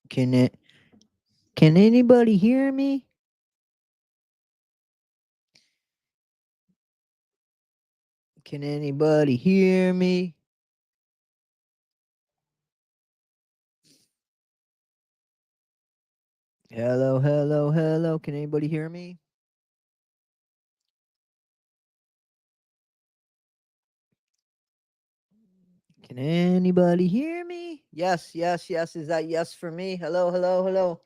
Can anybody hear me? Can anybody hear me? Hello, hello, hello. Can anybody hear me? Can anybody hear me? Yes, yes, yes. Is that yes for me? Hello, hello, hello.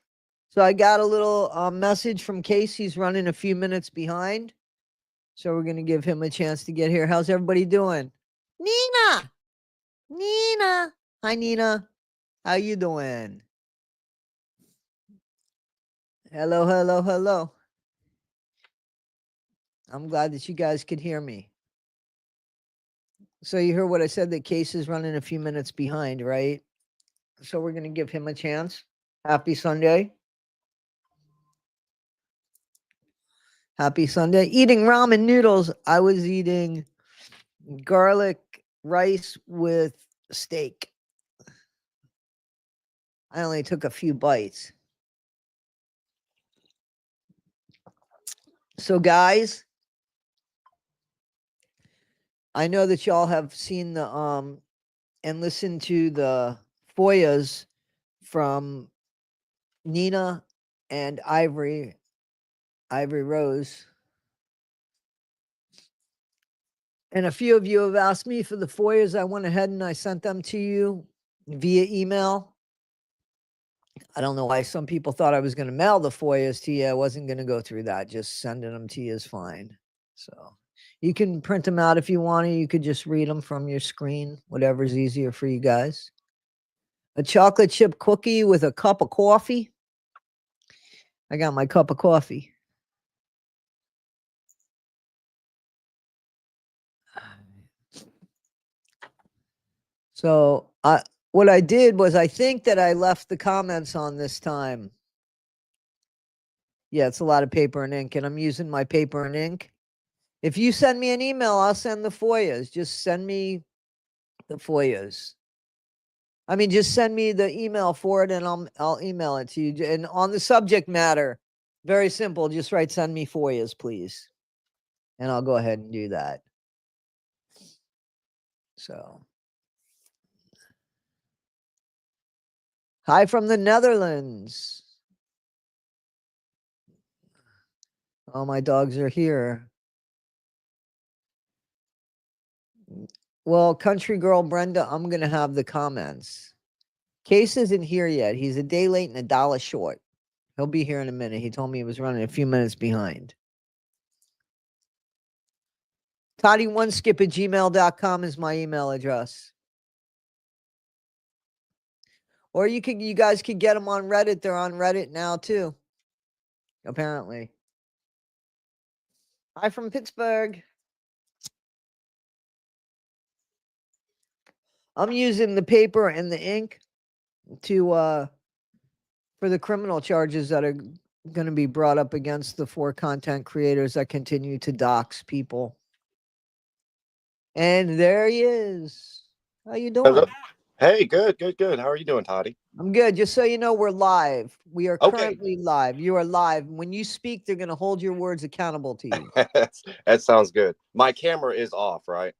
So I got a little message from Casey. He's running a few minutes behind. So we're going to give him a chance to get here. How's everybody doing? Nina! Nina! Hi, Nina. How you doing? Hello, hello, hello. I'm glad that you guys could hear me. So you heard what I said, that Case is running a few minutes behind, right? So we're going to give him a chance. Happy Sunday. Happy Sunday. Eating ramen noodles. I was eating garlic rice with steak. I only took a few bites. So guys, I know that y'all have seen the and listened to the FOIAs from Nina and Ivory Rose. And a few of you have asked me for the FOIAs. I went ahead and I sent them to you via email. I don't know why some people thought I was going to mail the FOIAs to you. I wasn't going to go through that. Just sending them to you is fine. So you can print them out if you want to. You could just read them from your screen, whatever's easier for you guys. A chocolate chip cookie with a cup of coffee. I got my cup of coffee. So what I did was, I think that I left the comments on this time. Yeah, it's a lot of paper and ink, and I'm using my paper and ink. If you send me an email, I'll send the FOIAs. Just send me the FOIAs. I mean, just send me the email for it, and I'll email it to you. And on the subject matter, very simple. Just write "send me FOIAs, please," and I'll go ahead and do that. So, hi from the Netherlands. All my dogs are here. Well, country girl Brenda, I'm gonna have the comments. Case isn't here yet. He's a day late and a dollar short. He'll be here in a minute. He told me he was running a few minutes behind. Toddie1Skip at gmail.com is my email address. Or you guys could get them on Reddit. They're on Reddit now too, apparently. Hi from Pittsburgh. I'm using the paper and the ink to for the criminal charges that are going to be brought up against the 4 content creators that continue to dox people. And there he is. How you doing? Hello. Hey, good, good, good. How are you doing, Toddie? I'm good. Just so you know, we're live. We are currently live. You are live. When you speak, they're going to hold your words accountable to you. That sounds good. My camera is off, right?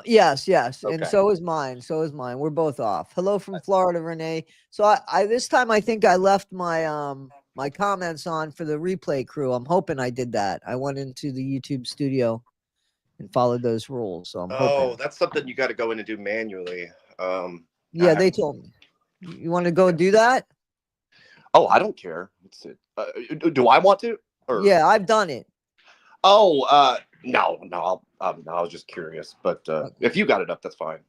Yes, yes. Okay. And so is mine. So is mine. We're both off. Hello from Florida, Renee. So I this time I think I left my my comments on for the replay crew. I'm hoping I did that. I went into the YouTube studio and followed those rules. So I'm hoping. That's something you got to go in and do manually. Yeah, they told me. You want to go do that? Oh, I don't care. Do I want to? Or... Yeah, I've done it. Oh, no. I was just curious, but if you got it up, that's fine.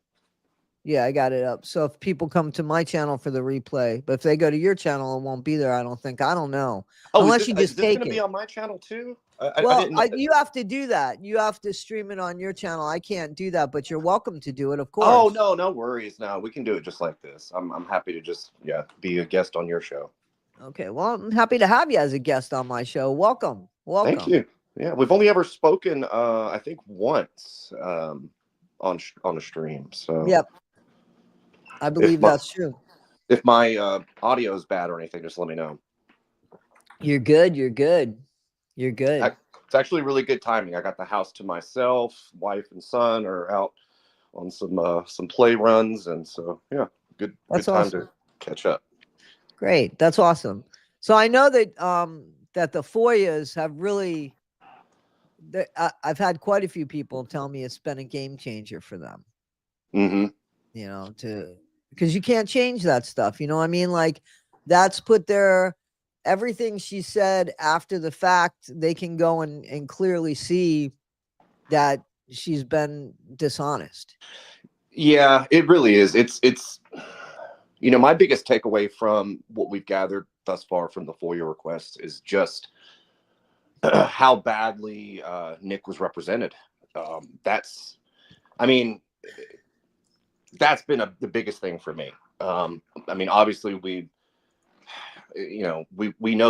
Yeah, I got it up. So if people come to my channel for the replay, but if they go to your channel, it won't be there. I don't think. I don't know. Oh, unless you just is this take going to it. be on my channel too? You have to do that. You have to stream it on your channel. I can't do that, but you're welcome to do it, of course. Oh no worries. No, we can do it just like this. I'm happy to just be a guest on your show. Okay, well, I'm happy to have you as a guest on my show. Welcome. Thank you. Yeah, we've only ever spoken, I think, once on a stream. So yep, I believe that's true. if my audio is bad or anything, just let me know. You're good. You're good. You're good. It's actually really good timing. I got the house to myself. Wife and son are out on some play runs, and so yeah, good time awesome. to catch up. Great. That's awesome. So I know that that the FOIAs have really. I've had quite a few people tell me it's been a game changer for them. Mm-hmm. You know, because you can't change that stuff. You know what I mean? Like that's put their everything she said after the fact. They can go and clearly see that she's been dishonest. Yeah, it really is. It's my biggest takeaway from what we've gathered thus far from the FOIA requests is just how badly Nick was represented. That's, I mean, that's been the biggest thing for me. I mean, obviously we know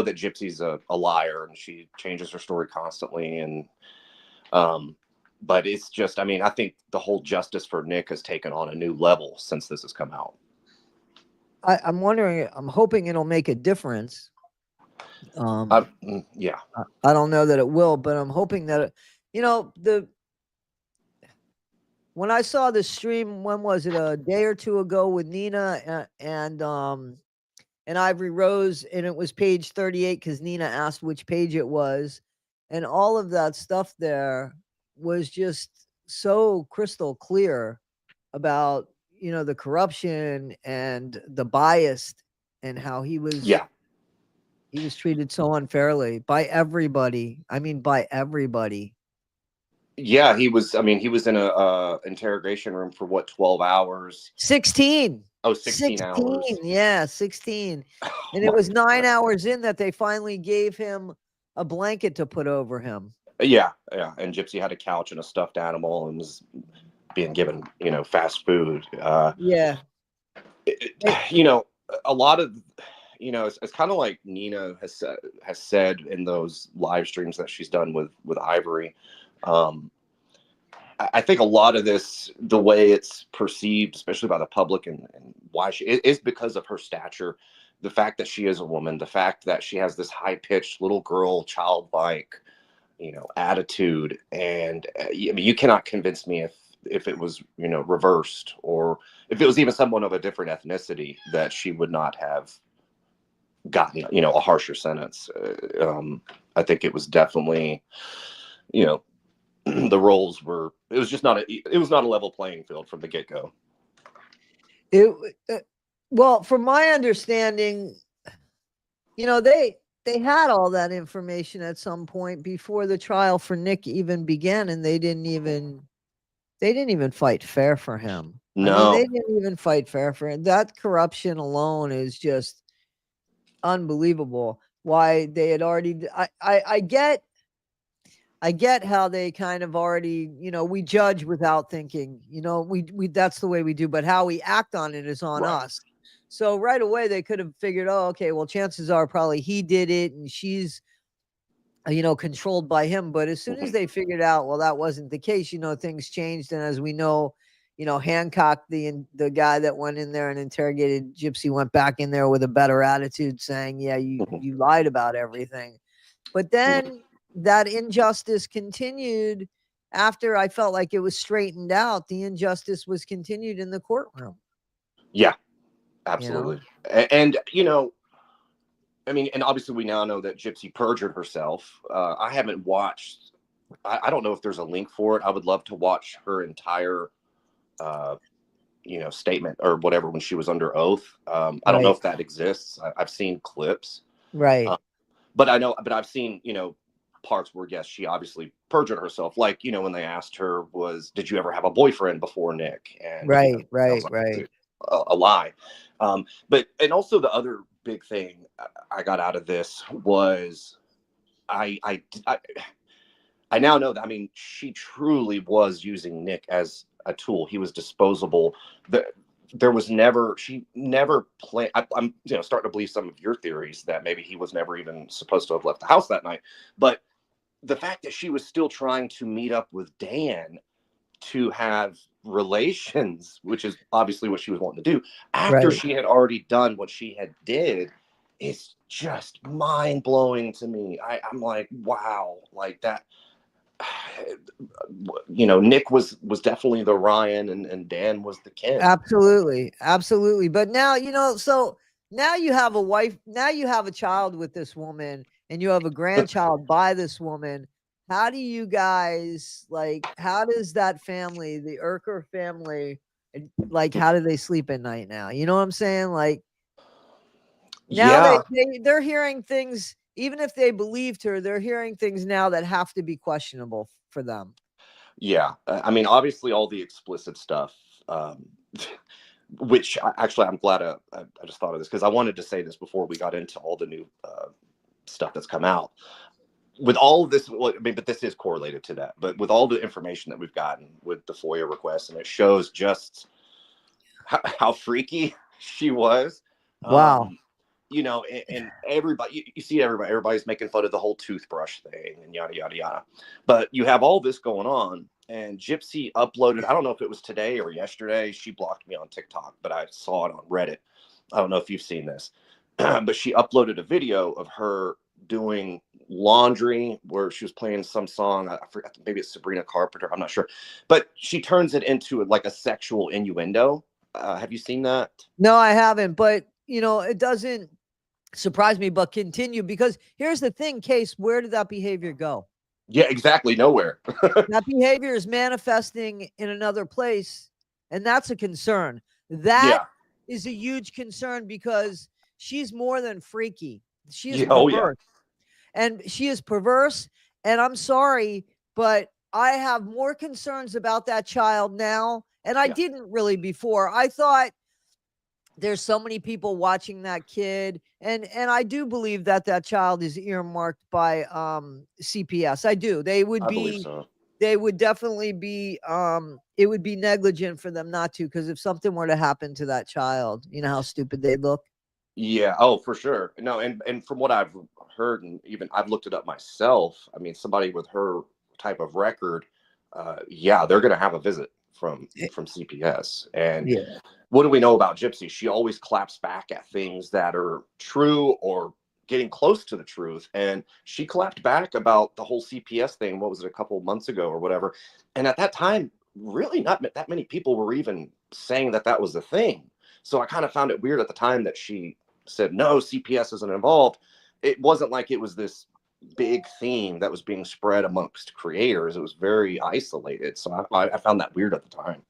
that Gypsy's a liar and she changes her story constantly, and but it's just, I mean, I think the whole justice for Nick has taken on a new level since this has come out. I'm wondering, I'm hoping it'll make a difference. Yeah. I don't know that it will, but I'm hoping that when I saw the stream, when was it, a day or two ago, with Nina and Ivory Rose, and it was page 38 because Nina asked which page it was, and all of that stuff there was just so crystal clear about the corruption and the bias and how he was treated so unfairly by everybody. I mean, by everybody. Yeah, he was in a interrogation room for what, 12 hours? 16. Oh, 16 hours. Yeah, 16. And it was 9 hours in that they finally gave him a blanket to put over him. Yeah. And Gypsy had a couch and a stuffed animal and was being given, fast food. Yeah. A lot of, it's kind of like Nina has said in those live streams that she's done with Ivory. I think a lot of this, the way it's perceived, especially by the public, and why she is because of her stature, the fact that she is a woman, the fact that she has this high-pitched little girl, childlike, attitude, and I mean, you cannot convince me if it was reversed, or if it was even someone of a different ethnicity, that she would not have gotten a harsher sentence. I think it was definitely the roles were, it was not a level playing field from the get-go. Well, from my understanding, they had all that information at some point before the trial for Nick even began, and they didn't even fight fair for him. No. I mean, they didn't even fight fair for him. That corruption alone is just unbelievable. Why they had already, I get how they kind of already, we judge without thinking, we that's the way we do, but how we act on it is on us. So right away they could have figured, oh, okay, well, chances are probably he did it and she's, controlled by him. But as soon as they figured out, well, that wasn't the case, things changed. And as we know, Hancock, the guy that went in there and interrogated Gypsy, went back in there with a better attitude saying, yeah, you lied about everything. But then that injustice continued after I felt like it was straightened out. The injustice was continued in the courtroom. Yeah, absolutely. And I mean, and obviously we now know that Gypsy perjured herself. I haven't watched, I don't know if there's a link for it. I would love to watch her entire statement or whatever when she was under oath. I don't know if that exists. I've seen clips. Right. But I've seen, parts where, yes, she obviously perjured herself. Like, when they asked her, did you ever have a boyfriend before Nick? And right. A lie. But, and also the other big thing I got out of this was I now know that, I mean, she truly was using Nick as a tool. He was disposable. There was never, she never planned. I'm starting to believe some of your theories that maybe he was never even supposed to have left the house that night. But the fact that she was still trying to meet up with Dan to have relations, which is obviously what she was wanting to do, after Right. she had already done what she had did, is just mind blowing to me. I'm like, wow, like that. You know, Nick was definitely the Ryan, and Dan was the Ken. Absolutely. Absolutely. But now, so now you have a wife, now you have a child with this woman, and you have a grandchild by this woman. How do you guys, like, how does that family, the Urker family, like, how do they sleep at night now? You know what I'm saying? Like, now Yeah, they're hearing things, even if they believed her, they're hearing things now that have to be questionable for them. yeah. I mean, obviously, all the explicit stuff. Which actually, I'm glad I just thought of this, because I wanted to say this before we got into all the new stuff that's come out. With all of this, well, I mean, but this is correlated to that. But with all the information that we've gotten with the FOIA requests, and it shows just how freaky she was. Wow. You know, and everybody, you see everybody's making fun of the whole toothbrush thing and yada yada yada. But you have all this going on, and Gypsy uploaded, I don't know if it was today or yesterday, she blocked me on TikTok, but I saw it on Reddit. I don't know if you've seen this. But she uploaded a video of her doing laundry where she was playing some song. I forgot, maybe it's Sabrina Carpenter, I'm not sure. But she turns it into like a sexual innuendo. Have you seen that? No, I haven't, but it doesn't surprise me, but continue, because here's the thing, Case, where did that behavior go? Yeah, exactly. Nowhere. That behavior is manifesting in another place, and that's a concern. That Yeah. is a huge concern, because she's more than freaky. She is Yeah. Oh, yeah. perverse. And she is perverse, and I'm sorry, but I have more concerns about that child now, and I Yeah. didn't really before. I thought there's so many people watching that kid, and I do believe that that child is earmarked by CPS. I do. I believe so. They would definitely be it would be negligent for them not to, because if something were to happen to that child, you know how stupid they look. Yeah. Oh, for sure. No, and from what I've heard, and even I've looked it up myself, I mean, somebody with her type of record, yeah, they're going to have a visit from CPS. And Yeah. what do we know about Gypsy? She always claps back at things that are true or getting close to the truth. And she clapped back about the whole CPS thing. What was it, a couple of months ago or whatever? And at that time, really not that many people were even saying that that was the thing. So I kind of found it weird at the time that she said, no, CPS isn't involved. It wasn't like it was this big theme that was being spread amongst creators. It was very isolated. So I found that weird at the time.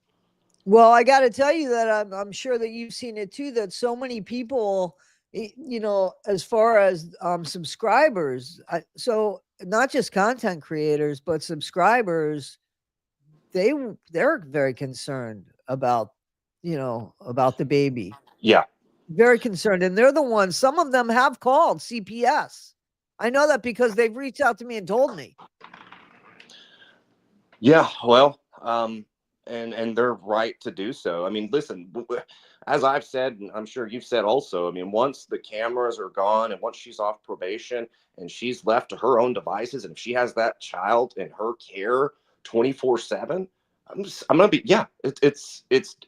Well, I got to tell you that I'm sure that you've seen it too, that so many people, as far as subscribers, so not just content creators, but subscribers, they're very concerned about, about the baby. Yeah. Very concerned. And they're the ones, some of them have called CPS. I know that because they've reached out to me and told me. Yeah, well, and they're right to do so. I mean, listen, as I've said, and I'm sure you've said also, I mean, once the cameras are gone and once she's off probation and she's left to her own devices, and if she has that child in her care 24/7, I'm gonna be, yeah, it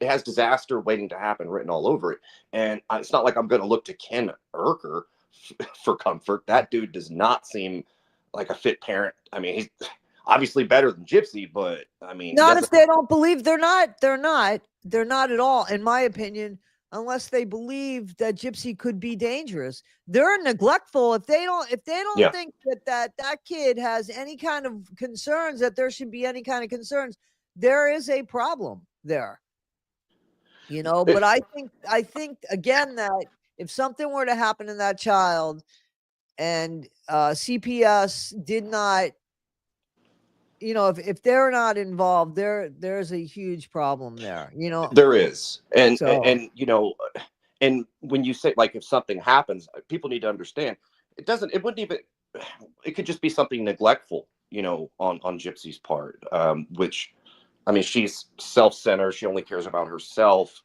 has disaster waiting to happen written all over it. And it's not like I'm gonna look to Ken Urker for comfort. That dude does not seem like a fit parent. I mean, he's obviously better than Gypsy, but I mean, he Not doesn't. if they don't believe, they're not at all, in my opinion, unless they believe that Gypsy could be dangerous. They're neglectful if they don't Yeah, think that kid has any kind of concerns, that there should be any kind of concerns. There is a problem there, but I think again that if something were to happen to that child, and CPS did not, if they're not involved, there's a huge problem there, there is, so and and when you say, like, if something happens, people need to understand it wouldn't even, it could just be something neglectful, on Gypsy's part, which, I mean, she's self-centered. She only cares about herself.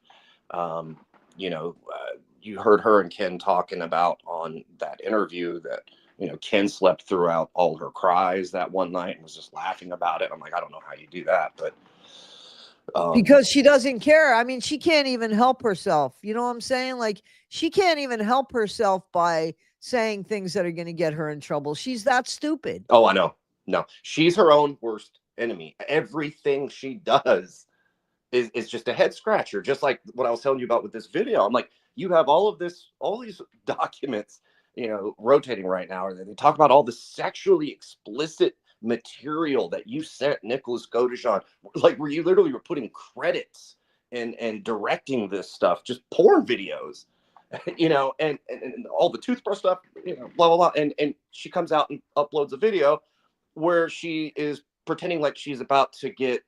Um, you heard her and Ken talking about on that interview that, Ken slept throughout all her cries that one night and was just laughing about it. I'm like, I don't know how you do that, but Because she doesn't care. I mean, she can't even help herself. You know what I'm saying? Like, she can't even help herself by saying things that are going to get her in trouble. She's that stupid. Oh, I know. No, she's her own worst enemy. Everything she does is just a head scratcher. Just like what I was telling you about with this video. I'm like, you have all these documents, rotating right now. They talk about all the sexually explicit material that you sent Nicholas Godejohn, like where you literally were putting credits and directing this stuff, just porn videos, and all the toothbrush stuff, blah blah blah. And she comes out and uploads a video where she is pretending like she's about to get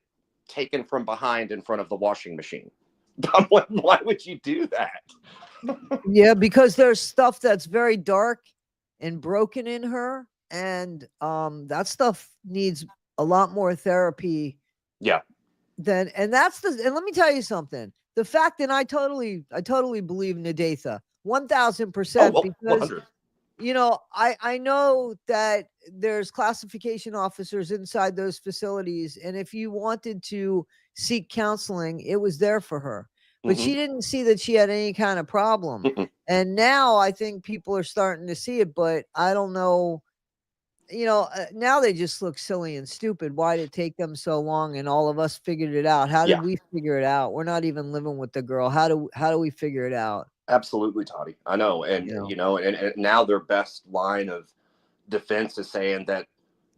taken from behind in front of the washing machine. Why would you do that? Yeah, because there's stuff that's very dark and broken in her, and that stuff needs a lot more therapy. Yeah. And let me tell you something. The fact that I totally believe Nadatha 1000%, because 100. I know that there's classification officers inside those facilities, and if you wanted to seek counseling, it was there for her. But she didn't see that she had any kind of problem. And now I think people are starting to see it, but I don't know. Now they just look silly and stupid. Why did it take them so long? And all of us figured it out. How did we figure it out? We're not even living with the girl. How do we figure it out? Absolutely, Toddie. I know. And, and now their best line of defense is saying that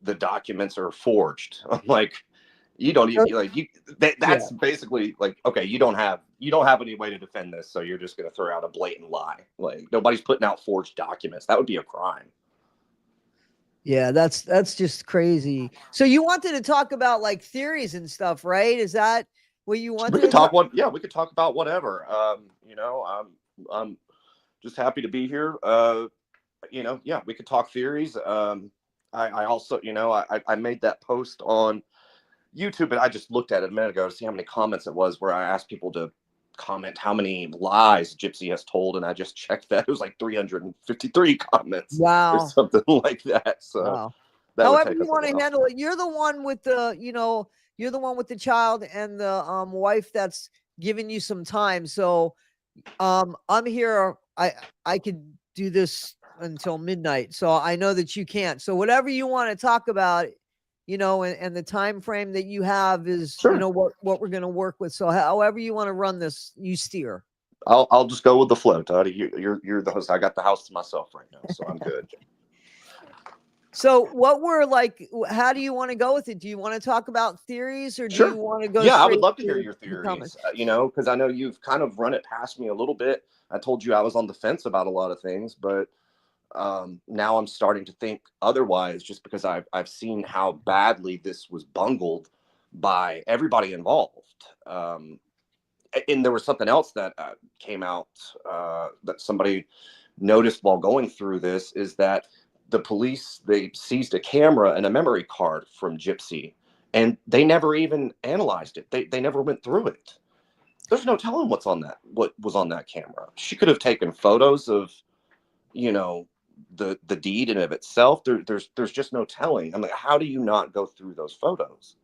the documents are forged. I'm like, you don't even that's basically like, okay, you don't have any way to defend this. So you're just going to throw out a blatant lie. Like, nobody's putting out forged documents. That would be a crime. Yeah, that's just crazy. So you wanted to talk about like theories and stuff, right? Is that what you wanted? We could talk we could talk about whatever. I'm just happy to be here. We could talk theories. I also, I made that post on YouTube, and I just looked at it a minute ago to see how many comments it was, where I asked people to comment how many lies Gypsy has told, and I just checked that it was like 353 comments. Wow. Or something like that. So wow. However you want to handle it, you're the one with the, you're the one with the child and the wife that's giving you some time. So I'm here. I could do this until midnight. So I know that you can't. So whatever you want to talk about, and the time frame that you have is, what we're going to work with. So however you want to run this, you steer. I'll just go with the flow, Toddie. You're the host. I got the house to myself right now, so I'm good. So how do you want to go with it? Do you want to talk about theories, or do you want to go? Yeah, I would love to hear your theories, because I know you've kind of run it past me a little bit. I told you I was on the fence about a lot of things, but now I'm starting to think otherwise, just because I've seen how badly this was bungled by everybody involved. And there was something else that came out that somebody noticed while going through this, is that the police, they seized a camera and a memory card from Gypsy, and they never even analyzed it. They never went through it. There's no telling what was on that camera. She could have taken photos of, the deed in of itself. There's just no telling. I'm like, how do you not go through those photos?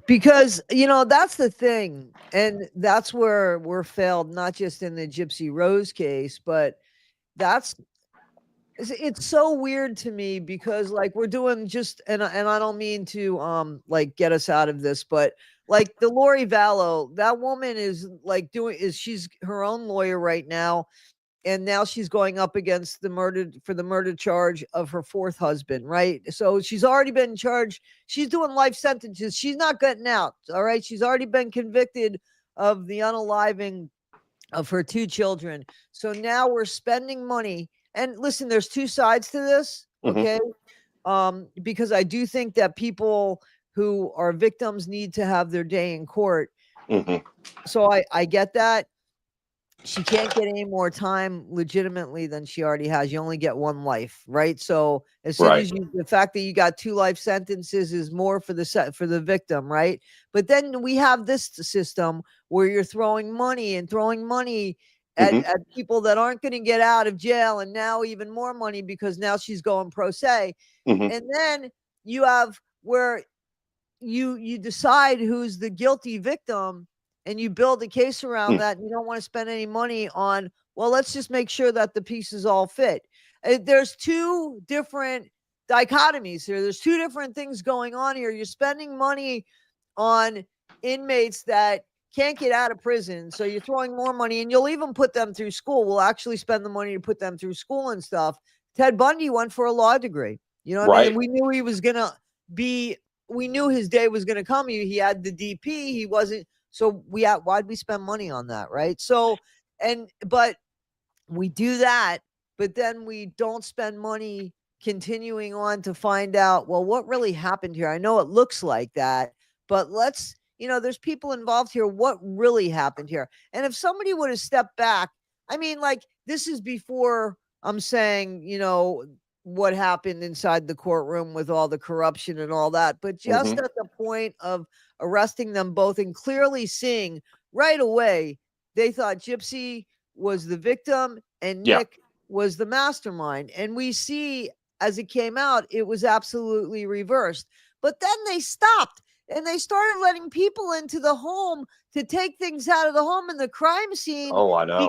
Because, that's the thing. And that's where we're failed, not just in the Gypsy Rose case, but it's so weird to me, because like we're doing and I don't mean to like get us out of this, but like the Lori Vallow, that woman is like she's her own lawyer right now. And now she's going up against the murder charge of her fourth husband, right? So she's already been charged. She's doing life sentences. She's not getting out. All right. She's already been convicted of the unaliving of her two children. So now we're spending money. And listen, there's two sides to this. Okay. Because I do think that people who are victims need to have their day in court. So I get that. She can't get any more time legitimately than she already has. You only get one life, right? So as soon as the fact that you got 2 life sentences is more for the victim, right? But then we have this system where you're throwing money at people that aren't going to get out of jail, and now even more money because now she's going pro se. And then you have where you decide who's the guilty victim and you build a case around that. You don't want to spend any money on, well, let's just make sure that the pieces all fit. There's two different dichotomies here. There's two different things going on here. You're spending money on inmates that can't get out of prison. So you're throwing more money, and you'll even put them through school. We'll actually spend the money to put them through school and stuff. Ted Bundy went for a law degree. You know what I mean? And we knew he was going to be, we knew his day was going to come. He had the DP. He wasn't. So why'd we spend money on that? Right. So, but we do that, but then we don't spend money continuing on to find out, well, what really happened here? I know it looks like that, but let's, there's people involved here. What really happened here? And if somebody would have stepped back, I mean, like, this is before I'm saying, what happened inside the courtroom with all the corruption and all that, but just at the point of arresting them both and clearly seeing right away, they thought Gypsy was the victim and Nick was the mastermind. And we see as it came out, it was absolutely reversed. But then they stopped and they started letting people into the home to take things out of the home, and the crime scene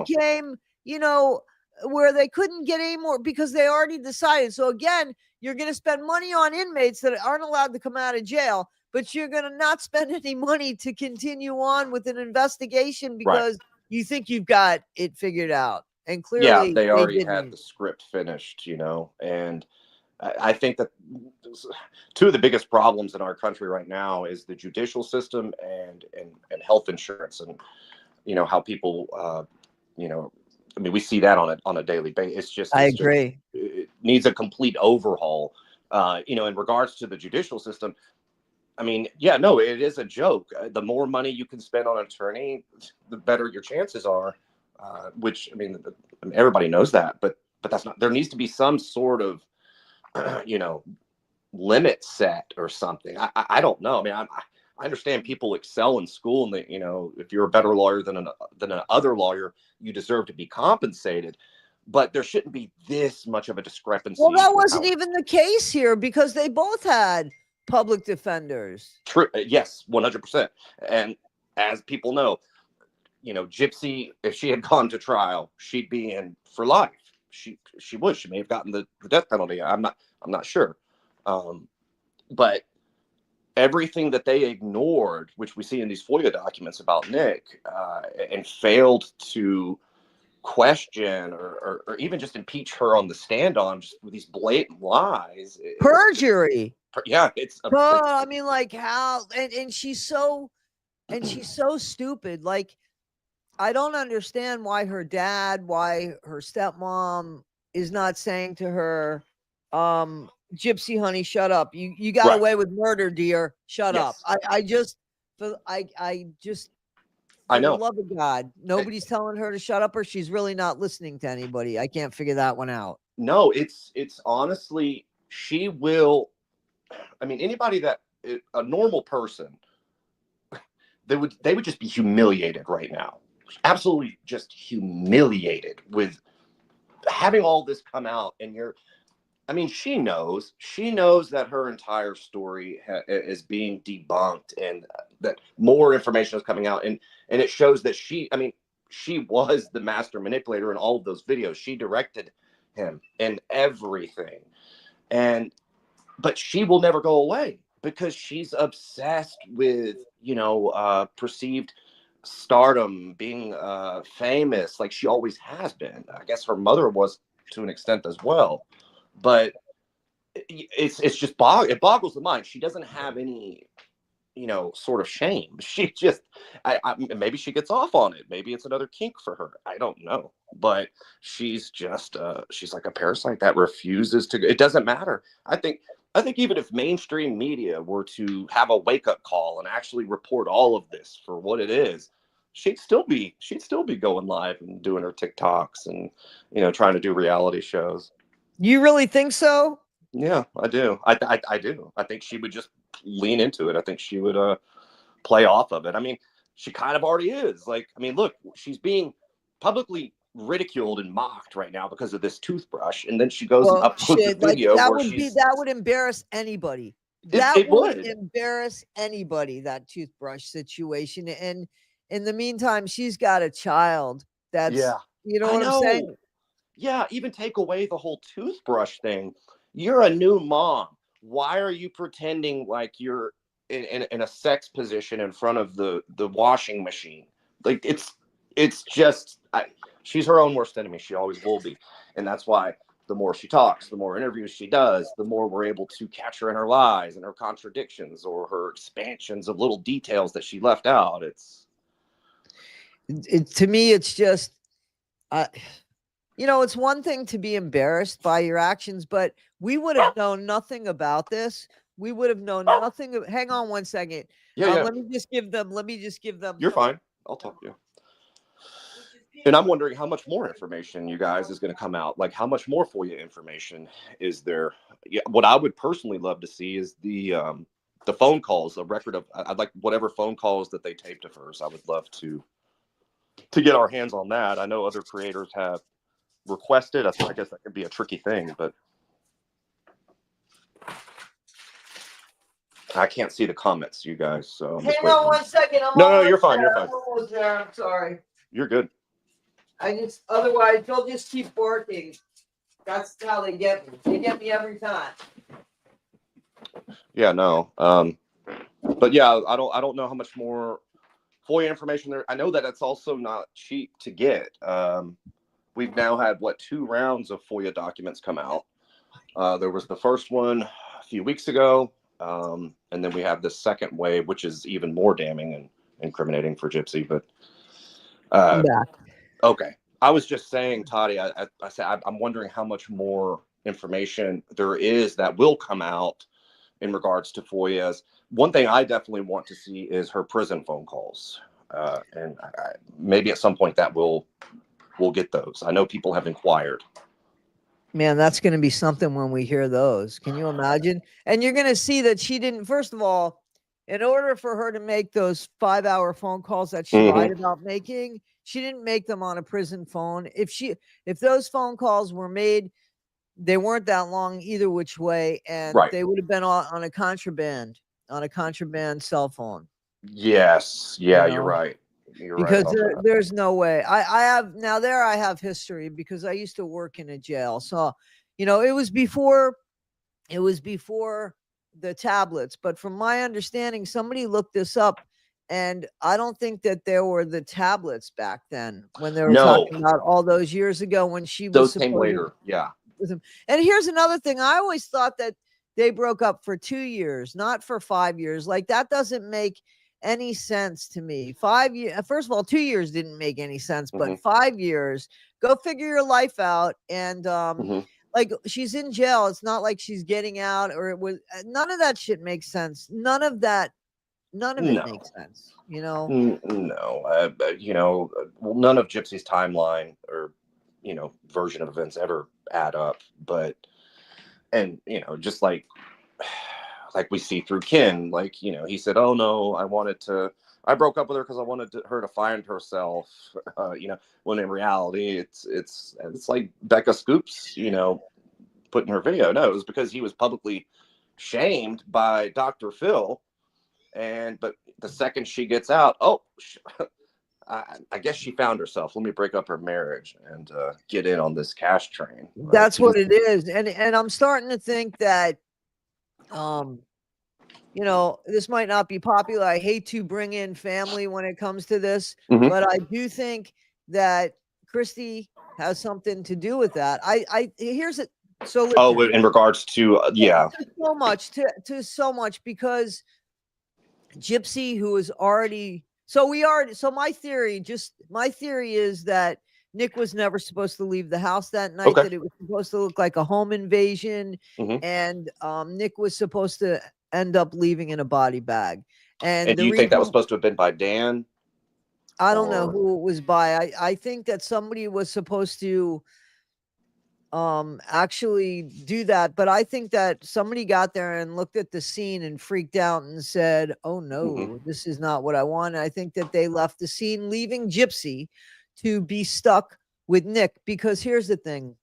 became, where they couldn't get any more because they already decided. So again, you're going to spend money on inmates that aren't allowed to come out of jail, but you're going to not spend any money to continue on with an investigation because you think you've got it figured out. And clearly they already had the script finished, and I think that two of the biggest problems in our country right now is the judicial system and health insurance, and how people, I mean, we see that on a daily basis. I agree. It needs a complete overhaul. In regards to the judicial system, I mean, it is a joke. The more money you can spend on an attorney, the better your chances are. Which, I mean, everybody knows that, but that's not. There needs to be some sort of, limit set or something. I don't know. I mean, I understand people excel in school, and that, if you're a better lawyer than another lawyer, you deserve to be compensated. But there shouldn't be this much of a discrepancy. Well, that wasn't even the case here because they both had public defenders. True. Yes, 100%. And as people know, Gypsy, if she had gone to trial, she'd be in for life. She would. She may have gotten the death penalty. I'm not sure. But everything that they ignored, which we see in these FOIA documents about Nick, and failed to question or even just impeach her on the stand on, just with these blatant lies. Perjury. It's. I mean, like how, and she's so stupid. Like, I don't understand why her stepmom is not saying to her, Gypsy, honey, shut up. You got away with murder, dear. Shut up. I know. For the love of God, nobody's telling her to shut up, or she's really not listening to anybody. I can't figure that one out. No, it's honestly, she will. I mean, anybody that a normal person, they would just be humiliated right now. Absolutely just humiliated with having all this come out. And she knows that her entire story is being debunked, and that more information is coming out, and it shows that she was the master manipulator in all of those videos. She directed him and everything, but she will never go away because she's obsessed with perceived stardom, being famous, like she always has been. I guess her mother was to an extent as well, but it's just it boggles the mind. She doesn't have any sort of shame. She just maybe she gets off on it, maybe it's another kink for her, I don't know, but she's just she's like a parasite that refuses to. It doesn't matter. I think even if mainstream media were to have a wake-up call and actually report all of this for what it is, she'd still be going live and doing her TikToks and trying to do reality shows. You really think so? Yeah, I do. I do. I think she would just lean into it. I think she would play off of it. I mean, she kind of already is. Like, I mean, look, she's being publicly ridiculed and mocked right now because of this toothbrush, and then she goes and uploads a video that would embarrass anybody. That It would would. embarrass anybody, that toothbrush situation. And in the meantime, she's got a child that's, Yeah. you know I what I'm saying? know. Yeah, even take away the whole toothbrush thing. You're a new mom. Why are you pretending like you're in a sex position in front of the washing machine? Like it's just she's her own worst enemy. She always will be, and that's why the more she talks, the more interviews she does, the more we're able to catch her in her lies and her contradictions or her expansions of little details that she left out. To me, it's just, you know, it's one thing to be embarrassed by your actions, but we would have known nothing about this. We would have known nothing. Hang on one second. Yeah, yeah, Let me just give them. Let me just give them. you're fine. I'll talk to you. And I'm wondering how much more information you guys is going to come out. Like, how much more FOIA information is there? Yeah, what I would personally love to see is the phone calls, a record of. I'd like whatever phone calls that they taped of hers. I would love to get our hands on that. I know other creators have requested. I guess that could be a tricky thing, but I can't see the comments, you guys. So Hang on one second. No, you're fine. You're fine. I'm almost there. I'm sorry. You're good. Otherwise they'll just keep barking. That's how they get me. They get me every time. Yeah, no. But yeah, I don't know how much more FOIA information there. I know that it's also not cheap to get. We've now had 2 rounds of FOIA documents come out. There was the first one a few weeks ago, and then we have the second wave, which is even more damning and incriminating for Gypsy. But I'm back. okay, I was just saying, Toddie. I said I'm wondering how much more information there is that will come out in regards to FOIAs. One thing I definitely want to see is her prison phone calls, and maybe at some point that we'll get those. I know people have inquired. Man, that's going to be something when we hear those. Can you imagine? And you're going to see that she didn't, first of all, in order for her to make those 5-hour phone calls that she lied about making, she didn't make them on a prison phone. If those phone calls were made, they weren't that long either which way, and Right. they would have been on a contraband cell phone. Yes. Yeah, you're right. You're right. Because there's no way. I have history because I used to work in a jail. So, you know, it was before the tablets. But from my understanding, somebody looked this up, and I don't think that there were the tablets back then when they were talking about all those years ago when she was those came later. Yeah. With him. And here's another thing. I always thought that they broke up for 2 years, not for 5 years. Like, that doesn't make any sense to me. 5 years. First of all, 2 years didn't make any sense, but 5 years, go figure your life out. And like, she's in jail. It's not like she's getting out, or it was none of that shit makes sense. None of it makes sense. You know? No. You know, well, none of Gypsy's timeline or, you know, version of events ever add up. But, and, you know, just like we see through Ken, like, you know, he said, oh no, I broke up with her because I wanted her to find herself, you know, when in reality it's like Becca Scoops, you know, put in her video. No, it was because he was publicly shamed by Dr. Phil. But the second she gets out, I guess she found herself. Let me break up her marriage and get in on this cash train. That's what it is. And I'm starting to think that, you know, this might not be popular. I hate to bring in family when it comes to this, but I do think that Christy has something to do with that. Here's it. So in regards to so much because Gypsy, who is already my theory is that Nick was never supposed to leave the house that night, that it was supposed to look like a home invasion, and Nick was supposed to end up leaving in a body bag. And do you think that was supposed to have been by Dan? I don't know who it was by. I think that somebody was supposed to actually do that, but I think that somebody got there and looked at the scene and freaked out and said, oh no, this is not what I want. I think that they left the scene, leaving Gypsy to be stuck with Nick, because here's the thing,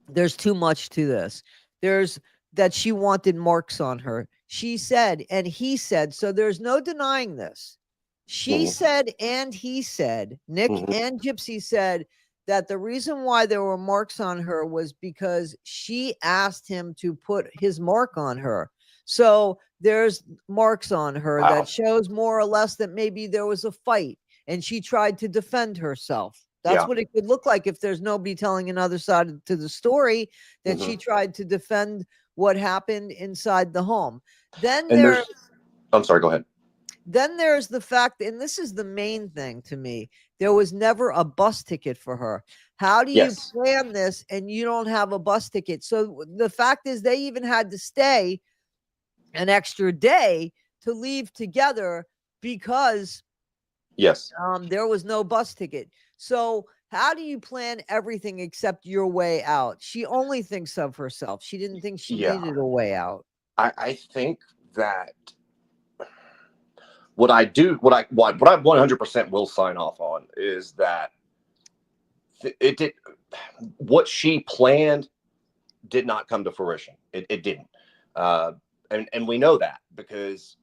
there's too much to this. There's that she wanted marks on her. she said, and he said, so there's no denying this. She said, and he said, Nick and Gypsy said that the reason why there were marks on her was because she asked him to put his mark on her. So there's marks on her that shows more or less that maybe there was a fight and she tried to defend herself. That's what it could look like if there's nobody telling another side to the story, that she tried to defend what happened inside the home. Then I'm sorry, go ahead. Then there's the fact, and this is the main thing to me, there was never a bus ticket for her. How do you plan this and you don't have a bus ticket? So the fact is they even had to stay an extra day to leave together because there was no bus ticket. So how do you plan everything except your way out? She only thinks of herself. She didn't think she needed a way out. I think that what I 100% will sign off on is that what she planned did not come to fruition. It didn't. And we know that because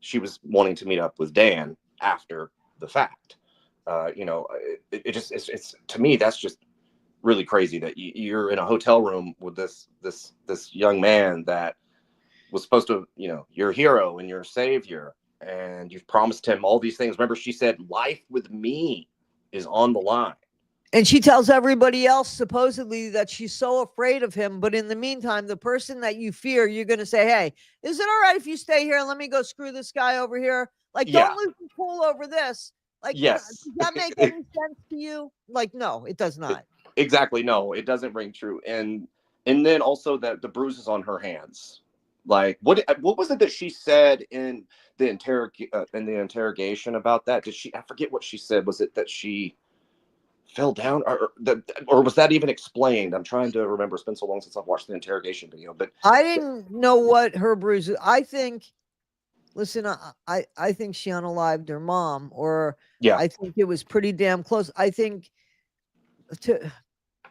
she was wanting to meet up with Dan after the fact. It's to me, that's just really crazy that you're in a hotel room with this young man that was supposed to, your hero and your savior, and you've promised him all these things. Remember, she said, life with me is on the line. And she tells everybody else supposedly that she's so afraid of him. But in the meantime, the person that you fear, you're going to say, hey, is it all right if you stay here and let me go screw this guy over here? Like, don't lose the cool over this. Like, does that make any sense to you? Like, no, it does not. Exactly. No, it doesn't ring true. And then also the bruises on her hands. Like, what was it that she said in the interrogation about that? I forget what she said. Was it that she fell down, or was that even explained? I'm trying to remember. It's been so long since I've watched the interrogation video, but I didn't know what her bruises. I think, listen, I think she unalived her mom, or I think it was pretty damn close. I think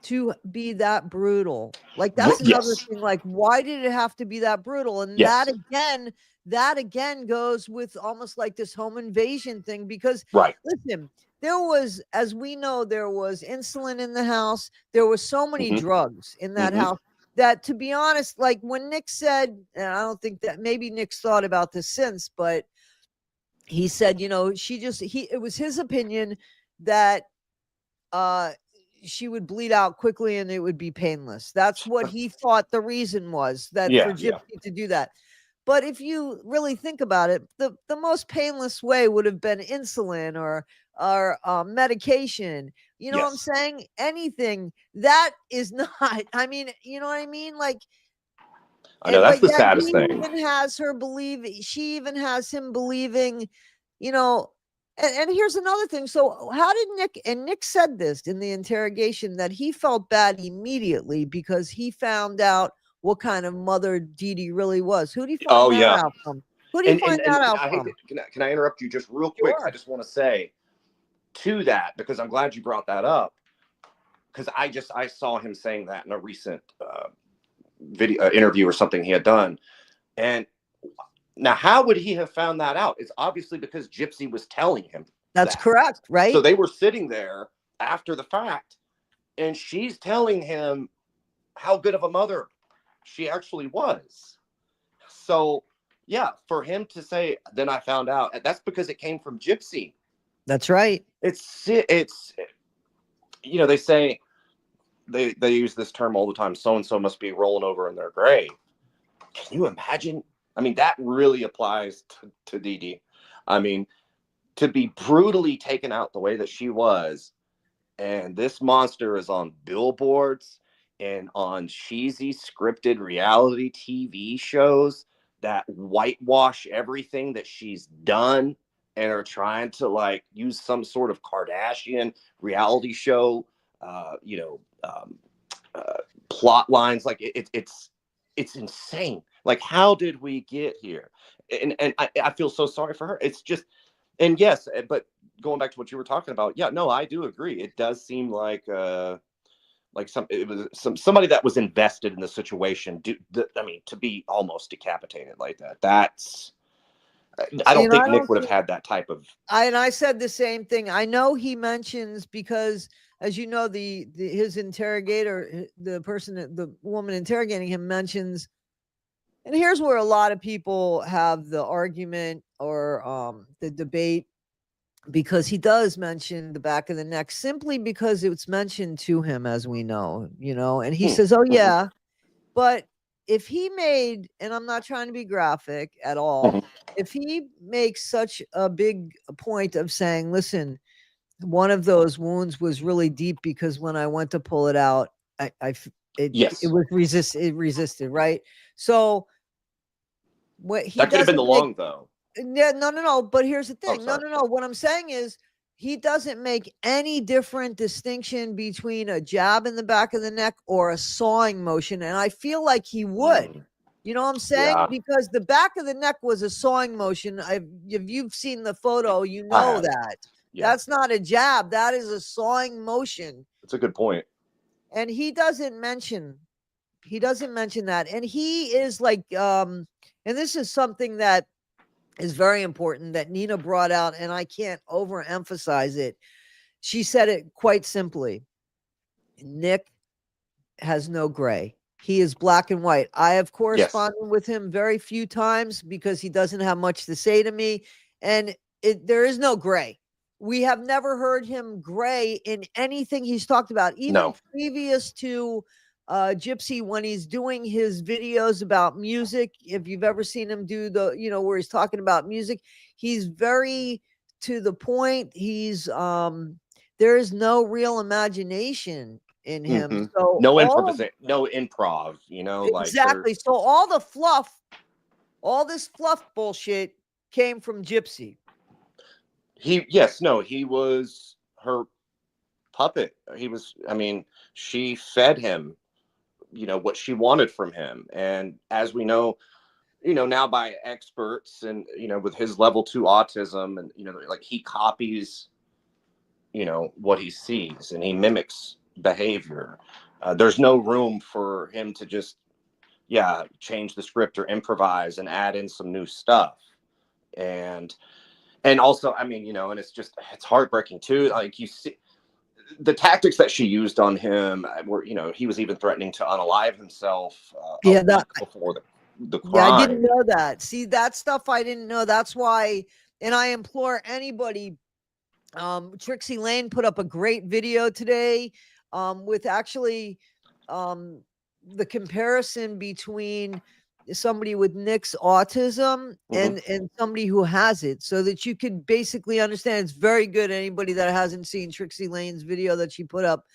to be that brutal, like that's another thing. Like, why did it have to be that brutal? And that again goes with almost like this home invasion thing, because listen, there was, as we know, there was insulin in the house. There was so many drugs in that house that, to be honest, like when Nick said, and I don't think that maybe Nick's thought about this since, but he said, it was his opinion that she would bleed out quickly and it would be painless. That's what he thought the reason was, that for Gypsy to do that. But if you really think about it, the most painless way would have been insulin or medication. You know what I'm saying? Anything that is not, I mean, you know what I mean? Like, I know that's the saddest thing. She even has him believing, and here's another thing. So how did Nick said this in the interrogation, that he felt bad immediately because he found out what kind of mother Dee Dee really was. Who do you find that out from? Who do you find that out from? Can I interrupt you just real quick? Sure. I just want to say to that, because I'm glad you brought that up, because I saw him saying that in a recent video interview or something he had done. And now, how would he have found that out? It's obviously because Gypsy was telling him. That's correct, right? So they were sitting there after the fact, and she's telling him how good of a mother she actually was. So, yeah, for him to say, then I found out, that's because it came from Gypsy. That's right. It's they say, they use this term all the time, so-and-so must be rolling over in their grave. Can you imagine? I mean, that really applies to Dee Dee. I mean, to be brutally taken out the way that she was, and this monster is on billboards and on cheesy scripted reality TV shows that whitewash everything that she's done and are trying to like use some sort of Kardashian reality show, plot lines. Like it's insane. Like, how did we get here? And I feel so sorry for her. It's just, and yes, but going back to what you were talking about, yeah, no, I do agree. It does seem like like it was somebody that was invested in the situation. I mean, to be almost decapitated like that, that's, I don't And think I Nick don't would have think, had that type of. I said the same thing. I know he mentions, because as you know, his interrogator, the woman interrogating him mentions, and here's where a lot of people have the argument or the debate, because he does mention the back of the neck simply because it's mentioned to him, as we know, and he says, oh yeah, but if he made, and I'm not trying to be graphic at all, if he makes such a big point of saying, listen, one of those wounds was really deep because when I went to pull it out, it Yes, it resisted, right? So what he that could have been the doesn't make, lung, though. yeah, no. But here's the Oh, thing. sorry. No. What I'm saying is he doesn't make any different distinction between a jab in the back of the neck or a sawing motion. And I feel like he would. You know what I'm saying? Yeah, Because the back of the neck was a sawing motion. If you've seen the photo, you I know have. that. Yeah, That's not a jab. That is a sawing motion. that's a good point. And he doesn't mention that. And he is like, and this is something that is very important that Nina brought out, and I can't overemphasize it. She said it quite simply. Nick has no gray. He is black and white. I have Yes. corresponded with him very few times because he doesn't have much to say to me, and there is no gray. We have never heard him gray in anything he's talked about, even No. previous to Gypsy, when he's doing his videos about music. If you've ever seen him do where he's talking about music, he's very to the point. There is no real imagination in him. So No improvisation, no improv. Like exactly. So all this fluff bullshit came from Gypsy. he was her puppet. He was. I mean, she fed him, what she wanted from him, and as we know, now by experts, and with his level 2 autism, and like he copies, what he sees, and he mimics behavior. There's no room for him to just change the script or improvise and add in some new stuff. And also, I mean, and it's heartbreaking too. Like, you see the tactics that she used on him were, he was even threatening to unalive himself a week before the crime. Yeah, I didn't know that. See, that stuff I didn't know. That's why, and I implore anybody. Trixie Lane put up a great video today with actually the comparison between somebody with Nick's autism and somebody who has it, so that you could basically understand. It's very good. Anybody that hasn't seen Trixie Lane's video that she put up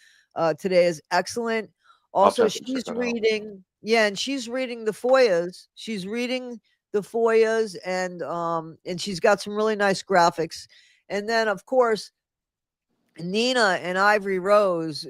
today is excellent. Also, she's reading, and she's reading the FOIAs. She's reading the FOIAs, and she's got some really nice graphics. And then, of course, Nina and Ivory Rose,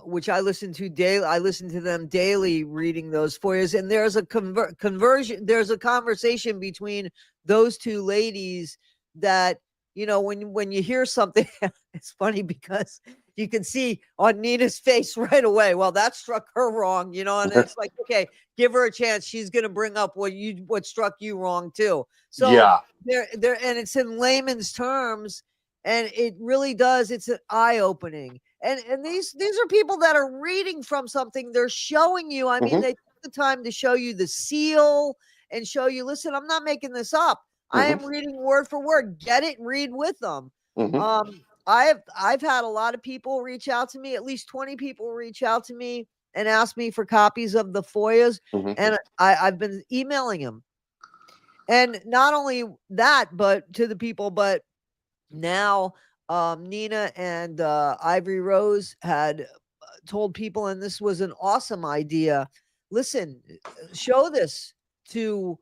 which I listen to daily. I listen to them daily reading those FOIAs. And there's a conversion. There's a conversation between those two ladies that, when you hear something, it's funny because you can see on Nina's face right away, well, that struck her wrong, and it's like, okay, give her a chance. She's going to bring up what struck you wrong too. So there, and it's in layman's terms. And it really does. It's an eye-opening. And these are people that are reading from something. They're showing you. I mean, they took the time to show you the seal and show you, listen, I'm not making this up. I am reading word for word. Get it, read with them. I've had a lot of people reach out to me, at least 20 people reach out to me and ask me for copies of the FOIAs. And I've been emailing them. And not only that, but to the people, but now Nina and Ivory Rose had told people, and this was an awesome idea, listen, show this to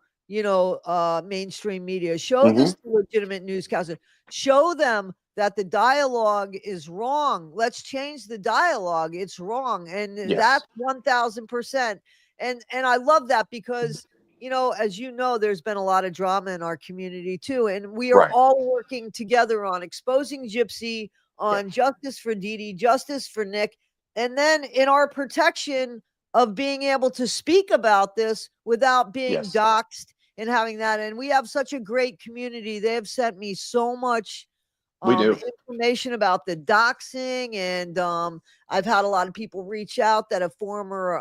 mainstream media, show this to legitimate newscasters, show them that the dialogue is wrong. Let's change the dialogue. It's wrong. And that's 1000%. And I love that because as there's been a lot of drama in our community too. And we are all working together on exposing Gypsy, on justice for Dee Dee, justice for Nick. and then in our protection of being able to speak about this without being Yes. doxxed and having that. And we have such a great community. They have sent me so much We do. information about the doxing, and I've had a lot of people reach out that have former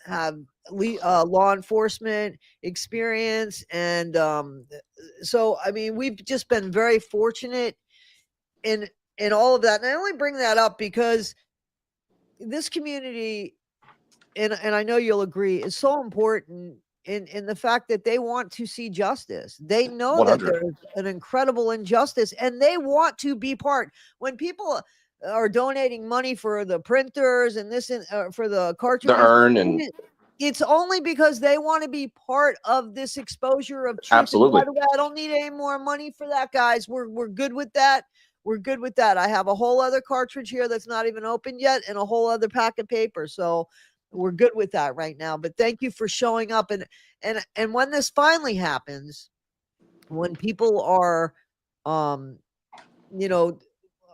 have law enforcement experience, and so I mean we've just been very fortunate in all of that. And I only bring that up because this community, and I know you'll agree, is so important in the fact that they want to see justice. They know that 100. there's an incredible injustice, and they want to be part. When people are donating money for the printers and this for the The cartridges, urn and it's only because they want to be part of this exposure of truth. And by absolutely. the way, I don't need any more money for that, guys. We're good with that. We're good with that. I have a whole other cartridge here that's not even open yet, and a whole other pack of paper. So we're good with that right now. But thank you for showing up. And when this finally happens, when people are you know,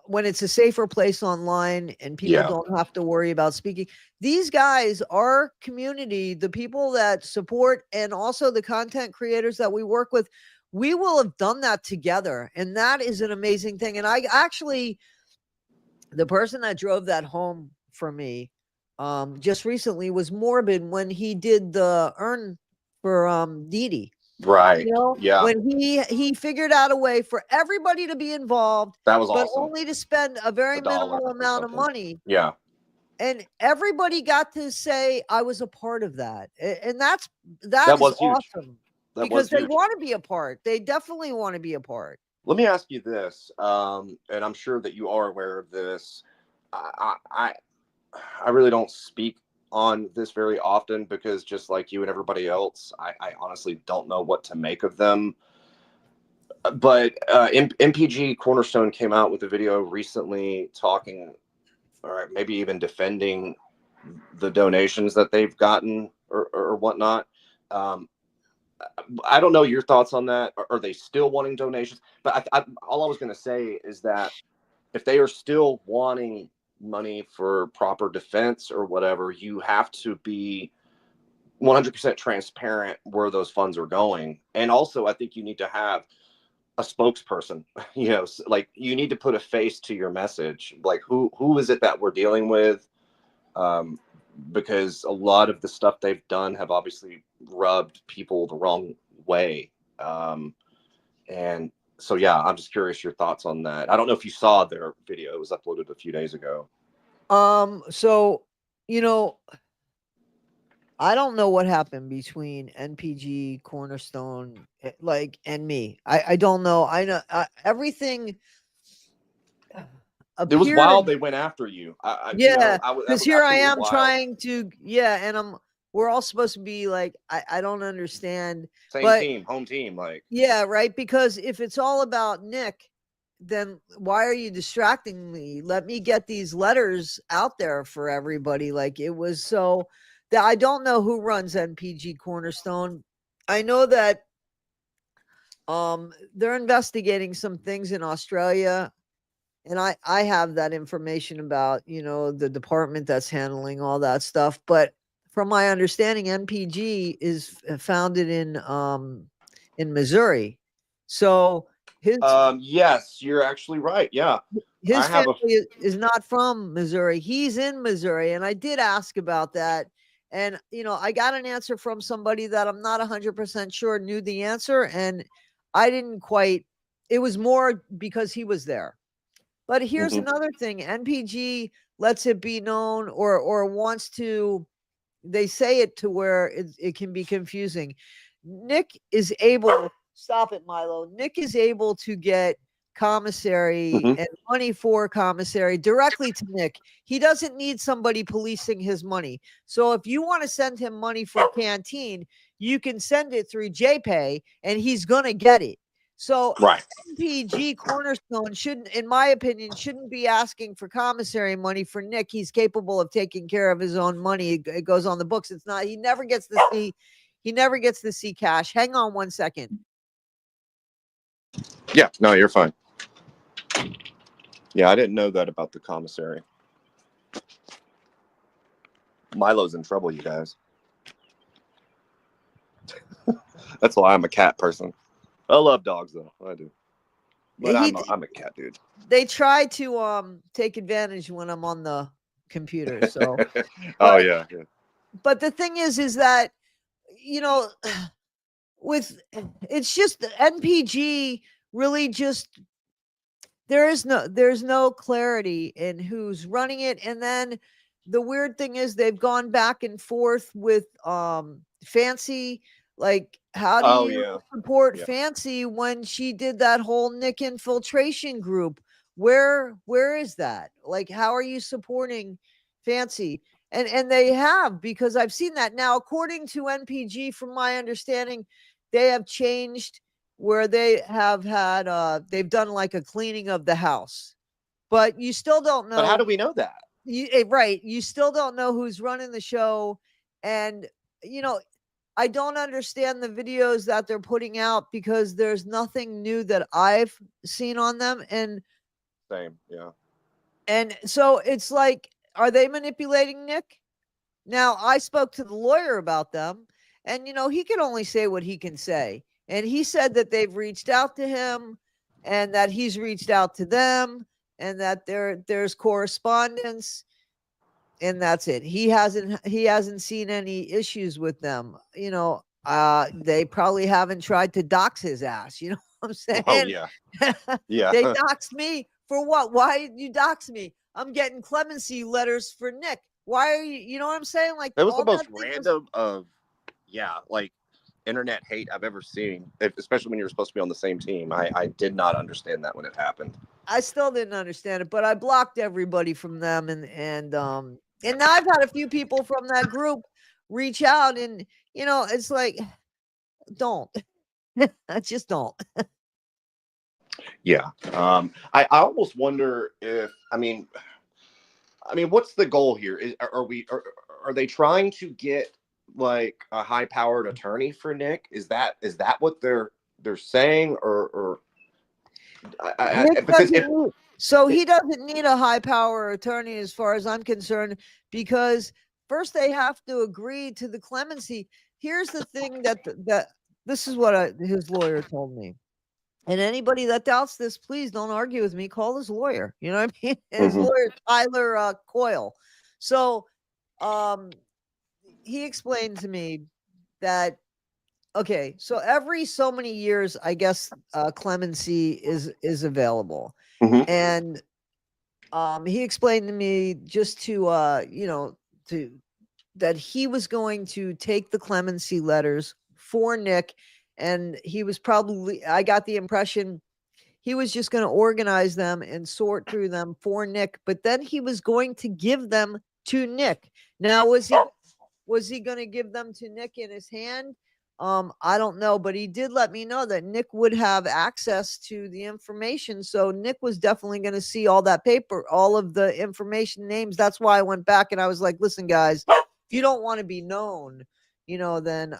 when it's a safer place online and people Yeah. don't have to worry about speaking, these guys, our community, the people that support, and also the content creators that we work with, we will have done that together. And that is an amazing thing. And I actually, the person that drove that home for me just recently was Morbid when he did the urn for Dee Dee. Right. You know, Yeah. when he figured out a way for everybody to be involved, That was but awesome. only to spend a very $1 minimal or amount of something. money. Yeah. And everybody got to say, I was a part of that. And that That is was huge. awesome That because was they huge. want to be a part. They definitely want to be a part. Let me ask you this, and I'm sure that you are aware of this. I really don't speak on this very often because just like you and everybody else, I honestly don't know what to make of them. But MPG Cornerstone came out with a video recently talking, or maybe even defending the donations that they've gotten or whatnot. I don't know your thoughts on that. Are they still wanting donations? But all I was going to say is that if they are still wanting money for proper defense or whatever, you have to be 100% transparent where those funds are going. And also, I think you need to have a spokesperson. You know, like you need to put a face to your message. Like who is it that we're dealing with? Because a lot of the stuff they've done have obviously rubbed people the wrong way. And so, yeah, I'm just curious your thoughts on that. I don't know if you saw their video. It was uploaded a few days ago. So, you know, I don't know what happened between NPG, Cornerstone, like, and me. I don't know. I know everything It was appeared. wild they went after you. Yeah, that because was here I absolutely am wild. trying to, yeah, and we're all supposed to be like, I don't understand, Same but team, home team, like. yeah, right. Because if it's all about Nick, then why are you distracting me? Let me get these letters out there for everybody. Like it was so that I don't know who runs NPG Cornerstone. I know that they're investigating some things in Australia, and I have that information about, you know, the department that's handling all that stuff. But from my understanding, NPG is founded in Missouri. So Yes, you're actually right. Yeah, I his have family a. is not from Missouri. He's in Missouri. And I did ask about that. And, you know, I got an answer from somebody that I'm not 100% sure knew the answer. And I didn't quite, it was more because he was there. But here's Mhm. another thing: NPG lets it be known, or wants to. They say it to where it can be confusing. Nick is able. Stop it, Milo. Nick is able to get commissary Mhm. and money for commissary directly to Nick. He doesn't need somebody policing his money. So if you want to send him money for canteen, you can send it through JPay, and he's gonna get it. So Right. MPG Cornerstone shouldn't, in my opinion, shouldn't be asking for commissary money for Nick. He's capable of taking care of his own money. It goes on the books. It's not, he never gets to see, he never gets to see cash. Hang on 1 second. Yeah. No, you're fine. Yeah, I didn't know that about the commissary. Milo's in trouble, you guys. That's why I'm a cat person. I love dogs, though. I do. But I'm a cat dude. They try to take advantage when I'm on the computer. So, oh yeah. But the thing is that, you know, it's just NPG really just there's no clarity in who's running it. And then the weird thing is they've gone back and forth with Fancy. Like, how do you support Fancy when she did that whole Nick infiltration group? Where is that? Like, how are you supporting Fancy? And they have, because I've seen that. Now, according to NPG, from my understanding, they have changed where they have had they've done like a cleaning of the house, but you still don't know. But how do we know that? Right, you still don't know who's running the show. And you know, I don't understand the videos that they're putting out, because there's nothing new that I've seen on them. And same, yeah. And so it's like, are they manipulating Nick? Now, I spoke to the lawyer about them, and, you know, he can only say what he can say. And he said that they've reached out to him, and that he's reached out to them, and that there's correspondence, and that's it. He hasn't seen any issues with them. You know, they probably haven't tried to dox his ass. You know what I'm saying? Oh, yeah. Yeah. They doxed me for what? Why did you dox me? I'm getting clemency letters for Nick. Why are you know what I'm saying? Like, it was the most random of, like, internet hate I've ever seen, especially when you're supposed to be on the same team. I did not understand that when it happened. I still didn't understand it, but I blocked everybody from them. And now I've had a few people from that group reach out, and, you know, it's like, don't. Just don't. Yeah. I almost wonder if, I mean, what's the goal here? Are they trying to get like a high-powered attorney for Nick? Is that what they're saying, or he doesn't need a high-power attorney, as far as I'm concerned, because first they have to agree to the clemency. Here's the thing that this is what his lawyer told me. And anybody that doubts this, please don't argue with me. Call his lawyer. You know what I mean? His lawyer, Tyler Coyle. So he explained to me that, okay, so every so many years, I guess, clemency is available. And he explained to me just to you know, that he was going to take the clemency letters for Nick, and he was probably, I got the impression he was just going to organize them and sort through them for Nick, but then he was going to give them to Nick. Now, was he going to give them to Nick in his hand? I don't know, but he did let me know that Nick would have access to the information. So Nick was definitely going to see all that paper, all of the information, names. That's why I went back and I was like, listen, guys, if you don't want to be known, you know, then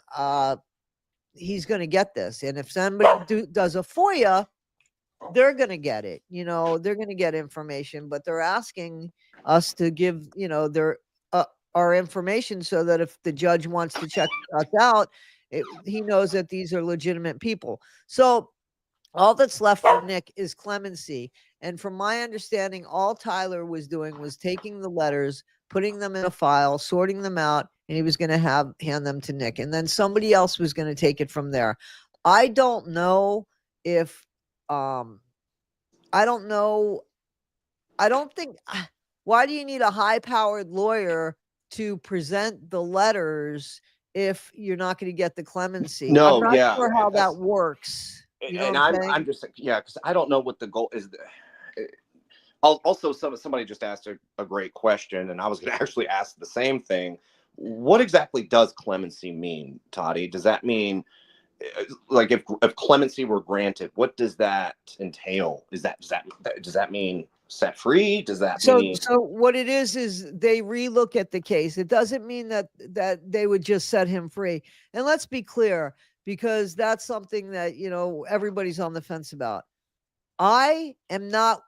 he's going to get this. And if somebody does a FOIA, they're going to get it. You know, they're going to get information, but they're asking us to give, you know, our information, so that if the judge wants to check us out, he knows that these are legitimate people. So all that's left for Nick is clemency. And from my understanding, all Tyler was doing was taking the letters, putting them in a file, sorting them out, and he was going to hand them to Nick. And then somebody else was going to take it from there. I don't know if, I don't know. I don't think, why do you need a high-powered lawyer to present the letters if you're not going to get the clemency? No, I'm not sure how that works. You know, and I'm just, because I don't know what the goal is. Also, somebody just asked a great question, and I was going to actually ask the same thing. What exactly does clemency mean, Toddie? Does that mean, like, if clemency were granted, what does that entail? Does that mean set free? Does that mean? So what it is they relook at the case. It doesn't mean that they would just set him free. And let's be clear, because that's something that, you know, everybody's on the fence about. I am not.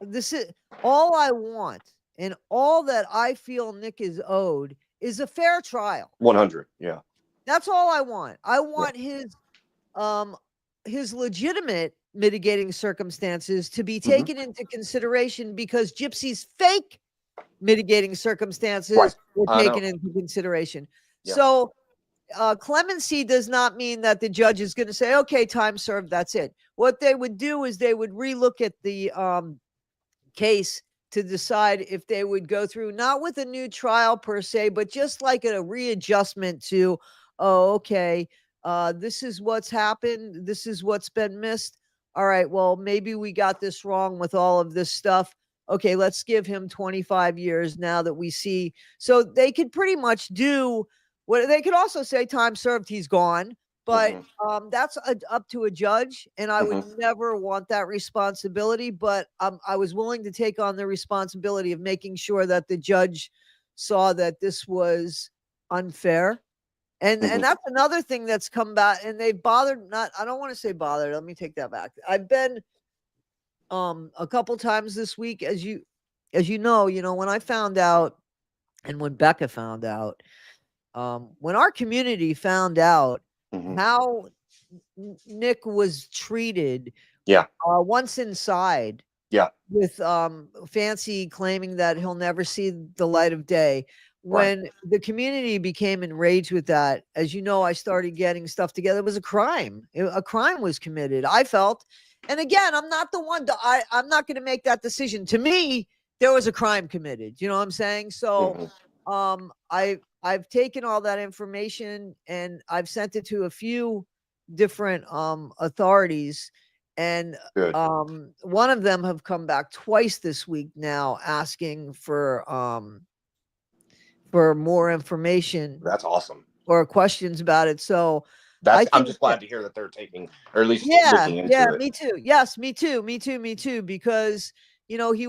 This is all I want and all that I feel Nick is owed is a fair trial. 100. Yeah. That's all I want. I Yeah. want his legitimate mitigating circumstances to be taken into consideration, because Gypsy's fake mitigating circumstances were I know. taken into consideration. Yeah. So clemency does not mean that the judge is going to say, okay, time served, that's it. What they would do is they would relook at the case to decide if they would go through, not with a new trial per se, but just like a readjustment to, oh, okay, this is what's happened, this is what's been missed. All right, well, maybe we got this wrong with all of this stuff. Okay, let's give him 25 years now that we see. So they could pretty much do what they could also say, time served, he's gone. But that's up to a judge, and I would never want that responsibility. But I was willing to take on the responsibility of making sure that the judge saw that this was unfair. And that's another thing that's come back, and they've bothered, not, I don't want to say bothered, let me take that back. I've been a couple times this week, as you know, when I found out, and when Becca found out, when our community found out how Nick was treated, once inside, with Fancy claiming that he'll never see the light of day. When the community became enraged with that, as you know, I started getting stuff together. It was a crime. A crime was committed, I felt. And again, I'm not the one to, I'm not going to make that decision. To me, there was a crime committed. You know what I'm saying? So I've taken all that information and I've sent it to a few different authorities, and one of them have come back twice this week now asking for more information. That's awesome. Or questions about it. So I'm just glad to hear that they're taking, or at least looking into it. Me too. Yes, me too. Because he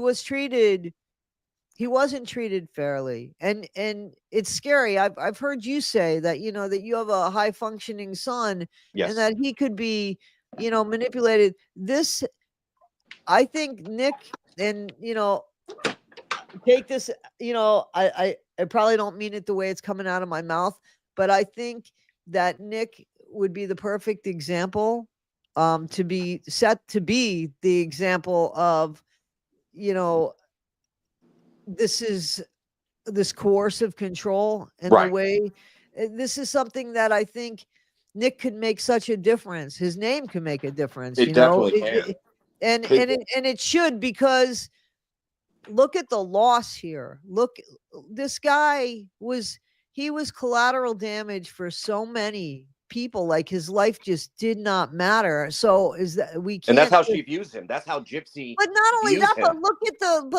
wasn't treated fairly, and it's scary. I've heard you say that that you have a high functioning son, and that he could be manipulated. This, I think, Nick, and take this, I probably don't mean it the way it's coming out of my mouth, but I think that Nick would be the perfect example, to be set to be the example of this coercive control, and the way this is something that I think Nick could make such a difference. His name can make a difference. It definitely can. And it should, because look at the loss here. Look, this guy was collateral damage for so many people. Like, his life just did not matter. So and that's how she views him. That's how Gypsy. But not only that, but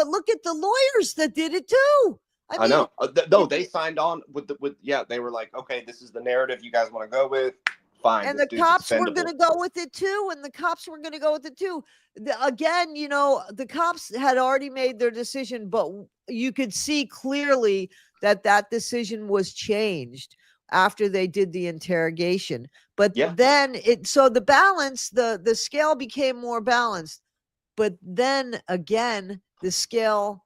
look at the lawyers that did it too. I know. No, they signed on with they were like, okay, this is the narrative you guys want to go with. Fine. And the cops were going to go with it too. Again, the cops had already made their decision, but you could see clearly that decision was changed after they did the interrogation. But then the balance, the scale became more balanced. But then again, the scale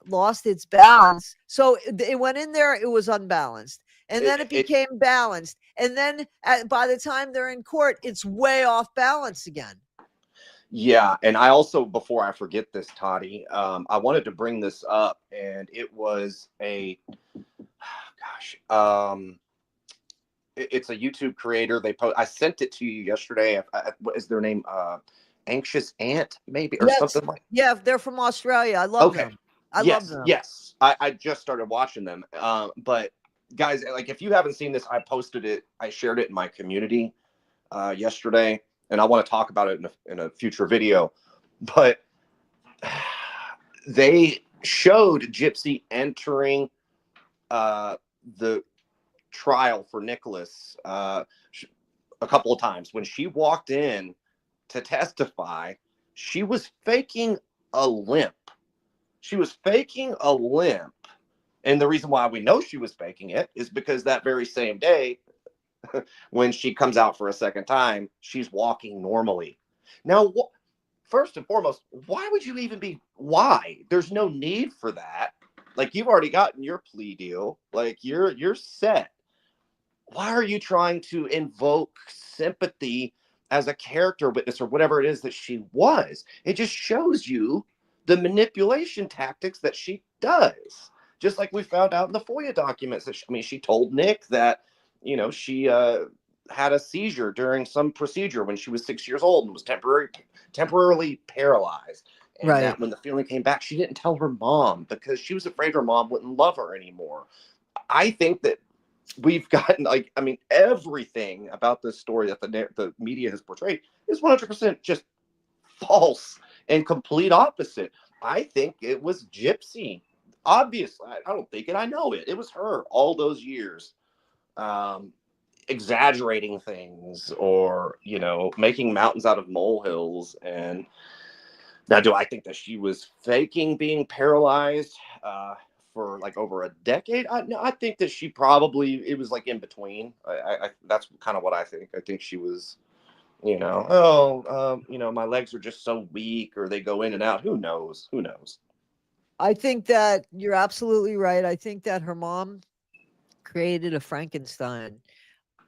lost its balance. So it went in there, it was unbalanced. And then it became balanced. And then by the time they're in court, it's way off balance again. Yeah. And I also, before I forget this, Toddie, I wanted to bring this up, and it was it's a YouTube creator. I sent it to you yesterday. What is their name? Anxious Ant, maybe, or something like. Yeah, they're from Australia. I love them. I love them. Yes. I just started watching them. But guys, like, if you haven't seen this, I posted it. I shared it in my community yesterday, and I want to talk about it in a future video. But they showed Gypsy entering the trial for Nicholas a couple of times. When she walked in to testify, she was faking a limp. And the reason why we know she was faking it is because that very same day, when she comes out for a second time, she's walking normally. Now, first and foremost, why would you even why? There's no need for that. Like, you've already gotten your plea deal. Like, you're set. Why are you trying to invoke sympathy as a character witness or whatever it is that she was? It just shows you the manipulation tactics that she does. Just like we found out in the FOIA documents. That she told Nick that, she had a seizure during some procedure when she was 6 years old and was temporarily paralyzed. And Right. that when the feeling came back, she didn't tell her mom because she was afraid her mom wouldn't love her anymore. I think that we've gotten, everything about this story that the media has portrayed is 100% just false and complete opposite. I think it was Gypsy. Obviously, I don't think it. I know it. It was her all those years, exaggerating things or making mountains out of molehills. And now, do I think that she was faking being paralyzed for like over a decade? No, I think that she probably, it was like in between. That's kind of what I think. I think she was, my legs are just so weak, or they go in and out. Who knows? Who knows? I think that you're absolutely right. I think that her mom created a Frankenstein.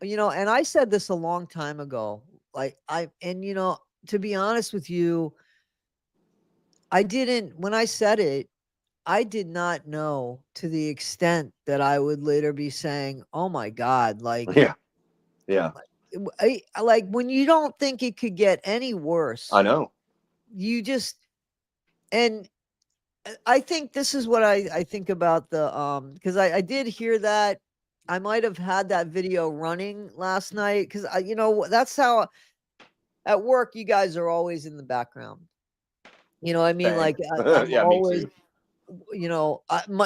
And I said this a long time ago. To be honest with you, when I said it, I did not know to the extent that I would later be saying, "Oh my God," Yeah, yeah, like when you don't think it could get any worse, I know. you just, and I think this is what I think about because I did hear that. I might have had that video running last night because that's how at work you guys are always in the background. You know what I mean? Same. Like I'm Yeah, me always, too.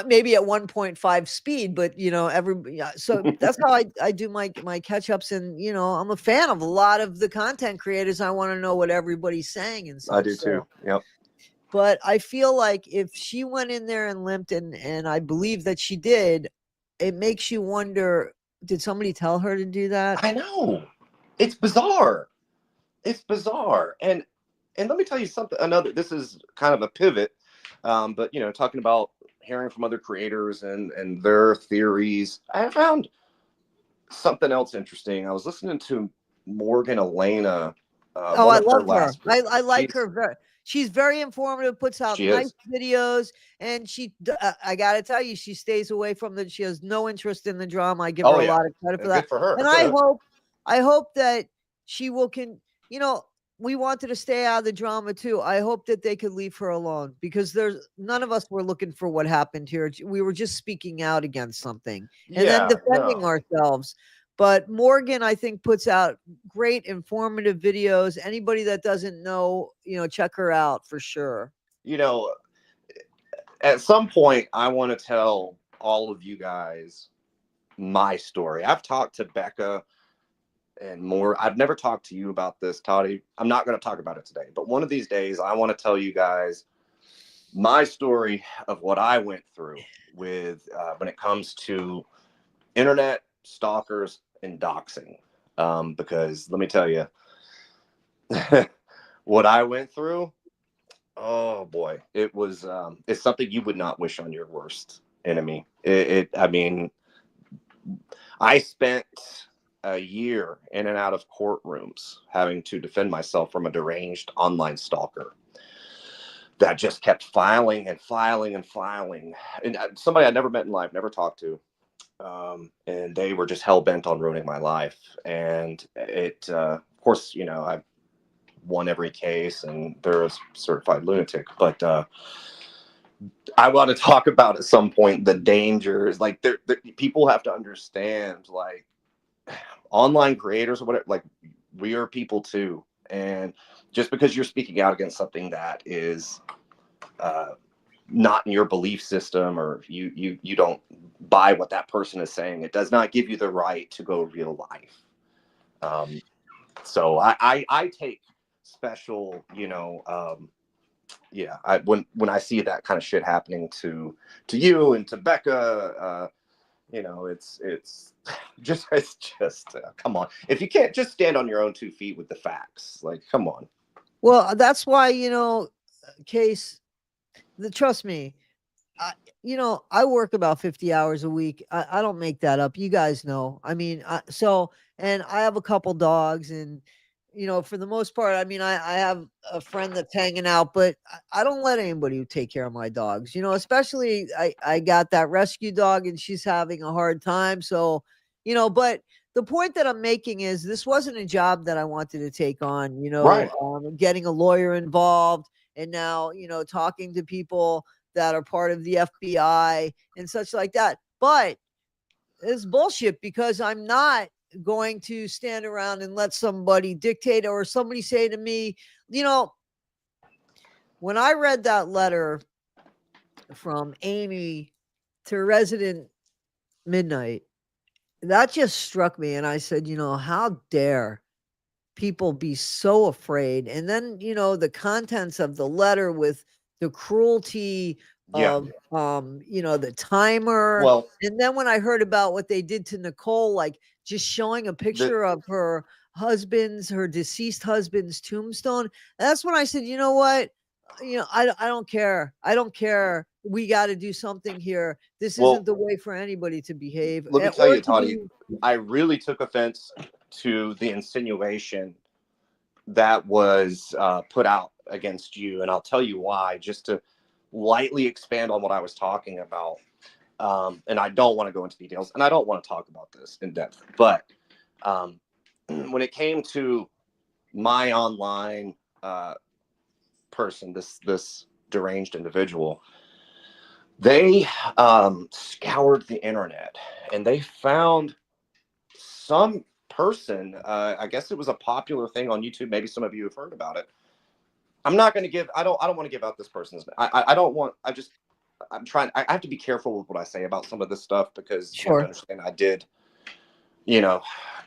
maybe at 1.5 speed, but so that's how I do my catch ups. And I'm a fan of a lot of the content creators. I want to know what everybody's saying and I such. do too. So, Yep. but I feel like if she went in there and limped, and I believe that she did, it makes you wonder, did somebody tell her to do that? I know. It's bizarre. It's bizarre. And let me tell you something. This is kind of a pivot, but talking about hearing from other creators and their theories, I found something else interesting. I was listening to Morgan Elena, Oh, one I of her love her. last I videos. like her she's very informative, puts out She nice is. videos, and I gotta tell you, she stays away from she has no interest in the drama. I give her Oh a yeah, lot of credit for that. good for her. And I hope that she will you know, we wanted to stay out of the drama too. I hope that they could leave her alone because none of us were looking for what happened here. We were just speaking out against something and then Yeah, defending no. ourselves. But Morgan, I think, puts out great informative videos. Anybody that doesn't know, check her out for sure. At some point, I want to tell all of you guys my story. I've talked to Becca and more. I've never talked to you about this, Toddie. I'm not going to talk about it today, but one of these days, I want to tell you guys my story of what I went through with when it comes to internet stalkers and doxing. Because let me tell you, what I went through. Oh boy, it's something you would not wish on your worst enemy. I spent a year in and out of courtrooms having to defend myself from a deranged online stalker that just kept filing and filing and filing. And somebody I never met in life, never talked to. And they were just hell bent on ruining my life. And of course, I won every case and they're a certified lunatic. But I want to talk about at some point the dangers. Like, people have to understand, like, online creators or whatever, like, we are people too. And just because you're speaking out against something that is not in your belief system, or you don't buy what that person is saying, it does not give you the right to go real life. So I take special, when I see that kind of shit happening to you and to Becca, it's just come on. If you can't just stand on your own 2 feet with the facts, like, come on. Well, that's why, Case, trust me, you know, I work about 50 hours a week. I don't make that up. You guys know. I mean, and I have a couple dogs, and you know, for the most part, I mean, I have a friend that's hanging out, but I don't let anybody take care of my dogs. You know, especially I got that rescue dog, and she's having a hard time. So, you know, but the point that I'm making is this wasn't a job that I wanted to take on. You know, Right. getting a lawyer involved, and now you know, talking to people that are part of the FBI and such like that. But it's bullshit because I'm not going to stand around and let somebody dictate or somebody say to me, you know, when I read that letter from Amy to Resident Midnight, that just struck me. And I said, you know, how dare people be so afraid? And then, you know, the contents of the letter with the cruelty Yeah. of you know, the timer. Well, And then when I heard about what they did to Nicole, like just showing a the picture of her deceased husband's tombstone, that's when I said, you know what? You know, I don't care. I don't care. We got to do something here. This well, isn't the way for anybody to behave let me tell or you, to Toddie, be. I really took offense to the insinuation that was put out against you, and I'll tell you why. Just to lightly expand on what I was talking about, and I don't want to go into details, and I don't want to talk about this in depth, but um, when it came to my online person, this deranged individual, they scoured the internet and they found some person. I guess it was a popular thing on YouTube. Maybe some of you have heard about it. I'm not going to give. I don't want to give out this person's. I don't want. I'm trying. I have to be careful with what I say about some of this stuff because you have to Sure. understand. I did, you know,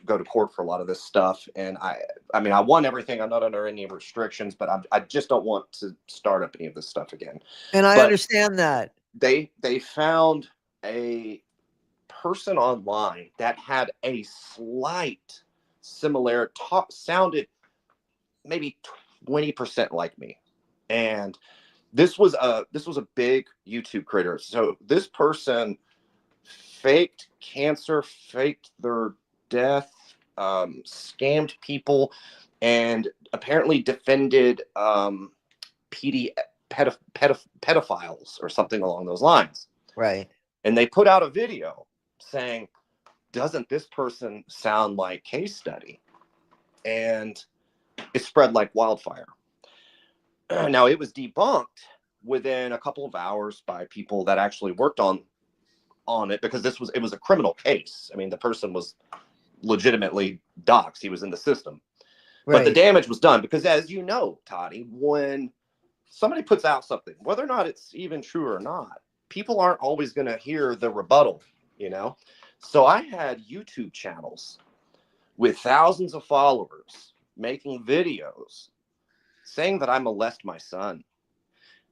go to court for a lot of this stuff, and I mean, I won everything. I'm not under any restrictions, but I just don't want to start up any of this stuff again. And I But understand that. they found a person online that had a slight similar talk, sounded maybe 20% like me, and this was a big YouTube creator. So this person faked cancer, faked their death, scammed people, and apparently defended pedophiles or something along those lines. Right. And they put out a video saying, "Doesn't this person sound like case study?" And it spread like wildfire. Now it was debunked within a couple of hours by people that actually worked on it because it was a criminal case. I mean, the person was legitimately doxxed. He was in the system. But the Right. damage was done because, as you know, Toddie, when somebody puts out something, whether or not it's even true or not, people aren't always going to hear the rebuttal, you know? So I had YouTube channels with thousands of followers making videos saying that I molest my son,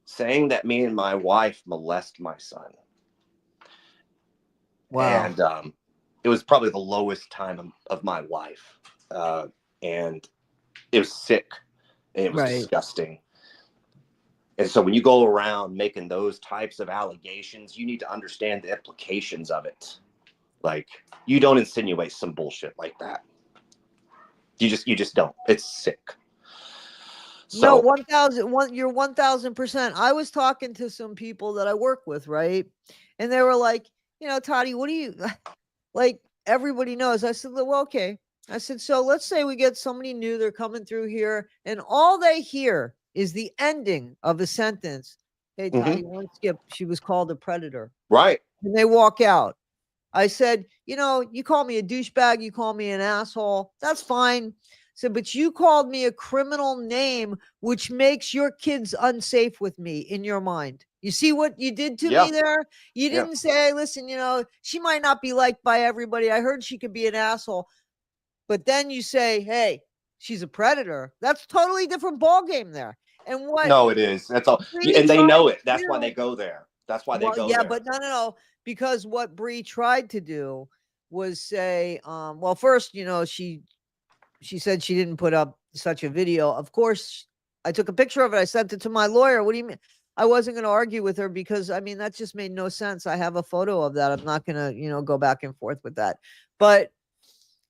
saying that me and my wife molest my son. Wow. And it was probably the lowest time of my life. And it was sick and it was Right. disgusting. And so when you go around making those types of allegations, you need to understand the implications of it. Like, you don't insinuate some bullshit like that. You just don't. It's sick. No, So, 1,000, you're 1,000%. I was talking to some people that I work with, right? And they were like, you know, Toddie, what do you like? Everybody knows. I said, well, okay. I said, so let's say we get somebody new, they're coming through here, and all they hear is the ending of a sentence. Hey, mhm, Toddie1Skip, she was called a predator. right. And they walk out. I said, you know, you call me a douchebag, you call me an asshole. That's fine. So, but you called me a criminal name, which makes your kids unsafe with me in your mind. You see what you did to Yeah. me there? You Yeah. didn't say, listen, you know, she might not be liked by everybody. I heard she could be an asshole. But then you say, hey, she's a predator. That's totally different ballgame there. And what No, it is. That's all. Bree And they tried know it. to That's why they do, go there. That's why they well, go yeah, there. but no, because what Bree tried to do was say, well, first, you know, she said she didn't put up such a video. Of course, I took a picture of it. I sent it to my lawyer. What do you mean? I wasn't going to argue with her because I mean, that just made no sense. I have a photo of that. I'm not going to, go back and forth with that. But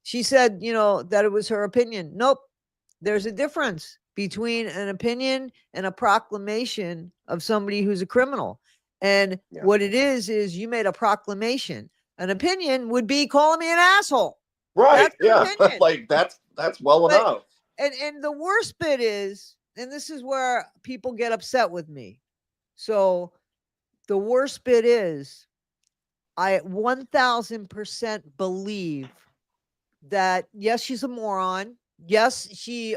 she said, that it was her opinion. Nope. There's a difference between an opinion and a proclamation of somebody who's a criminal. And what it is you made a proclamation. An opinion would be calling me an asshole. Right. That's an Yeah. opinion. Like that's well But- enough. And the worst bit is, and this is where people get upset with me. So the worst bit is I 1000% believe that yes, she's a moron. Yes, she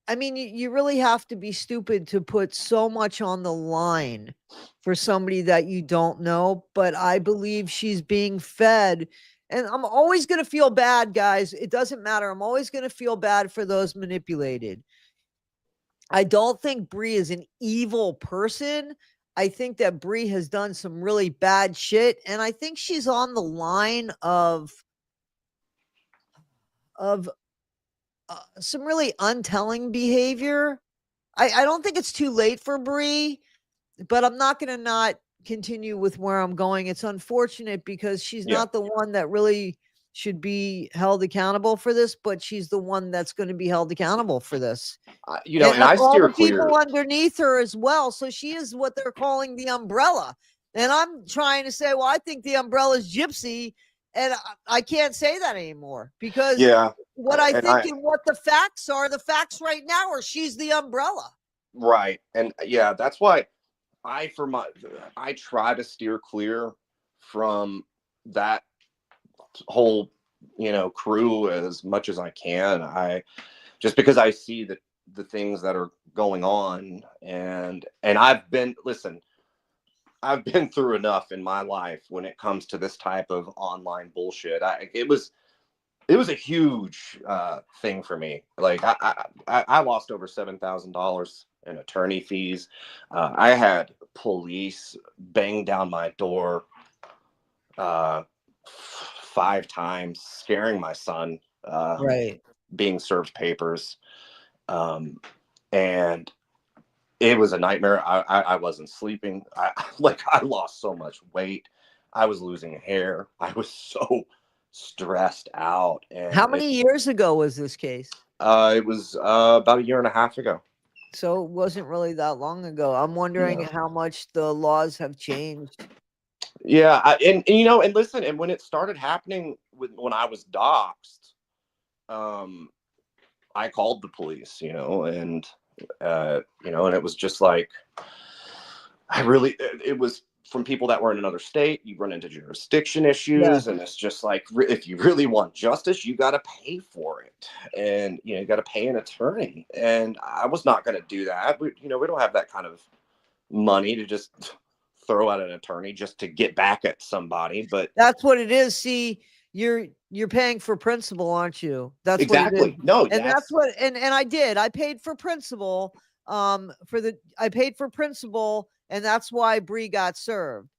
I mean, you really have to be stupid to put so much on the line for somebody that you don't know. But I believe she's being fed. And I'm always going to feel bad, guys. It doesn't matter. I'm always going to feel bad for those manipulated. I don't think Bree is an evil person. I think that Bree has done some really bad shit. And I think she's on the line of some really untelling behavior. I don't think it's too late for Bree, but I'm not going to not continue with where I'm going. It's unfortunate because she's not the one that really should be held accountable for this, but she's the one that's going to be held accountable for this. And I all steer the people clear underneath her as well. So she is what they're calling the umbrella. And I'm trying to say, well, I think the umbrella is Gypsy, and I can't say that anymore because what I think and what the facts right now are she's the umbrella. Right. And that's why I try to steer clear from that whole, crew as much as I can. Just because I see the things that are going on and I've been through enough in my life when it comes to this type of online bullshit. It was a huge thing for me. Like I lost over $7,000 in attorney fees. I had police bang down my door 5 times, scaring my son. Right. Being served papers, and it was a nightmare. I wasn't sleeping. I lost so much weight. I was losing hair. I was so stressed out. And how many years ago was this case? It was about 1.5 years ago. So it wasn't really that long ago. I'm wondering how much the laws have changed. Yeah, and listen, and when it started happening when I was doxxed, I called the police, and it was just like, it was from people that were in another state. You run into jurisdiction issues, and it's just like, if you really want justice, you got to pay for it, and you got to pay an attorney. And I was not going to do that. We don't have that kind of money to just throw out an attorney just to get back at somebody. But that's what it is. See, you're paying for principal, aren't you? That's exactly what it is. No, and that's what and I paid for principal. I paid for principal, and that's why Bree got served.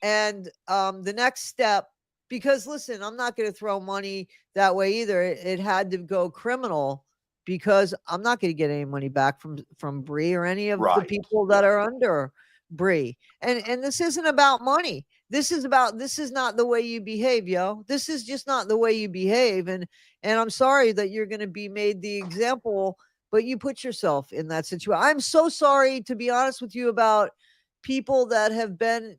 And the next step, because listen, I'm not going to throw money that way either. It had to go criminal because I'm not going to get any money back from Bree or any of the people that are under Bree. And this isn't about money. This is not the way you behave, yo. This is just not the way you behave. And I'm sorry that you're going to be made the example, but you put yourself in that situation. I'm so sorry, to be honest with you, about people that have been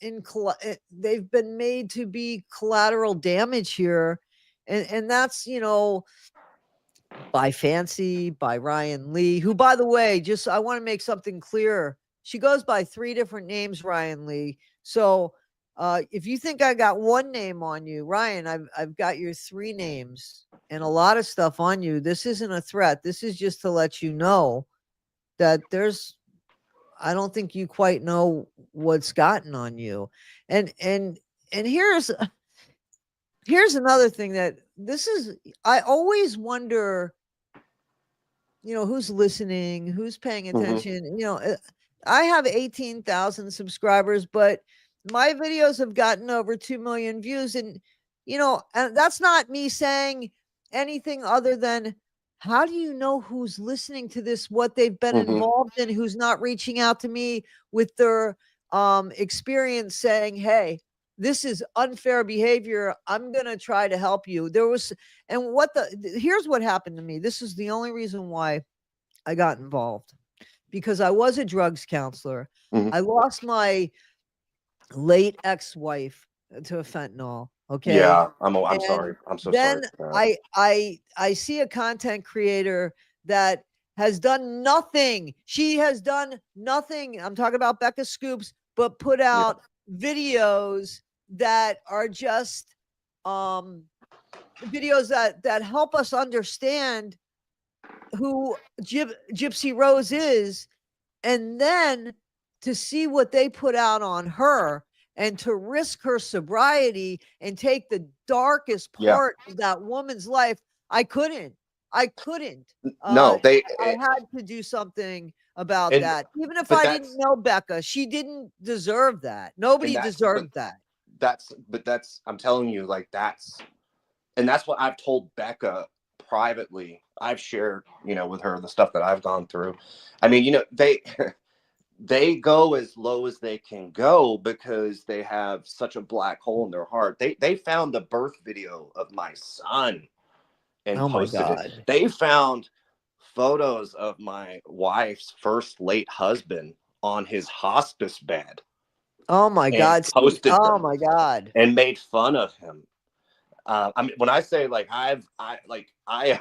they've been made to be collateral damage here. And that's, by Fancy, by Ryan Lee, who, by the way, I want to make something clear. She goes by 3 different names, Ryan Lee. So if you think I got one name on you, Ryan, I've got your 3 names and a lot of stuff on you. This isn't a threat. This is just to let you know that I don't think you quite know what's gotten on you. And here's another thing I always wonder, who's listening, who's paying attention. I have 18,000 subscribers, but my videos have gotten over 2 million views. And, and that's not me saying anything other than how do you know who's listening to this, what they've been Mhm. involved in, who's not reaching out to me with their experience saying, hey, this is unfair behavior. I'm going to try to help you. And here's what happened to me. This is the only reason why I got involved, because I was a drugs counselor. Mhm. I lost my late ex-wife to a fentanyl. Okay. Yeah, I'm And sorry. I'm so sorry then for that. I see a content creator that has done nothing. She has done nothing. I'm talking about Becca Scoops, but put Yeah. out videos that are just videos that help us understand who Gypsy Rose is, and then to see what they put out on her and to risk her sobriety and take the darkest Yeah. part of that woman's life. I couldn't No, I had to do something about and that. Even if but I didn't know Becca, she didn't deserve that. Nobody deserved that. that's I'm telling you, like that's what I've told Becca privately. I've shared, with her the stuff that I've gone through. I mean, they go as low as they can go because they have such a black hole in their heart. They found the birth video of my son and Oh my posted it. God. They found photos of my wife's first late husband on his hospice bed Oh my and God. See, posted oh them my God. and made fun of him. I mean, when I say like I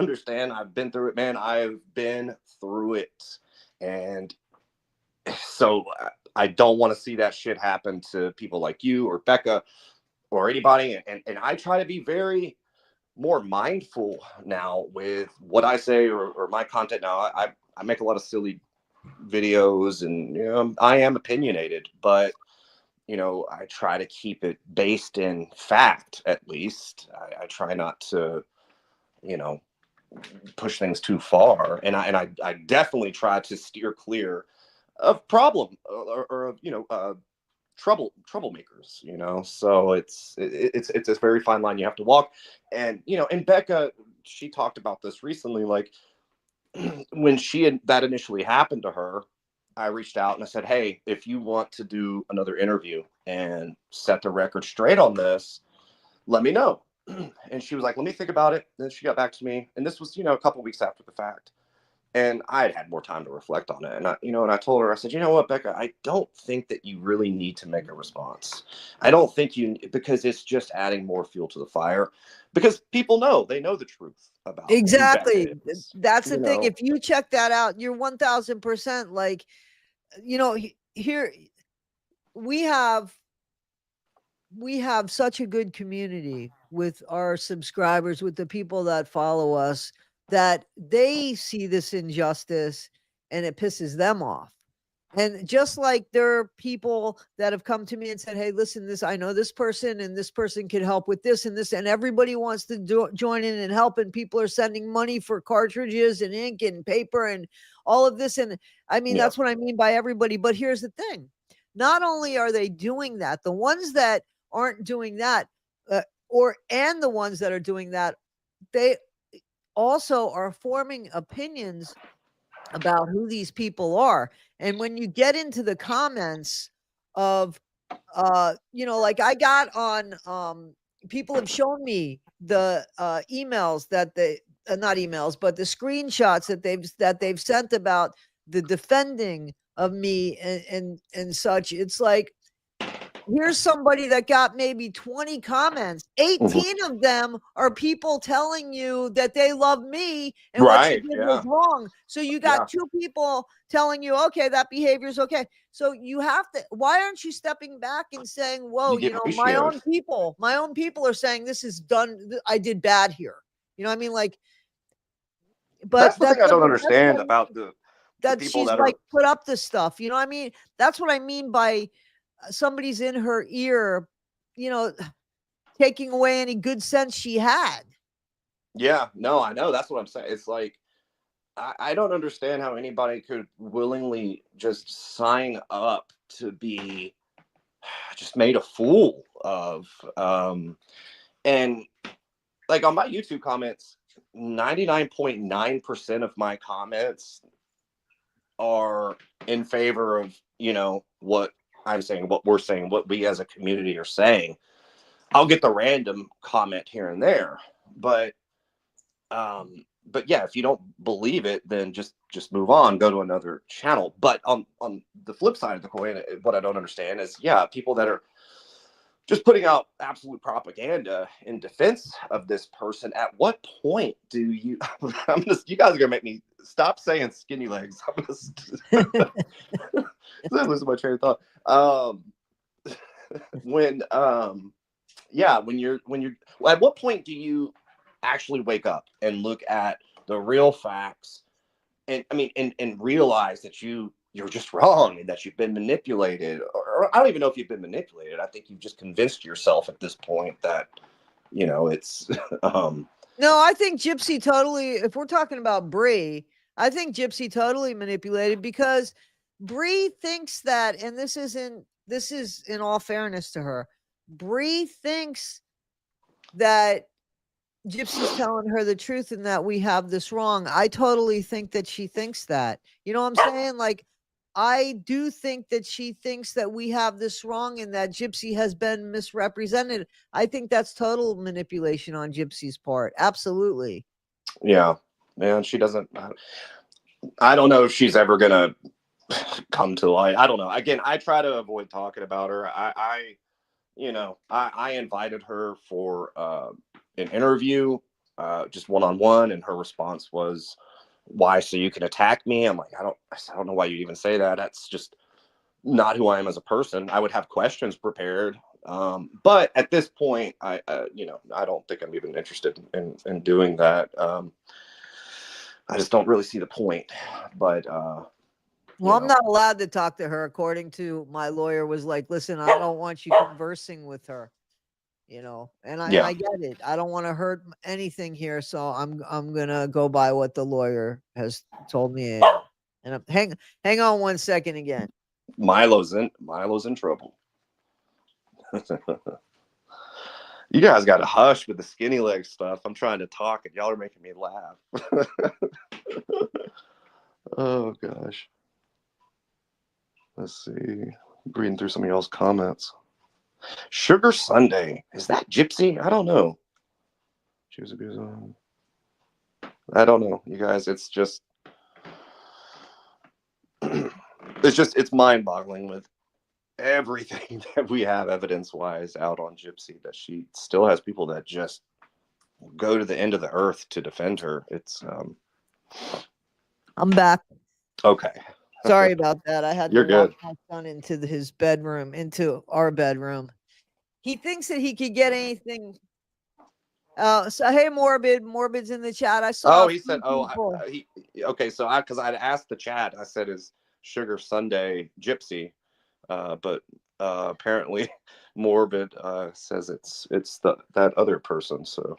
understand, I've been through it, man. I've been through it, and so I don't want to see that shit happen to people like you or Becca or anybody. And I try to be very more mindful now with what I say or my content. Now I make a lot of silly videos, and I am opinionated, but I try to keep it based in fact. At least I try not to you know push things too far, and I definitely try to steer clear of problem or of troublemakers. So it's a very fine line you have to walk. And Becca, she talked about this recently, like when that initially happened to her, I reached out and I said, hey, if you want to do another interview and set the record straight on this, let me know. And she was like, let me think about it. Then she got back to me, and this was a couple weeks after the fact, and I had more time to reflect on it. And I told her, I said, you know what, Becca, I don't think that you really need to make a response. I don't think because it's just adding more fuel to the fire, because people they know the truth about who Exactly. Becca is. That's the thing. If you check that out, you're 1000% like, here we have such a good community with our subscribers, with the people that follow us, that they see this injustice and it pisses them off. And just like there are people that have come to me and said, hey, listen, I know this person and this person can help with this and this, and everybody wants to join in and help. And people are sending money for cartridges and ink and paper and all of this. And I mean, Yeah. that's what I mean by everybody. But here's the thing. Not only are they doing that, the ones that aren't doing that, and the ones that are doing that, they also are forming opinions about who these people are. And when you get into the comments of like I got on people have shown me the emails that they not emails, but the screenshots that they've sent about the defending of me and such. It's like, here's somebody that got maybe 20 comments. Mhm. 18 of them are people telling you that they love me and what you Right. did was Yeah. wrong. So you Yeah. got 2 people telling you, okay, that behavior is okay. So you have to, why aren't you stepping back and saying, whoa, You get my ratioed. own people are saying this is done. I did bad here. You know what I mean? Like, That's but the thing I don't that's what understand I mean, about the that people she's that like are. put up this stuff. You know what I mean? That's what I mean by somebody's in her ear, you know, taking away any good sense she had. Yeah. No, I know. That's what I'm saying. It's like I don't understand how anybody could willingly just sign up to be just made a fool of. And like on my YouTube comments, 99.9% of my comments are in favor of, what I'm saying, what we're saying, what we as a community are saying. I'll get the random comment here and there, but yeah, if you don't believe it, then just move on, go to another channel. But on the flip side of the coin, what I don't understand is, yeah, people that are just putting out absolute propaganda in defense of this person. At what point do you? You guys are gonna make me stop saying skinny legs. I'm gonna lose my train of thought. When at what point do you actually wake up and look at the real facts, and and realize that you're just wrong and that you've been manipulated, or I don't even know if you've been manipulated. I think you've just convinced yourself at this point that it's No, I think Gypsy totally, if we're talking about Bree, I think Gypsy totally manipulated, because Bree thinks that, and this is in all fairness to her, Bree thinks that Gypsy's telling her the truth and that we have this wrong. I totally think that she thinks that. You know what I'm saying? Like, I do think that she thinks that we have this wrong and that Gypsy has been misrepresented. I think that's total manipulation on Gypsy's part. Absolutely. yeah, man. She doesn't. I don't know if she's ever gonna come to light. I don't know. Again, I try to avoid talking about her. I invited her for an interview, just one-on-one, and her response was, "Why? So you can attack me?" I'm like, I don't know why you'd even say that. That's just not who I am as a person. I would have questions prepared. But at this point, I don't think I'm even interested in doing that. I just don't really see the point. But well, I'm not allowed to talk to her, according to my lawyer. Was like, listen, I don't want you conversing with her. And I get it. I don't want to hurt anything here, so I'm gonna go by what the lawyer has told me. And hang on 1 second again. Milo's in trouble. You guys got to hush with the skinny leg stuff. I'm trying to talk and y'all are making me laugh. Oh gosh. Let's see. Reading through some of y'all's comments. Sugar Sunday. Is that Gypsy? I don't know. She was abused. I don't know, you guys. It's just it's mind-boggling with everything that we have evidence-wise out on Gypsy, that she still has people that just go to the end of the earth to defend her. It's I'm back. Okay. Sorry about that. I had You're to walk good. my son into his bedroom, into our bedroom. He thinks that he could get anything. So hey, Morbid's in the chat. I saw. Oh, he said, okay. So because I'd asked the chat, I said, is Sugar Sunday Gypsy? But apparently Morbid says it's that other person. So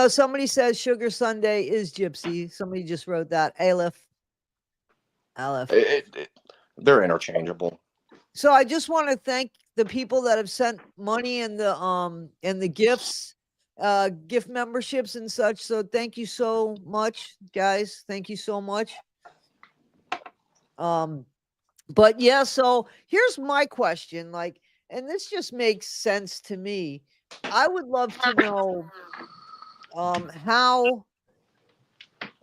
somebody says Sugar Sunday is Gypsy. Somebody just wrote that. Aleph. They're interchangeable. So I just want to thank the people that have sent money and the gifts, gift memberships and such. So thank you so much, guys. Thank you so much. But yeah, so here's my question, like, and this just makes sense to me. I would love to know how.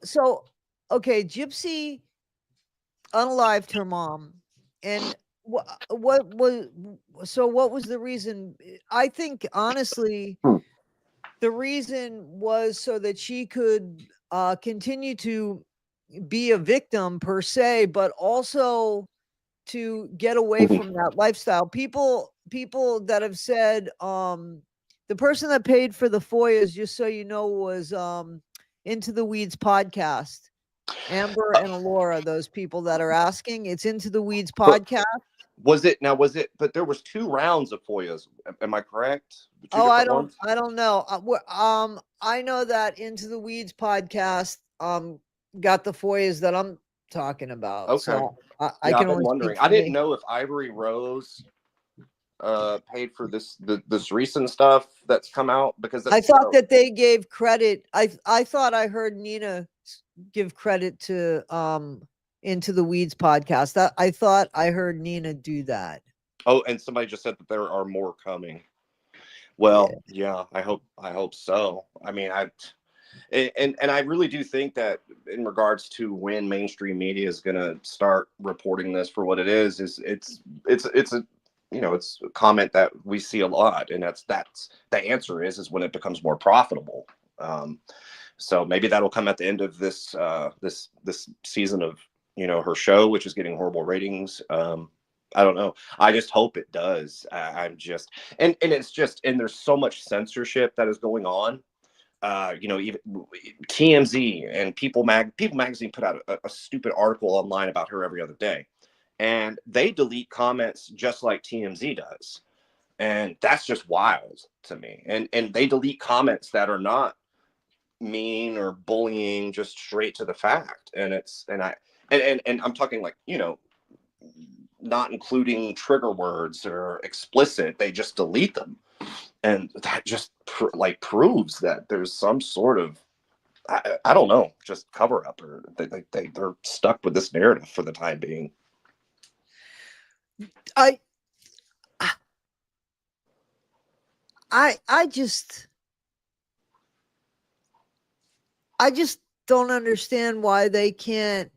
So okay, Gypsy unalived her mom, and what was the reason? I think honestly, the reason was so that she could continue to be a victim per se, but also to get away from that lifestyle. People that have said, the person that paid for the FOIAs, just so you know, was Into the Weeds podcast. Amber and Alora, those people that are asking, it's Into the Weeds podcast. Was it? But there was 2 rounds of FOIAs. Am I correct? I don't know. I know that Into the Weeds podcast got the FOIAs that I'm talking about. Okay. So I I've can been only wondering. I didn't know if Ivory Rose paid for this recent stuff that's come out? Because I that's thought that they gave credit. I thought I heard Nina give credit to Into the Weeds podcast. I thought I heard Nina do that. Oh, and somebody just said that there are more coming. Yeah. Well, yeah, I hope so. I mean, and I really do think that in regards to when mainstream media is going to start reporting this for what it is it's a, you know, it's a comment that we see a lot, and that's the answer is when it becomes more profitable. So maybe that'll come at the end of this this season of, you know, her show, which is getting horrible ratings. I don't know. I just hope it does. I'm just, and it's just, and there's so much censorship that is going on. You know, even TMZ and People Magazine put out a stupid article online about her every other day, and they delete comments just like TMZ does, and that's just wild to me. And they delete comments that are not mean or bullying, just straight to the fact. And it's and I'm talking, like, you know, not including trigger words or explicit. They just delete them, and that just proves that there's some sort of I don't know, just cover up, or they're stuck with this narrative for the time being. I just don't understand why they can't.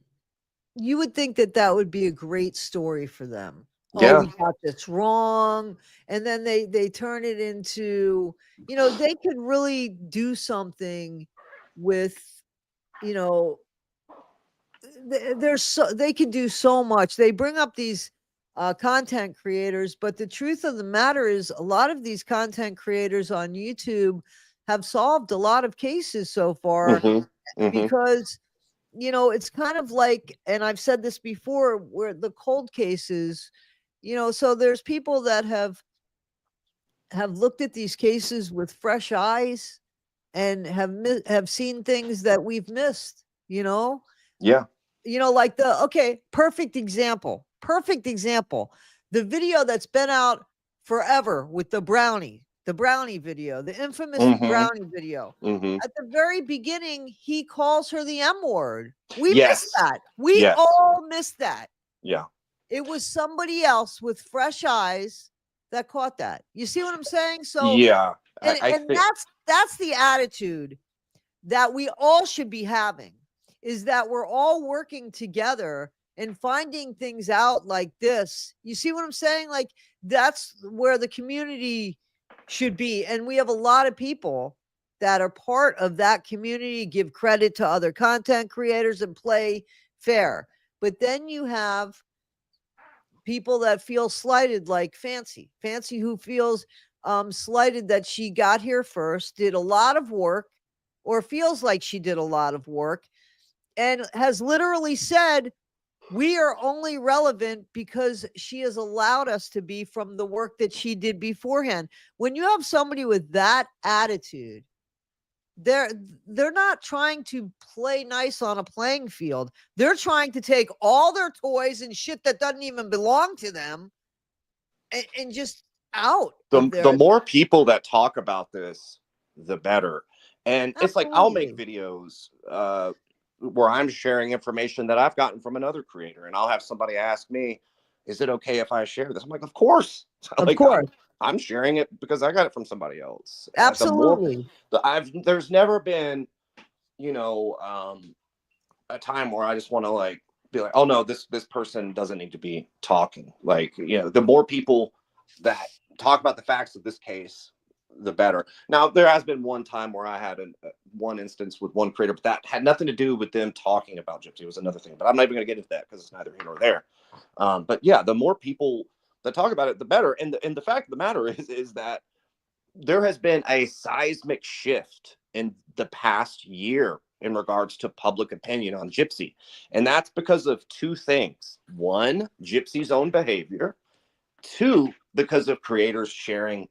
You would think that that would be a great story for them. Yeah. Oh, we got this wrong. And then they turn it into, you know, they could really do something with, you know, they could do so much. They bring up these content creators, but the truth of the matter is a lot of these content creators on YouTube have solved a lot of cases so far, because, you know, it's kind of like, and I've said this before, where the cold cases, you know, so there's people that have looked at these cases with fresh eyes and have seen things that we've missed, you know? Yeah. You know, like perfect example. The video that's been out forever with the brownie video, the infamous brownie video. At the very beginning, he calls her the M word. We missed that. We all missed that. Yeah. It was somebody else with fresh eyes that caught that. You see what I'm saying? So yeah, and think that's the attitude that we all should be having, is that we're all working together and finding things out like this. You see what I'm saying? Like, that's where the community should be. And we have a lot of people that are part of that community, give credit to other content creators and play fair. But then you have people that feel slighted, like Fancy, who feels slighted that she got here first, did a lot of work, or feels like she did a lot of work, and has literally said, we are only relevant because she has allowed us to be, from the work that she did beforehand. When you have somebody with that attitude, they're not trying to play nice on a playing field. They're trying to take all their toys and shit that doesn't even belong to them and just out. The more people that talk about this, the better. And Absolutely. It's like, I'll make videos where I'm sharing information that I've gotten from another creator, and I'll have somebody ask me, is it okay if I share this? I'm like, of course. Of course. I'm sharing it because I got it from somebody else. Absolutely. There's never been, you know, a time where I just want to, like, be like, oh no, this person doesn't need to be talking. Like, you know, the more people that talk about the facts of this case, the better. Now, there has been one time where I had one instance with one creator, but that had nothing to do with them talking about Gypsy. It was another thing, but I'm not even going to get into that because it's neither here nor there. But yeah, the more people that talk about it, the better. And the fact of the matter is that there has been a seismic shift in the past year in regards to public opinion on Gypsy. And that's because of two things. One, Gypsy's own behavior. Two, because of creators sharing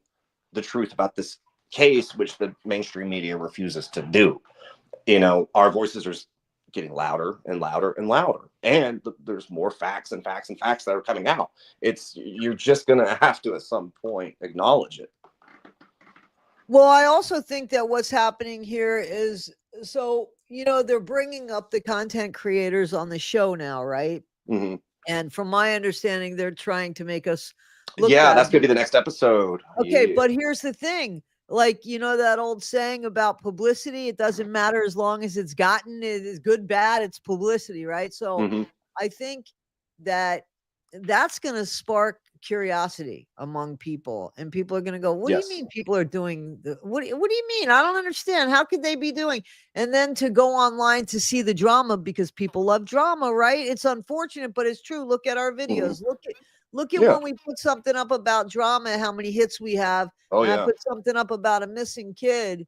the truth about this case, which the mainstream media refuses to do. You know, our voices are getting louder and louder and louder, and there's more facts and facts and facts that are coming out. You're just gonna have to at some point acknowledge it. Well, I also think that what's happening here is, so, they're bringing up the content creators on the show now, right? Mm-hmm. And from my understanding, they're trying to make us look Yeah, bad. that's gonna be the next episode. Okay, Yeah. but here's the thing. Like, that old saying about publicity, it doesn't matter as long as it's gotten, it is good, bad, it's publicity, right? So Mm-hmm. I think that that's going to spark curiosity among people, and people are going to go, what do you Yes. mean people are doing what do you mean? I don't understand. How could they be doing? And then to go online to see the drama, because people love drama, right? It's unfortunate, but it's true. Look at our videos. Look at Yeah. when we put something up about drama, how many hits we have. Oh, And I yeah. put something up about a missing kid,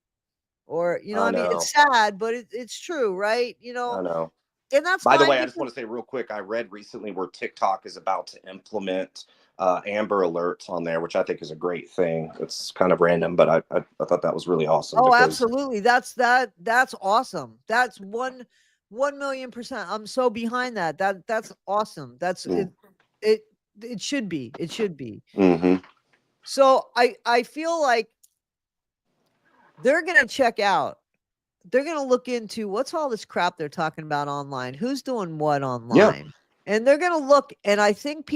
or, I I mean, know. it's sad, but it's true, right? I know. And that's By the fine way, I just want because to say real quick, I read recently where TikTok is about to implement Amber Alerts on there, which I think is a great thing. It's kind of random, but I thought that was really awesome. oh, because absolutely. That's awesome. That's 1,000,000%. I'm so behind that. That's awesome. That's Mm. it should be. It should be. Mm-hmm. So I feel like they're gonna check out. They're going to look into what's all this crap they're talking about online, who's doing what online. And they're going to look, and I think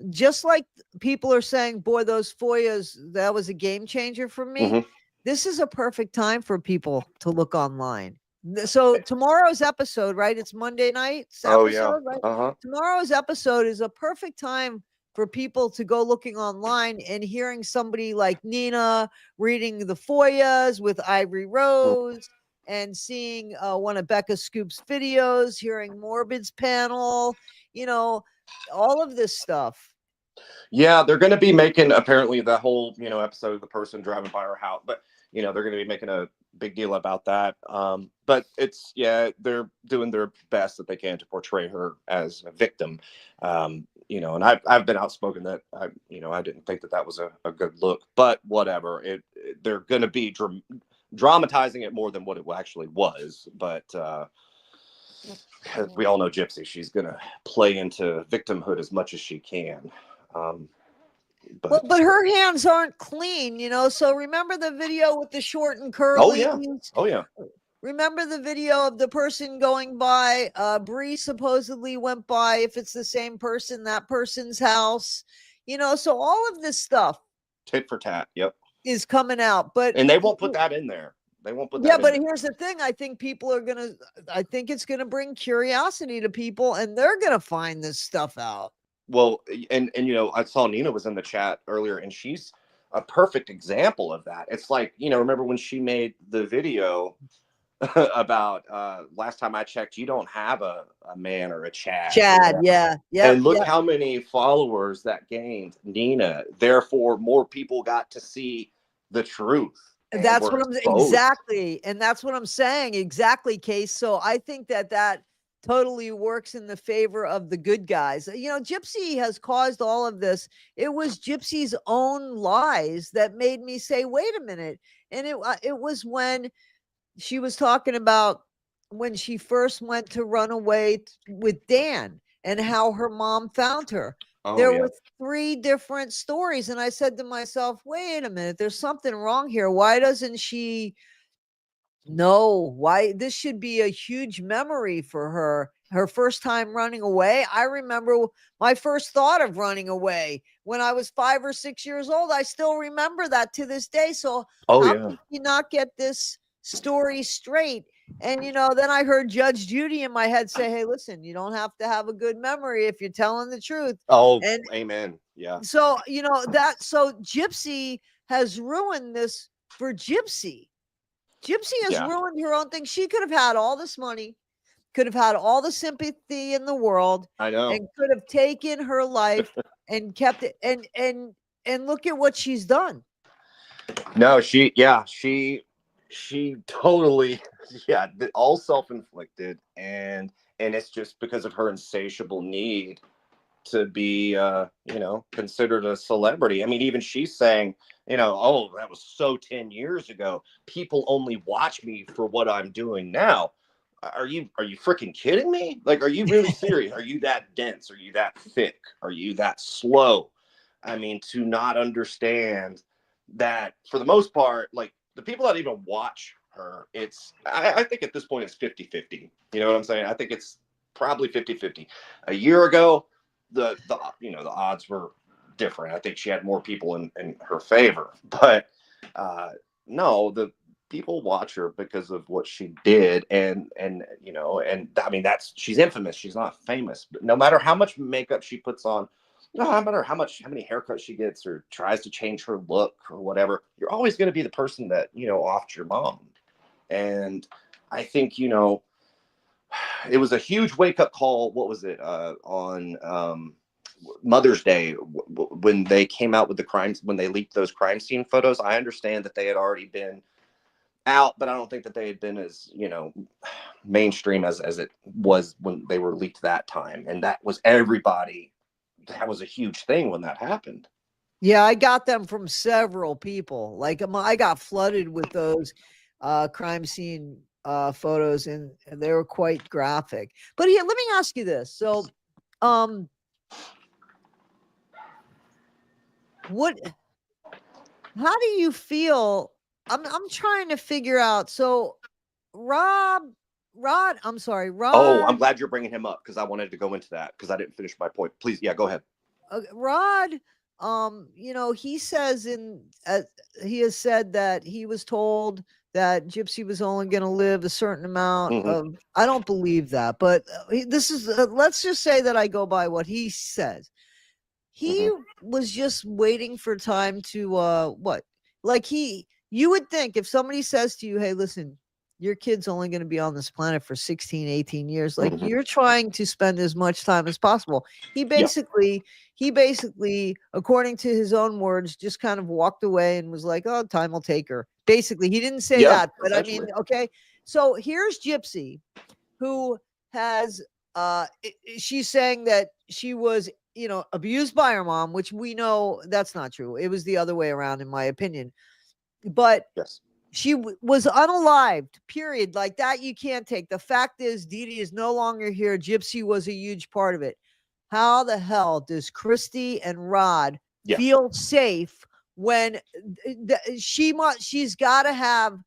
just like people are saying, boy, those FOIAs, that was a game changer for me. Mm-hmm. This is a perfect time for people to look online. So tomorrow's episode, right? It's Monday night's episode, right? Uh-huh. Tomorrow's episode is a perfect time for people to go looking online and hearing somebody like Nina reading the FOIAs with Ivory Rose, and seeing one of Becca Scoop's videos, hearing Morbid's panel, all of this stuff. Yeah, they're going to be making apparently the whole, episode of the person driving by her house, but they're going to be making a big deal about that. But they're doing their best that they can to portray her as a victim. And I've been outspoken that I didn't think that was a good look, but whatever. They're going to be dramatizing it more than what it actually was. But we all know Gypsy. She's going to play into victimhood as much as she can. But her hands aren't clean, So remember the video with the short and curly? Oh yeah. Remember the video of the person going by? Bree supposedly went by, if it's the same person, that person's house. So all of this stuff, tit for tat. Yep. Is coming out, and they won't put that in there. They won't put that. Yeah, but here's the thing. I think it's gonna bring curiosity to people, and they're gonna find this stuff out. Well, and I saw Nina was in the chat earlier, and she's a perfect example of that. It's like, remember when she made the video about last time I checked, you don't have a man or a Chad. Yeah. And look how many followers that gained, Nina. Therefore, more people got to see the truth. That's what I'm exactly, and that's what I'm saying. Exactly, Case. So I think that totally works in the favor of the good guys. Gypsy has caused all of this. It was Gypsy's own lies that made me say, wait a minute. And it was when she was talking about when she first went to run away with Dan and how her mom found her. There were 3 different stories. And I said to myself, wait a minute, there's something wrong here. Why doesn't she know? Why this should be a huge memory for her first time running away. I remember my first thought of running away when I was 5 or 6 years old. I still remember that to this day. So how can you not get this story straight? And then I heard Judge Judy in my head say, hey, listen, you don't have to have a good memory if you're telling the truth. And amen. Yeah. So so Gypsy has ruined this for Gypsy. Gypsy has ruined her own thing. She could have had all this money, could have had all the sympathy in the world. I know. And could have taken her life and kept it. And look at what she's done. No, she totally, all self-inflicted, and it's just because of her insatiable need to be, considered a celebrity. I mean, even she's saying, oh, that was so 10 years ago. People only watch me for what I'm doing now. Are you freaking kidding me? Like, are you really serious? Are you that dense? Are you that thick? Are you that slow? I mean, to not understand that for the most part, like the people that even watch her, I think at this point it's 50-50. You know what I'm saying? I think it's probably 50-50. A year ago, the the odds were different. I think she had more people in her favor. But no, the people watch her because of what she did, and and I mean, she's infamous. She's not famous. But no matter how much makeup she puts on, no matter how many haircuts she gets or tries to change her look or whatever, you're always going to be the person that offed your mom. And I think it was a huge wake up call. What was it on Mother's Day when they came out with the crimes, when they leaked those crime scene photos? I understand that they had already been out, but I don't think that they had been as mainstream as it was when they were leaked that time. And that was everybody. That was a huge thing when that happened. Yeah, I got them from several people. Like I got flooded with those crime scene photos, and they were quite graphic. But yeah, let me ask you this. So, what how do you feel? I'm trying to figure out. So I'm sorry, Oh, I'm Rod. glad you're bringing him up because I wanted to go into that because I didn't finish my point. Please, yeah, go ahead. Rod, he says he has said that he was told that Gypsy was only going to live a certain amount Mm-hmm. of. I don't believe that, but this is. Let's just say that I go by what he says. He was just waiting for time to what? Like you would think if somebody says to you, "Hey, listen, your kid's only going to be on this planet for 16, 18 years." Like Mm-hmm. you're trying to spend as much time as possible. He Yeah. basically according to his own words just kind of walked away and was like, "Oh, time will take her." Basically, he didn't say Yeah, that, but I mean, essentially. okay. So here's Gypsy, who has she's saying that she was abused by her mom, which we know that's not true. It was the other way around, in my opinion. But Yes. she was unalived, period. Like that you can't take. The fact is Dee Dee is no longer here. Gypsy was a huge part of it. How the hell does Christy and Rod Yeah. feel safe when she's got to have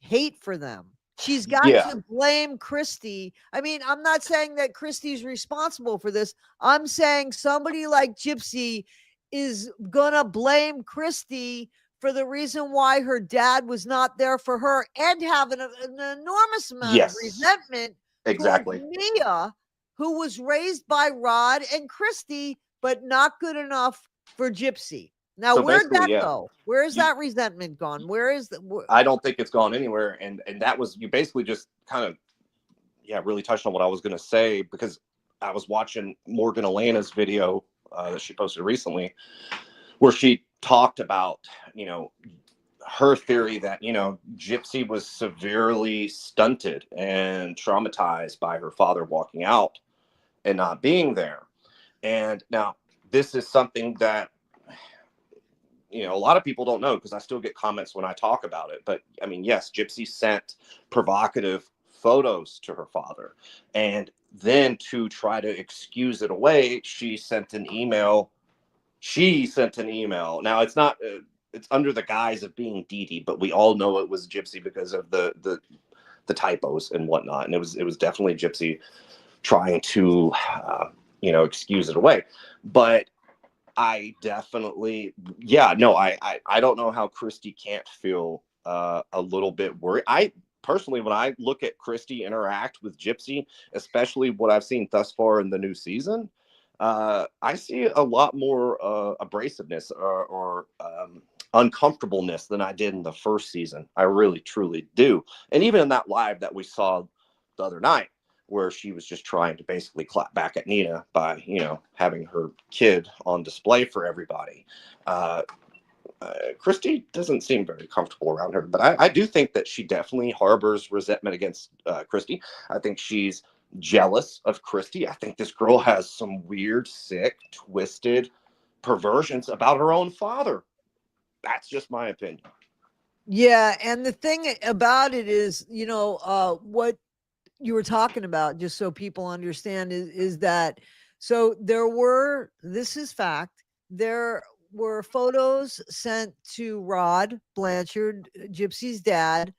hate for them? She's got Yeah. to blame Christy. I mean, I'm not saying that Christy's responsible for this. I'm saying somebody like Gypsy is gonna blame Christy for the reason why her dad was not there for her, and have an enormous amount of Yes. resentment towards Exactly. Mia, who was raised by Rod and Christy, but not good enough for Gypsy. Now, So where'd basically, that yeah. go? Where is that resentment gone? Where is the? I don't think it's gone anywhere. And that was, you basically just kind of, really touched on what I was going to say, because I was watching Morgan Alana's video that she posted recently, where she talked about, her theory that, Gypsy was severely stunted and traumatized by her father walking out and not being there. And now this is something that, a lot of people don't know, because I still get comments when I talk about it. But I mean, yes, Gypsy sent provocative photos to her father. And then to try to excuse it away, she sent an email. Now it's not, it's under the guise of being Dee Dee, but we all know it was Gypsy because of the typos and whatnot. And it was definitely Gypsy trying to, excuse it away. But I definitely, no, I don't know how Christy can't feel a little bit worried. I personally, when I look at Christy interact with Gypsy, especially what I've seen thus far in the new season, I see a lot more abrasiveness or uncomfortableness than I did in the first season. I really, truly do. And even in that live that we saw the other night, where she was just trying to basically clap back at Nina by, having her kid on display for everybody. Christy doesn't seem very comfortable around her, but I do think that she definitely harbors resentment against Christy. I think she's jealous of Christy. I think this girl has some weird, sick, twisted perversions about her own father. That's just my opinion. Yeah, and the thing about it is, what you were talking about, just so people understand, is that, so this is fact, there were photos sent to Rod Blanchard, Gypsy's dad,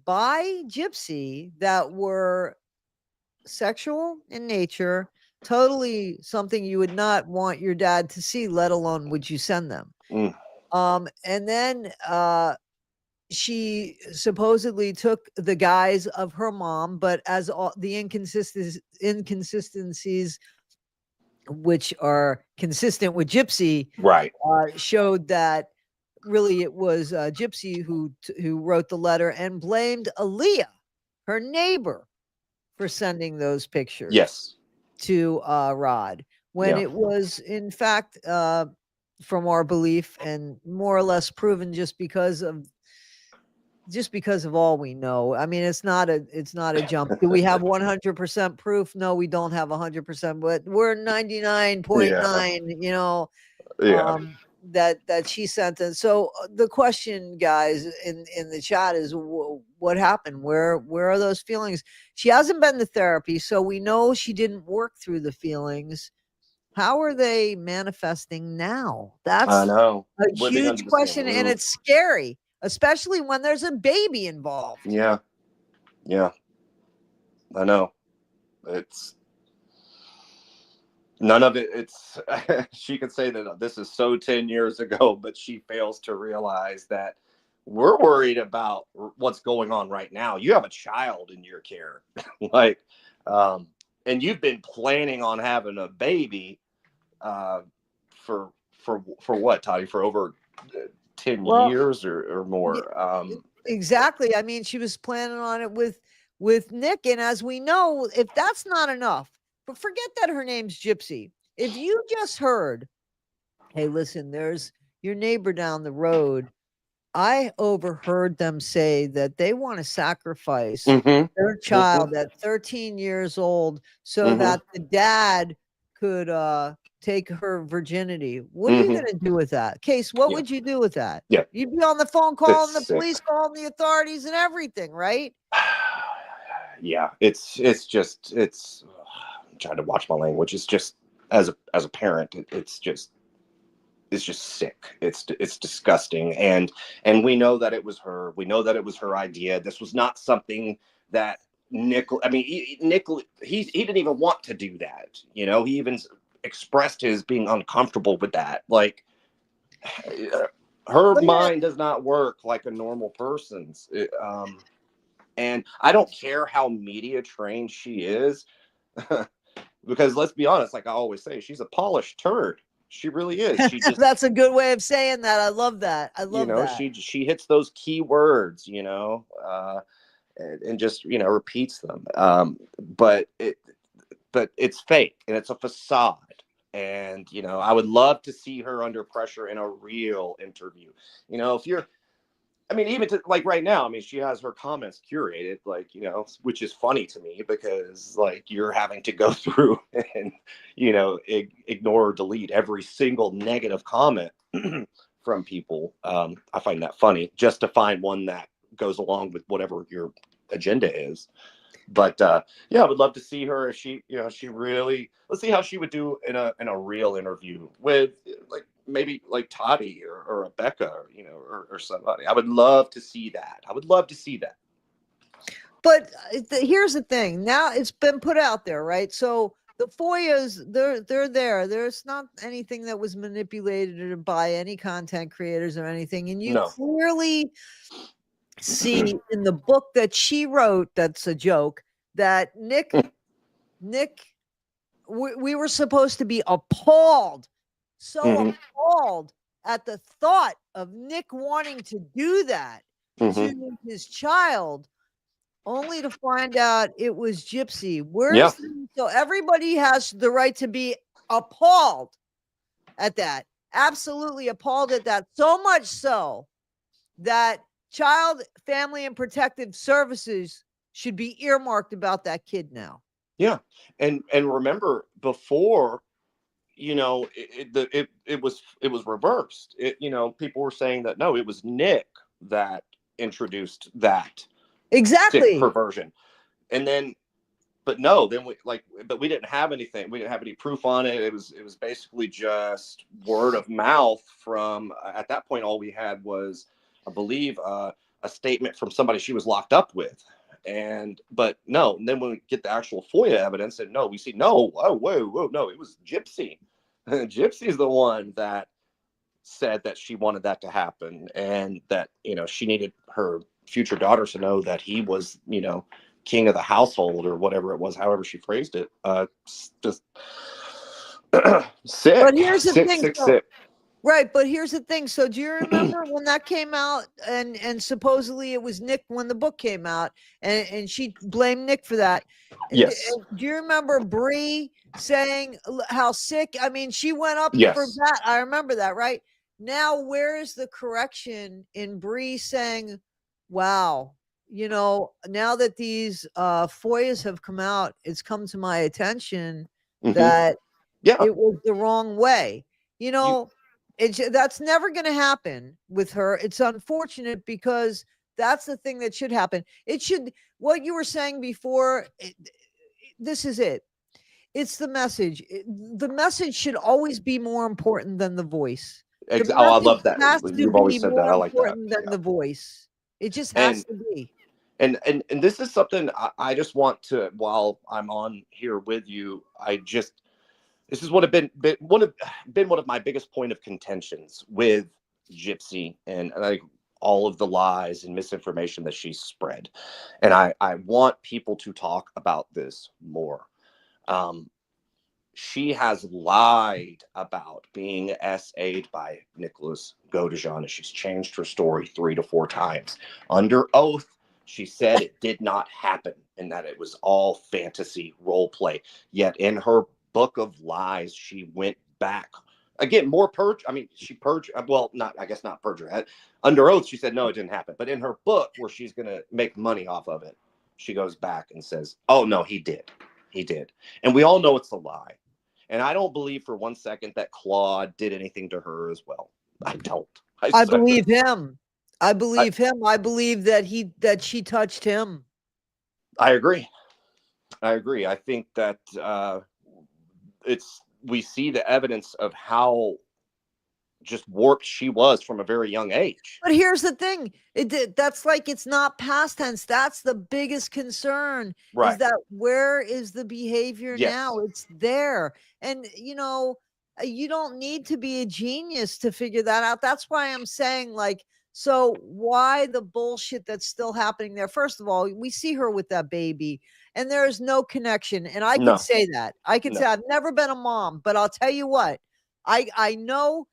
by Gypsy that were sexual in nature, totally something you would not want your dad to see, let alone would you send them. And then she supposedly took the guise of her mom, but as all the inconsistencies, which are consistent with Gypsy, Right. showed that really it was Gypsy who wrote the letter and blamed Aaliyah, her neighbor, for sending those pictures Yes. to Rod, when Yeah. it was in fact, from our belief and more or less proven just because of all we know. I mean, it's not a jump. Do we have 100% proof? No, we don't have 100%, but we're 99.9, you know, Yeah. that she sent it. So the question, guys, in the chat is, what happened? Where are those feelings? She hasn't been to therapy, so we know she didn't work through the feelings. How are they manifesting now? That's I know. a Living under huge the same question, and roof. it's scary, especially when there's a baby involved. Yeah. Yeah. I know. It's none of it. It's she could say that this is so 10 years ago, but she fails to realize that we're worried about what's going on right now. You have a child in your care, like, and you've been planning on having a baby for what, Toddie? For over 10 years or more. Exactly. I mean, she was planning on it with Nick, and as we know, if that's not enough, but forget that her name's Gypsy. If you just heard, hey, listen, there's your neighbor down the road. I overheard them say that they want to sacrifice their child at 13 years old so that the dad could take her virginity. What are you going to do with that? Case, what would you do with that? Yeah. You'd be on the phone calling That's the police, calling the authorities and everything, right? Yeah, it's I'm trying to watch my language. It's just as a parent, it's just sick. It's disgusting, and we know that it was her. We know that it was her idea. This was not something that Nick. I mean, Nick. He didn't even want to do that. You know, he even expressed his being uncomfortable with that. Like, her mind does not work like a normal person's. And I don't care how media trained she is, because let's be honest, like I always say, she's a polished turd. She really is. She just That's a good way of saying that. I love that. I love that. She hits those key words, and just repeats them. But it's fake and it's a facade. And I would love to see her under pressure in a real interview. If you're I mean, even to like right now, I mean, she has her comments curated, like, which is funny to me because like you're having to go through and, ignore or delete every single negative comment from people. I find that funny just to find one that goes along with whatever your agenda is. But yeah, I would love to see her if she really, let's see how she would do in a real interview with like maybe like Toddie or a Becca, or somebody. I would love to see that. I would love to see that. But here's the thing. Now it's been put out there, right? So the FOIAs, they're there. There's not anything that was manipulated by any content creators or anything. And you clearly see in the book that she wrote, that's a joke, that Nick, we were supposed to be appalled, appalled at the thought of Nick wanting to do that to his child, only to find out it was Gypsy. So everybody has the right to be appalled at that. Absolutely appalled at that. So much so that Child, Family, and Protective Services should be earmarked about that kid now. Yeah. And remember before, it was reversed. People were saying that, no, it was Nick that introduced that exactly sick perversion. And then but no, then but we didn't have anything. We didn't have any proof on it. It was basically just word of mouth from, at that point, all we had was, I believe, a statement from somebody she was locked up with. But no, and then when we get the actual FOIA evidence, and no, we see, no, whoa, no, it was Gypsy. Gypsy's the one that said that she wanted that to happen, and that, she needed her future daughters to know that he was, king of the household, or whatever it was, however she phrased it. Just sick, But here's the thing. sick. Right, but here's the thing. So do you remember when that came out, and supposedly it was Nick when the book came out, and she blamed Nick for that? Yes. Do you remember Bree saying how sick? I mean, she went up for Yes. that. I remember that, right? Now, where is the correction in Bree saying, wow, now that these FOIAs have come out, it's come to my attention that it was the wrong way. That's never going to happen with her. It's unfortunate, because that's the thing that should happen. It should, what you were saying before, this is it. It's the message. The message should always be more important than the voice. I love that. Has to You've be always said that. I more like that. important than the voice. It just has to be. And this is something I just want to, while I'm on here with you, this is what have been one of my biggest point of contentions with Gypsy, and like all of the lies and misinformation that she's spread. And I want people to talk about this more. She has lied about being SA'd by Nicholas Godejohn, and she's changed her story 3 to 4 times. Under oath, she said it did not happen and that it was all fantasy role play. Yet in her book of lies, she went back again, more she purged, I guess not perjury. Under oath, she said, no, it didn't happen. But in her book, where she's going to make money off of it, she goes back and says, oh, no, he did. He did. And we all know it's a lie. And I don't believe for one second that Claude did anything to her as well. I don't. I believe him. I believe him. I believe that she touched him. I agree. I think that we see the evidence of how just warped she was from a very young age. But here's the thing. That's like, it's not past tense. That's the biggest concern, right? Is that where is the behavior now? It's there. And, you don't need to be a genius to figure that out. That's why I'm saying, like, so why the bullshit that's still happening there? First of all, we see her with that baby, and there is no connection. And I could say that. I could say I've never been a mom, but I'll tell you what, I know.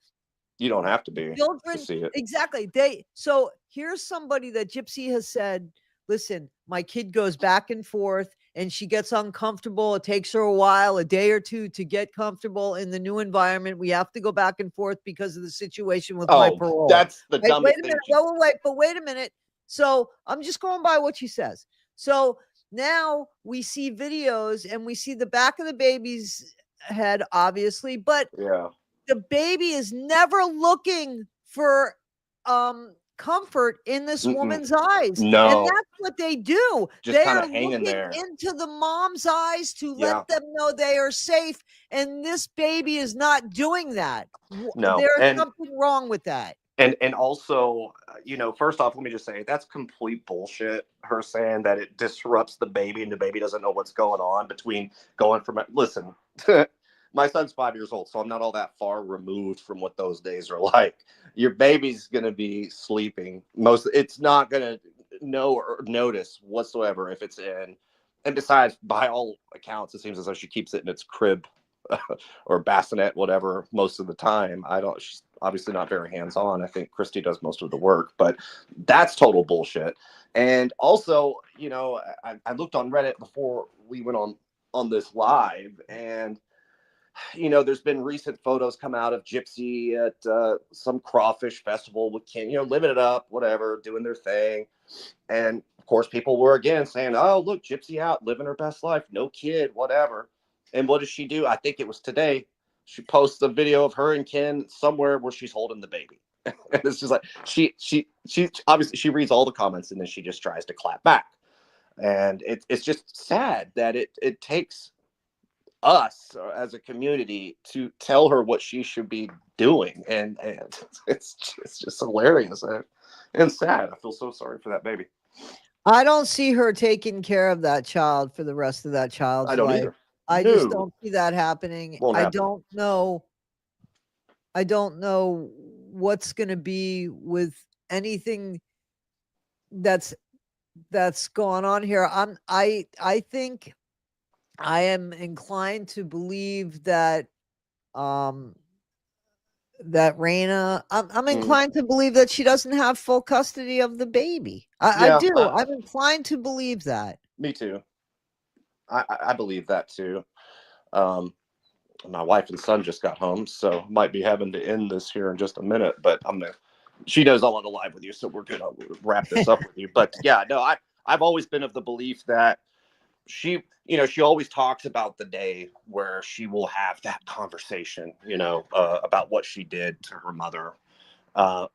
You don't have to be children to see it. Exactly. So here's somebody that Gypsy has said, listen, my kid goes back and forth and she gets uncomfortable. It takes her a while, a day or two, to get comfortable in the new environment. We have to go back and forth because of the situation with my parole. That's the dumbest thing. Wait a minute. So I'm just going by what she says. So now we see videos and we see the back of the baby's head, obviously, but the baby is never looking for comfort in this woman's eyes. No. And that's what they do. Just they are looking there into the mom's eyes to let them know they are safe. And this baby is not doing that. No. There's something wrong with that. And also, first off, let me just say that's complete bullshit. Her saying that it disrupts the baby and the baby doesn't know what's going on between going from listen. My son's 5 years old, so I'm not all that far removed from what those days are like. Your baby's going to be sleeping. It's not going to know or notice whatsoever if it's in. And besides, by all accounts, it seems as though she keeps it in its crib or bassinet, whatever, most of the time. She's obviously not very hands-on. I think Christy does most of the work, but that's total bullshit. And also, I looked on Reddit before we went on this live, and there's been recent photos come out of Gypsy at some crawfish festival with Ken, living it up, whatever, doing their thing. And of course, people were again saying, oh, look, Gypsy out, living her best life, no kid, whatever. And what does she do? I think it was today. She posts a video of her and Ken somewhere where she's holding the baby. And it's just like, she obviously, she reads all the comments and then she just tries to clap back. And it's just sad that it takes us as a community to tell her what she should be doing, and it's just hilarious and sad. I feel so sorry for that baby. I don't see her taking care of that child for the rest of that I child's don't life. either. I just No, don't see that happening. won't I happen. don't know. I don't know what's going to be with anything that's going on here. I think I am inclined to believe that um that Raina, I'm Mhm. inclined to believe that she doesn't have full custody of the baby. I Yeah, do. I'm inclined to believe that. me too. I believe that too. Um, my wife and son just got home, so might be having to end this here in just a minute. But I'm gonna. She knows I'm on the live with you, so we're gonna wrap this up with you. But yeah, no, I've always been of the belief that she, she always talks about the day where she will have that conversation, about what she did to her mother. Uh,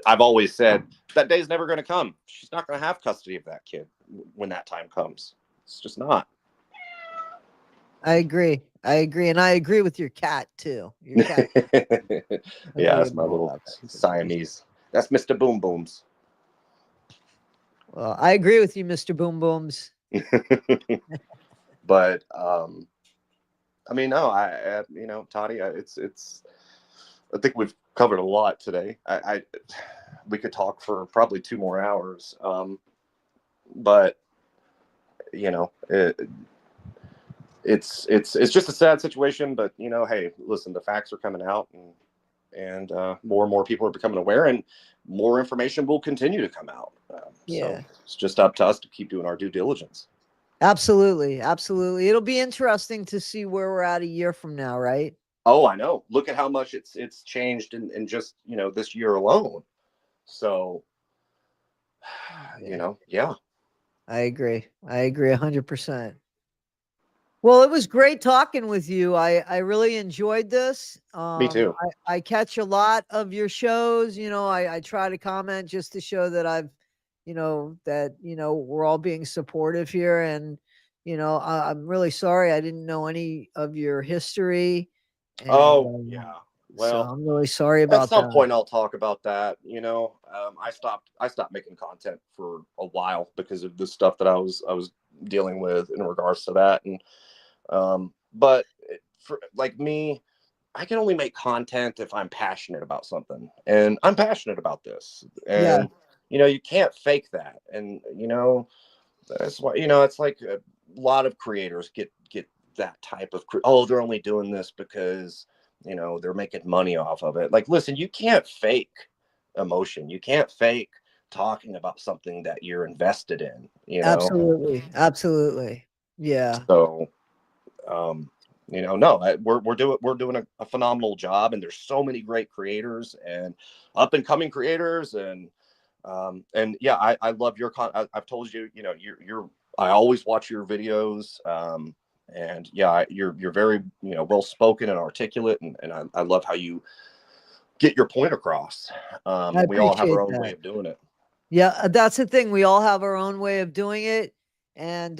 I've always said that day's never going to come. She's not going to have custody of that kid when that time comes. It's just not. I agree. I agree. And I agree with your cat too. Your cat Yeah, that's my agreeable little about that situation. Siamese. That's Mr. Boom Booms. Well, I agree with you, Mr. Boom Booms. But I mean, no, Toddie, it's. I think we've covered a lot today. We could talk for probably 2 more hours, but it's just a sad situation. But hey, listen, the facts are coming out, and more and more people are becoming aware, and more information will continue to come out. So Yeah. it's just up to us to keep doing our due diligence. Absolutely. Absolutely. It'll be interesting to see where we're at a year from now, right? Oh, I know. Look at how much it's changed in just this year alone. So Yeah. yeah. I agree. I agree 100%. Well, it was great talking with you. I really enjoyed this. Me too. I catch a lot of your shows. I try to comment just to show that we're all being supportive here. And, I'm really sorry I didn't know any of your history. And Oh, yeah. so Well, I'm really sorry at about some that. point I'll talk about that. I stopped making content for a while because of the stuff that I was dealing with in regards to that. And but for like me, I can only make content if I'm passionate about something, and I'm passionate about this. Yeah, And you can't fake that. And that's why it's like a lot of creators get that type of oh, they're only doing this because they're making money off of it. Like, listen, you can't fake emotion. You can't fake talking about something that you're invested in. absolutely. Absolutely. Yeah. So no, we're doing a phenomenal job, and there's so many great creators and up and coming creators, and yeah, I love your I've told you, you're I always watch your videos, and yeah, you're very well spoken and articulate, and I love how you get your point across. I We all have appreciate our own way that. of doing it. Yeah, that's the thing. We all have our own way of doing it. And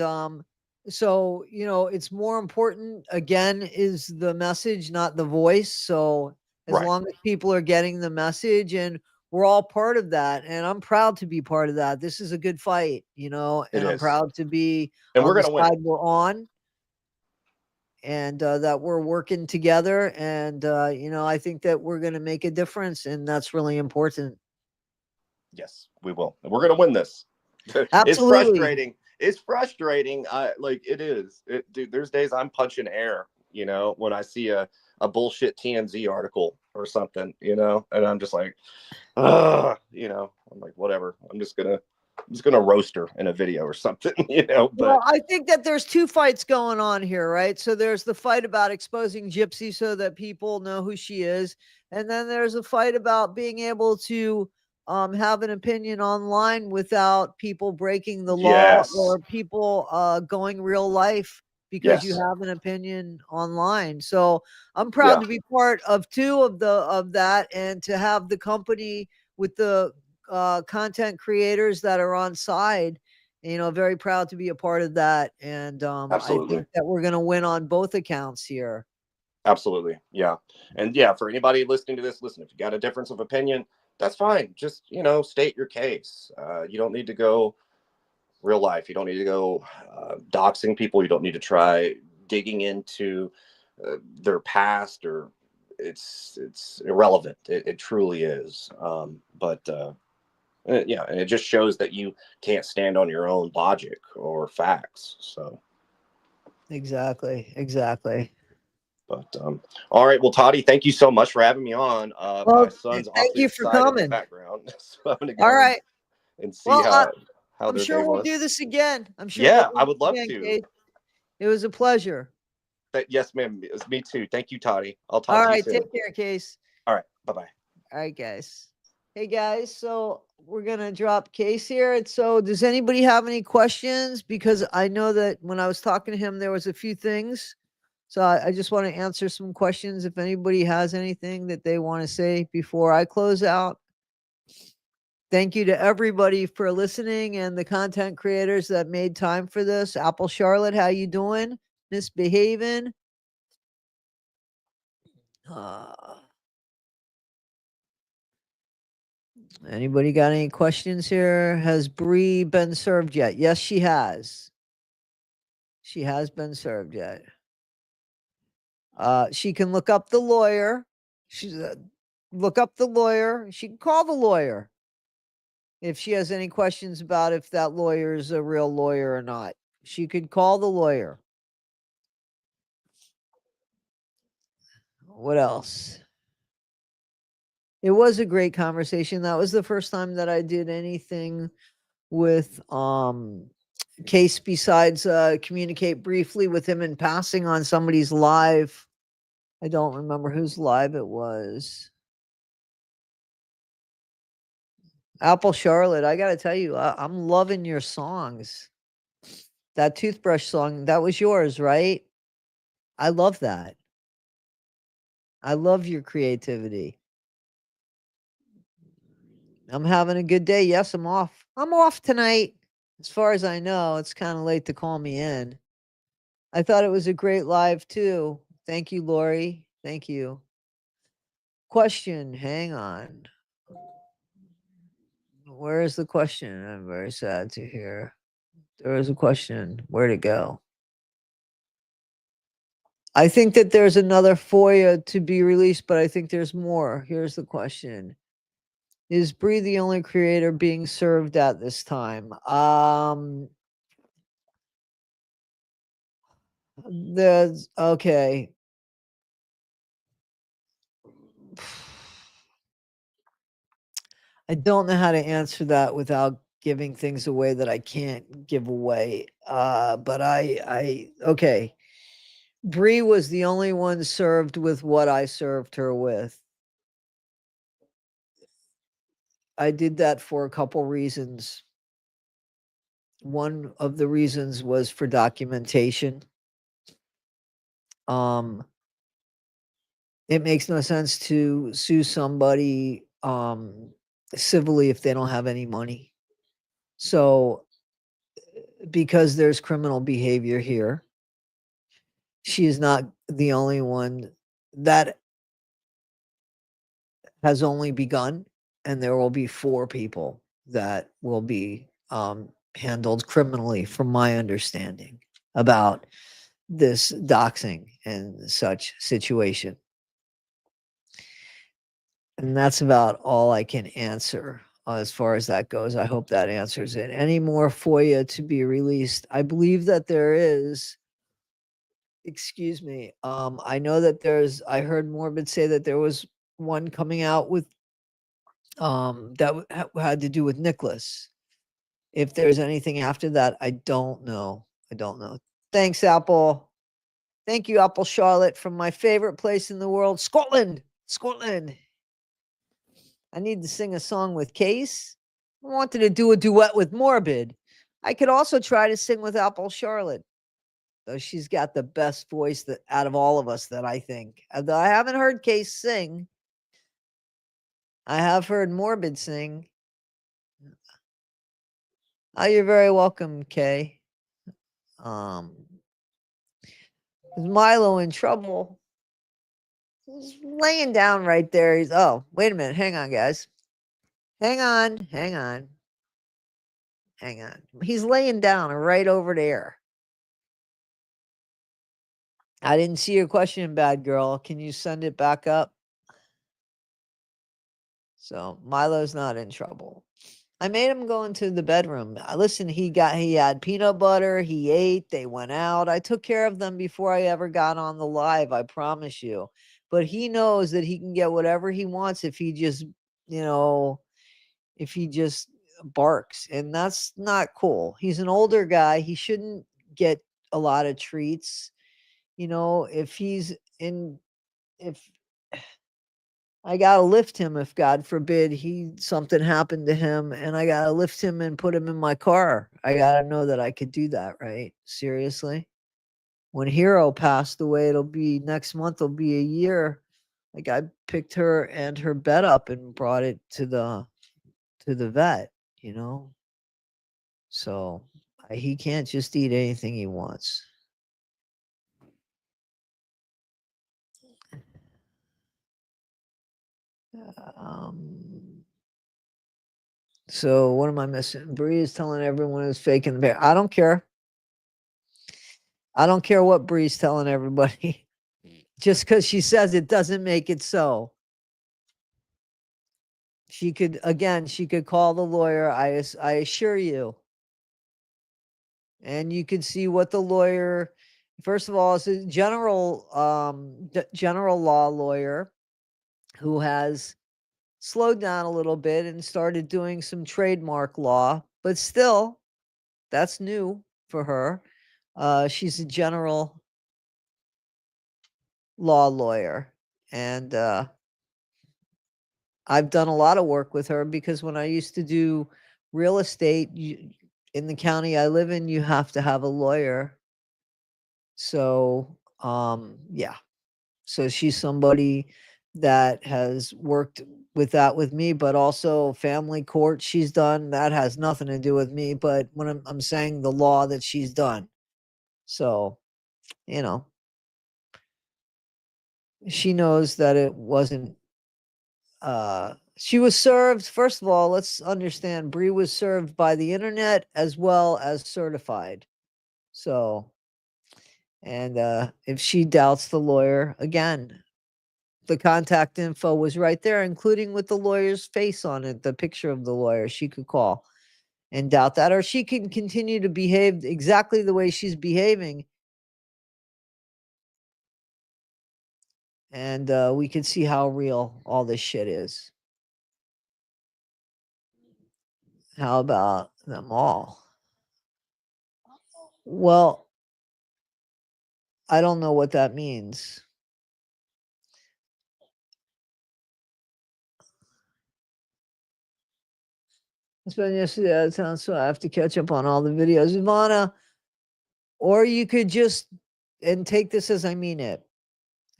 so, it's more important again is the message, not the voice. So as Right. long as people are getting the message and we're all part of that, and I'm proud to be part of that. This is a good fight, It and I'm is, proud to be and on we're the gonna win it. side we're on, and that we're working together. And I think that we're going to make a difference, and that's really important. Yes, we will. And we're gonna win this. It's Absolutely. frustrating. It's frustrating. Like it is. Dude, there's days I'm punching air, when I see a bullshit TMZ article or something, and I'm just like, I'm like, whatever. I'm just gonna roast her in a video or something, Well, but I think that there's two fights going on here, right? So there's the fight about exposing Gypsy so that people know who she is, and then there's a fight about being able to have an opinion online without people breaking the law yes, or people going real life because you yes, have an opinion online. So I'm proud yeah, to be part of two of that, and to have the company with the content creators that are on side, very proud to be a part of that. And I Absolutely. think that we're going to win on both accounts here. Absolutely. Yeah. And yeah, for anybody listening to this, listen, if you got a difference of opinion, that's fine. Just, state your case. You don't need to go real life. You don't need to go doxing people. You don't need to try digging into their past, or it's irrelevant. It truly is. Yeah, and it just shows that you can't stand on your own logic or facts. So Exactly. but all right, well, Toddie, thank you so much for having me on. Well, My son's thank awfully you for excited in the coming. background, so I'm gonna All go right. and see Well, how I'm their day sure we'll was. do this again. Yeah, I would love to. Kate. It was a pleasure. But yes, ma'am. It was me too. Thank you, Toddie. I'll talk All to you right. soon. Take care, Case. All right. Bye-bye. All right, guys. Hey, guys. So we're going to drop Case here. And so does anybody have any questions? Because I know that when I was talking to him, there was a few things. So I just want to answer some questions. If anybody has anything that they want to say before I close out. Thank you to everybody for listening and the content creators that made time for this. Apple Charlotte, how you doing? Misbehaving. Anybody got any questions here? Has Bree been served yet? Yes, she has. She has been served yet. She can look up the lawyer. She's look up the lawyer. She can call the lawyer if she has any questions about if that lawyer is a real lawyer or not. She could call the lawyer. What else? It was a great conversation. That was the first time that I did anything with Case besides communicate briefly with him and passing on somebody's live. I don't remember whose live it was. Apple Charlotte, I gotta tell you, I'm loving your songs. That toothbrush song, that was yours, right? I love that. I love your creativity. I'm having a good day. Yes, I'm off. I'm off tonight. As far as I know, it's kind of late to call me in. I thought it was a great live too. Thank you, Lori. Thank you. Question, hang on. Where is the question? I'm very sad to hear. There was a question. Where'd it go? I think that there's another FOIA to be released, but I think there's more. Here's the question. Is Bree the only creator being served at this time? There's okay. I don't know how to answer that without giving things away that I can't give away. But okay. Bree was the only one served with what I served her with. I did that for a couple reasons. One of the reasons was for documentation. It makes no sense to sue somebody civilly if they don't have any money. So because there's criminal behavior here, she is not the only one. That has only begun, and there will be 4 people that will be handled criminally, from my understanding, about this doxing and such situation. And that's about all I can answer as far as that goes. I hope that answers it. Any more FOIA to be released? I believe that there is. Excuse me. I know that I heard Morbid say that there was one coming out with that had to do with Nicholas. If there's anything after that, I don't know. Thanks, Apple. Thank you, Apple Charlotte, from my favorite place in the world, Scotland. I need to sing a song with Case. I wanted to do a duet with Morbid. I could also try to sing with Apple Charlotte, though she's got the best voice out of all of us, that I think. Although I haven't heard Case sing, I have heard Morbid sing. Oh, you're very welcome, Kay. Is Milo in trouble? He's laying down right there. He's, oh, wait a minute. Hang on, guys. Hang on. Hang on. Hang on. He's laying down right over there. I didn't see your question, bad girl. Can you send it back up? So Milo's not in trouble. I made him go into the bedroom. Listen, he had peanut butter, he ate, they went out. I took care of them before I ever got on the live, I promise you. But he knows that he can get whatever he wants if he just, if he just barks. And that's not cool. He's an older guy. He shouldn't get a lot of treats. If he's in if I gotta lift him if God forbid something happened to him, and I gotta lift him and put him in my car. I gotta know that I could do that, right? Seriously. When Hero passed away, it'll be next month, it'll be a year. Like I picked her and her bed up and brought it to the vet, So he can't just eat anything he wants. So what am I missing? Bree is telling everyone is faking the bear. I don't care. I don't care what Bree's telling everybody. Just because she says it doesn't make it so. She could call the lawyer. I assure you. And you could see what the lawyer, first of all, is a general law lawyer who has slowed down a little bit and started doing some trademark law, but still, that's new for her. She's a general law lawyer, and I've done a lot of work with her because when I used to do real estate in the county I live in, you have to have a lawyer. So, yeah. So she's somebody that has worked with that with me, but also family court she's done. That has nothing to do with me, but when I'm saying the law that she's done. So, she knows that it wasn't she was served. First of all, let's understand Bree was served by the internet as well as certified. So, and if she doubts the lawyer, again, the contact info was right there, including with the lawyer's face on it, the picture of the lawyer. She could call and doubt that, or she can continue to behave exactly the way she's behaving. And we can see how real all this shit is. How about them all? Well, I don't know what that means. I spent yesterday out of town, so I have to catch up on all the videos. Ivana, or you could just and take this as I mean it.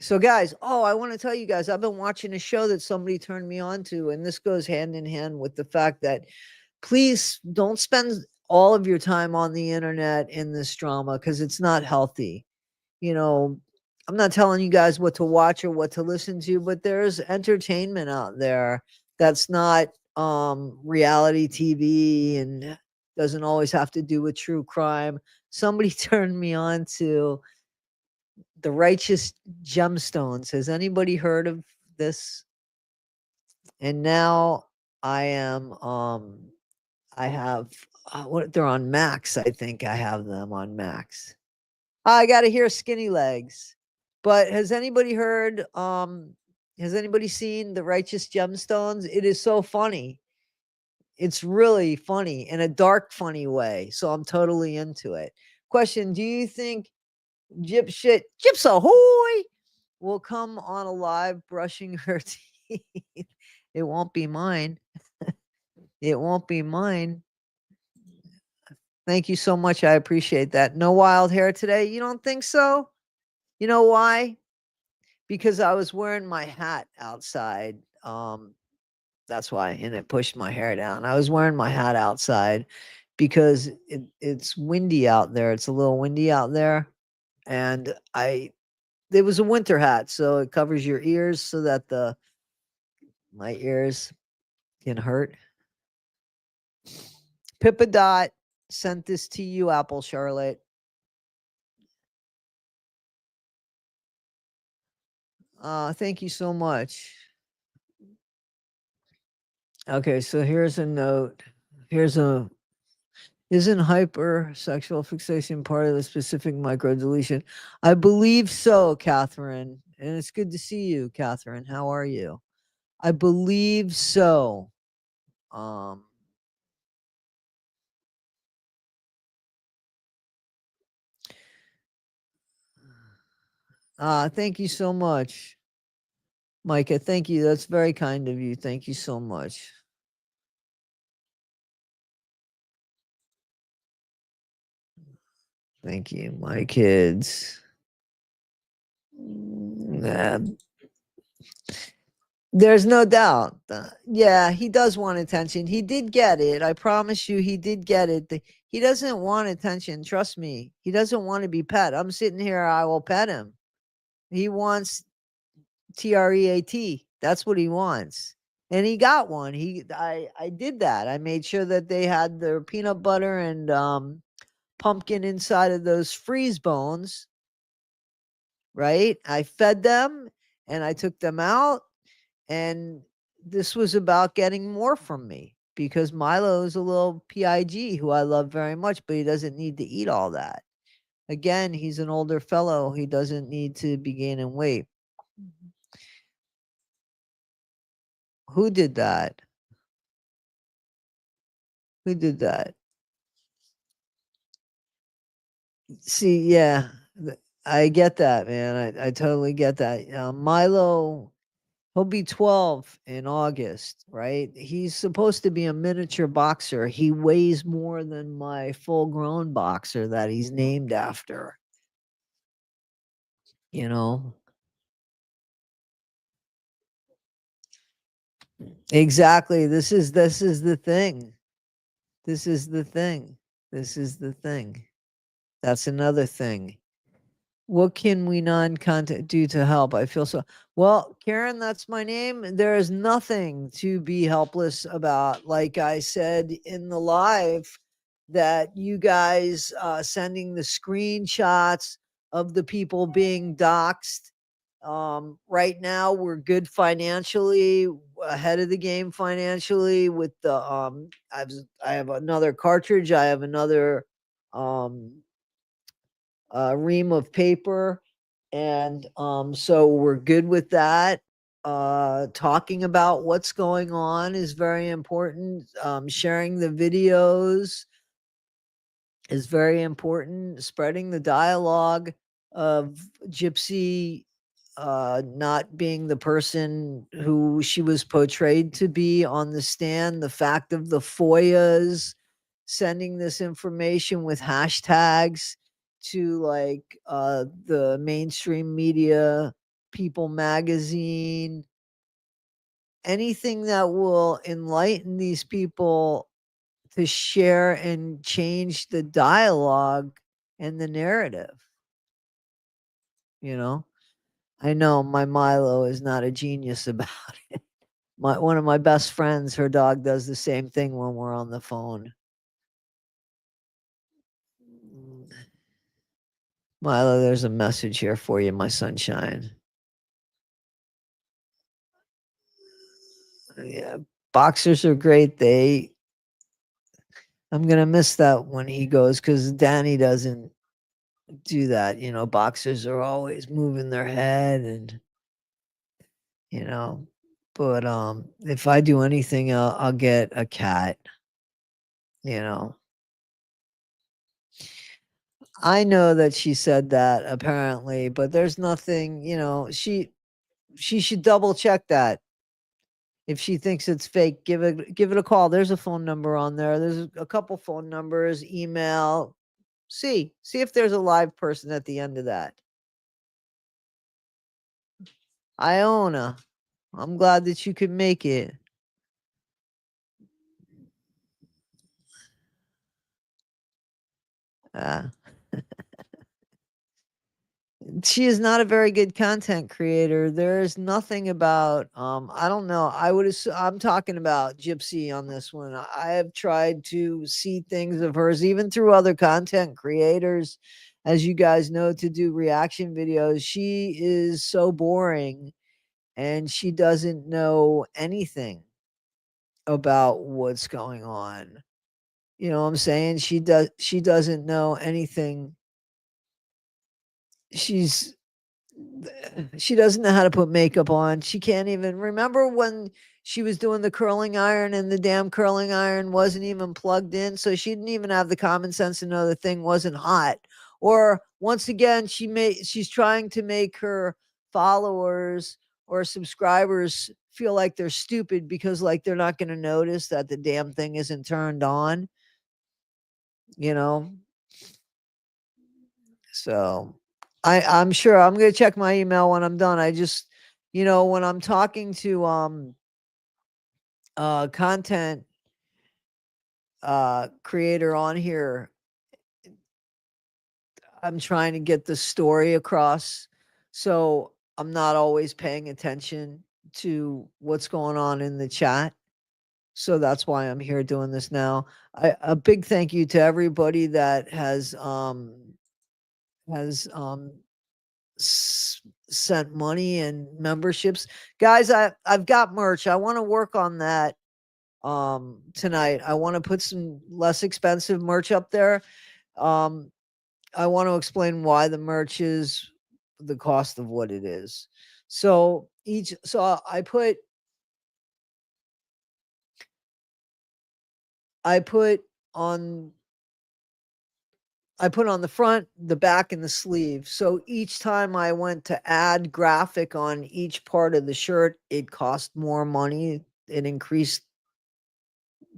So, guys, I want to tell you guys, I've been watching a show that somebody turned me on to, and this goes hand in hand with the fact that please don't spend all of your time on the internet in this drama because it's not healthy. I'm not telling you guys what to watch or what to listen to, but there's entertainment out there that's not reality TV and doesn't always have to do with true crime. Somebody turned me on to the Righteous Gemstones. Has anybody heard of this? And now I am I have what they're on Max. I think I have them on Max. I got to hear Skinny Legs. But has anybody heard has anybody seen the Righteous Gemstones? It is so funny. It's really funny in a dark funny way. So I'm totally into it. Question, do you think Gyps ahoy will come on a live brushing her teeth? It won't be mine. It won't be mine. Thank you so much. I appreciate that. No wild hair today. You don't think so? You know why? Because I was wearing my hat outside. That's why, and it pushed my hair down. I was wearing my hat outside, because it's windy out there. It's a little windy out there. And it was a winter hat, so it covers your ears so that my ears can hurt. Pippa Dot sent this to you, Apple Charlotte. Thank you so much. Okay, so here's a note. Isn't hypersexual fixation part of the specific microdeletion? I believe so, Catherine. And it's good to see you, Catherine. How are you? I believe so. Thank you so much, Micah. Thank you. That's very kind of you. Thank you so much. Thank you, my kids. There's no doubt. Yeah, he does want attention. He did get it. I promise you, he did get it. He doesn't want attention. Trust me. He doesn't want to be pet. I'm sitting here. I will pet him. He wants TREAT. That's what he wants. And he got one. I did that. I made sure that they had their peanut butter and pumpkin inside of those freeze bones. Right? I fed them and I took them out. And this was about getting more from me because Milo is a little PIG who I love very much, but he doesn't need to eat all that. Again, he's an older fellow. He doesn't need to be gaining weight. Who did that? Who did that? See, yeah, I get that, man. I totally get that. Milo, he'll be 12 in August, right? He's supposed to be a miniature boxer. He weighs more than my full-grown boxer that he's named after. You know? Exactly. This is the thing. This is the thing. This is the thing. That's another thing. What can we non-contact do to help? I feel so well, Karen, that's my name. There is nothing to be helpless about. Like I said in the live, that you guys sending the screenshots of the people being doxxed. Right now we're good financially, ahead of the game financially with the I have another cartridge, I have another ream of paper, and so we're good with that. Talking about what's going on is very important. Sharing the videos is very important. Spreading the dialogue of Gypsy not being the person who she was portrayed to be on the stand, the fact of the FOIAs, sending this information with hashtags to like the mainstream media, People Magazine, anything that will enlighten these people to share and change the dialogue and the narrative. You know, I know my Milo is not a genius about it. One of my best friends, her dog does the same thing when we're on the phone. Milo, there's a message here for you, my sunshine. Yeah, boxers are great. I'm gonna miss that when he goes because Danny doesn't do that. You know, boxers are always moving their head and you know. But if I do anything, I'll get a cat. You know. I know that she said that apparently, but there's nothing, you know, she should double check that. If she thinks it's fake, give it a call. There's a phone number on there. There's a couple phone numbers, email. See if there's a live person at the end of that. Iona, I'm glad that you could make it. She is not a very good content creator. There's nothing about I don't know. I'm talking about Gypsy on this one. I have tried to see things of hers even through other content creators, as you guys know, to do reaction videos. She is so boring and she doesn't know anything about what's going on. You know what I'm saying? She doesn't know anything. She doesn't know how to put makeup on. She can't even remember when she was doing the curling iron and the damn curling iron wasn't even plugged in. So she didn't even have the common sense to know the thing wasn't hot. Or once again, she's trying to make her followers or subscribers feel like they're stupid because like they're not going to notice that the damn thing isn't turned on, you know? So I'm sure I'm gonna check my email when I'm done. I just, when I'm talking to content creator on here, I'm trying to get the story across. So I'm not always paying attention to what's going on in the chat. So that's why I'm here doing this now. A big thank you to everybody that has sent money and memberships. Guys, I've got merch. I want to work on that tonight. I want to put some less expensive merch up there. Um I want to explain why the merch is the cost of what it is. So I put on I put on the front, the back, and the sleeve. So each time I went to add graphic on each part of the shirt, it cost more money. It increased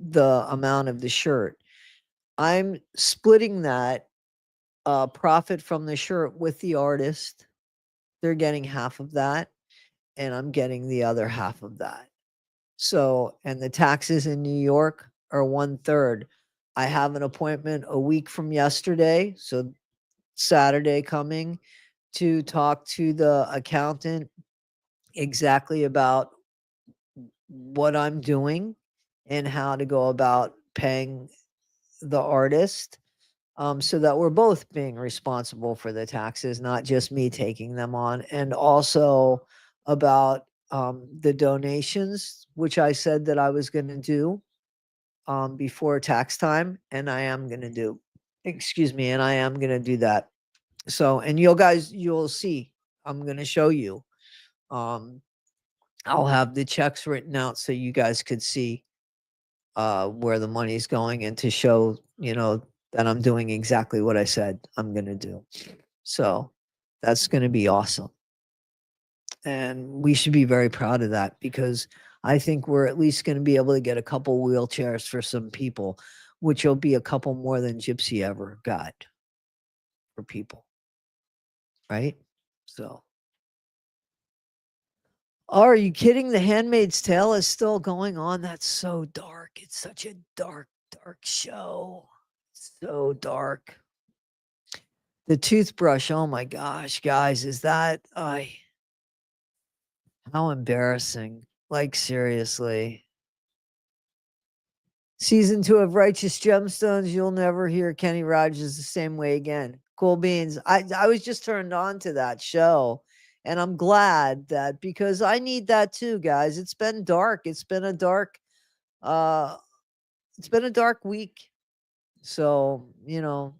the amount of the shirt. I'm splitting that profit from the shirt with the artist. They're getting half of that, and I'm getting the other half of that. So, and the taxes in New York are 1/3. I have an appointment a week from yesterday. So Saturday coming to talk to the accountant exactly about what I'm doing and how to go about paying the artist, so that we're both being responsible for the taxes, not just me taking them on. And also about the donations, which I said that I was going to do before tax time, and I am going to do. Excuse me, and I am going to do that. So, and you'll see. I'm going to show you. Um, I'll have the checks written out so you guys could see where the money's going and to show, that I'm doing exactly what I said I'm going to do. So that's going to be awesome. And we should be very proud of that because I think we're at least going to be able to get a couple wheelchairs for some people, which will be a couple more than Gypsy ever got for people. Right? So. Oh, are you kidding? The Handmaid's Tale is still going on. That's so dark. It's such a dark, dark show. So dark. The toothbrush. Oh my gosh, guys, is that how embarrassing. Like seriously. Season 2 of Righteous Gemstones, you'll never hear Kenny Rogers the same way again. Cool beans. I was just turned on to that show. And I'm glad that because I need that too, guys. It's been dark. It's been a dark week. So, the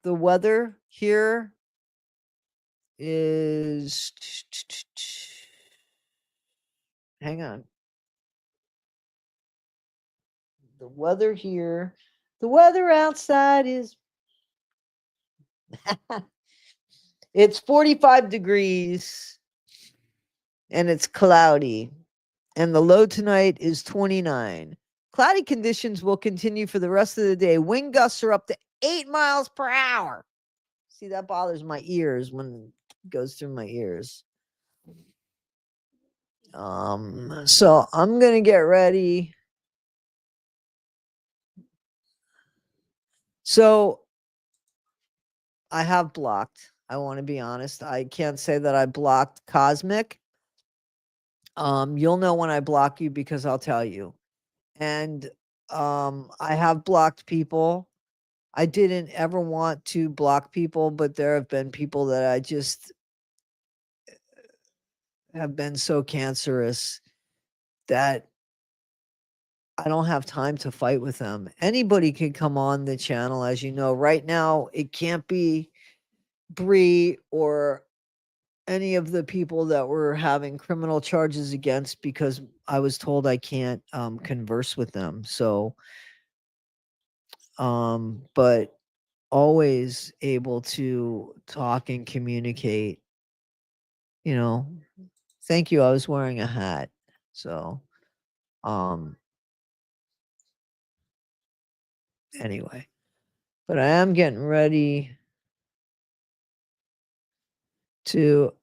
weather here is hang on. The weather outside is it's 45 degrees and it's cloudy. And the low tonight is 29. Cloudy conditions will continue for the rest of the day. Wind gusts are up to 8 miles per hour. See, that bothers my ears when it goes through my ears. So I'm gonna get ready. So I have blocked. I want to be honest. I can't say that I blocked Cosmic. You'll know when I block you because I'll tell you. And I have blocked people. I didn't ever want to block people, but there have been people that I just have been so cancerous that I don't have time to fight with them. Anybody can come on the channel, as you know. Right now, it can't be Bree or any of the people that were having criminal charges against because I was told I can't converse with them. So, but always able to talk and communicate, you know. Thank you. I was wearing a hat. So, um, anyway, but I am getting ready to,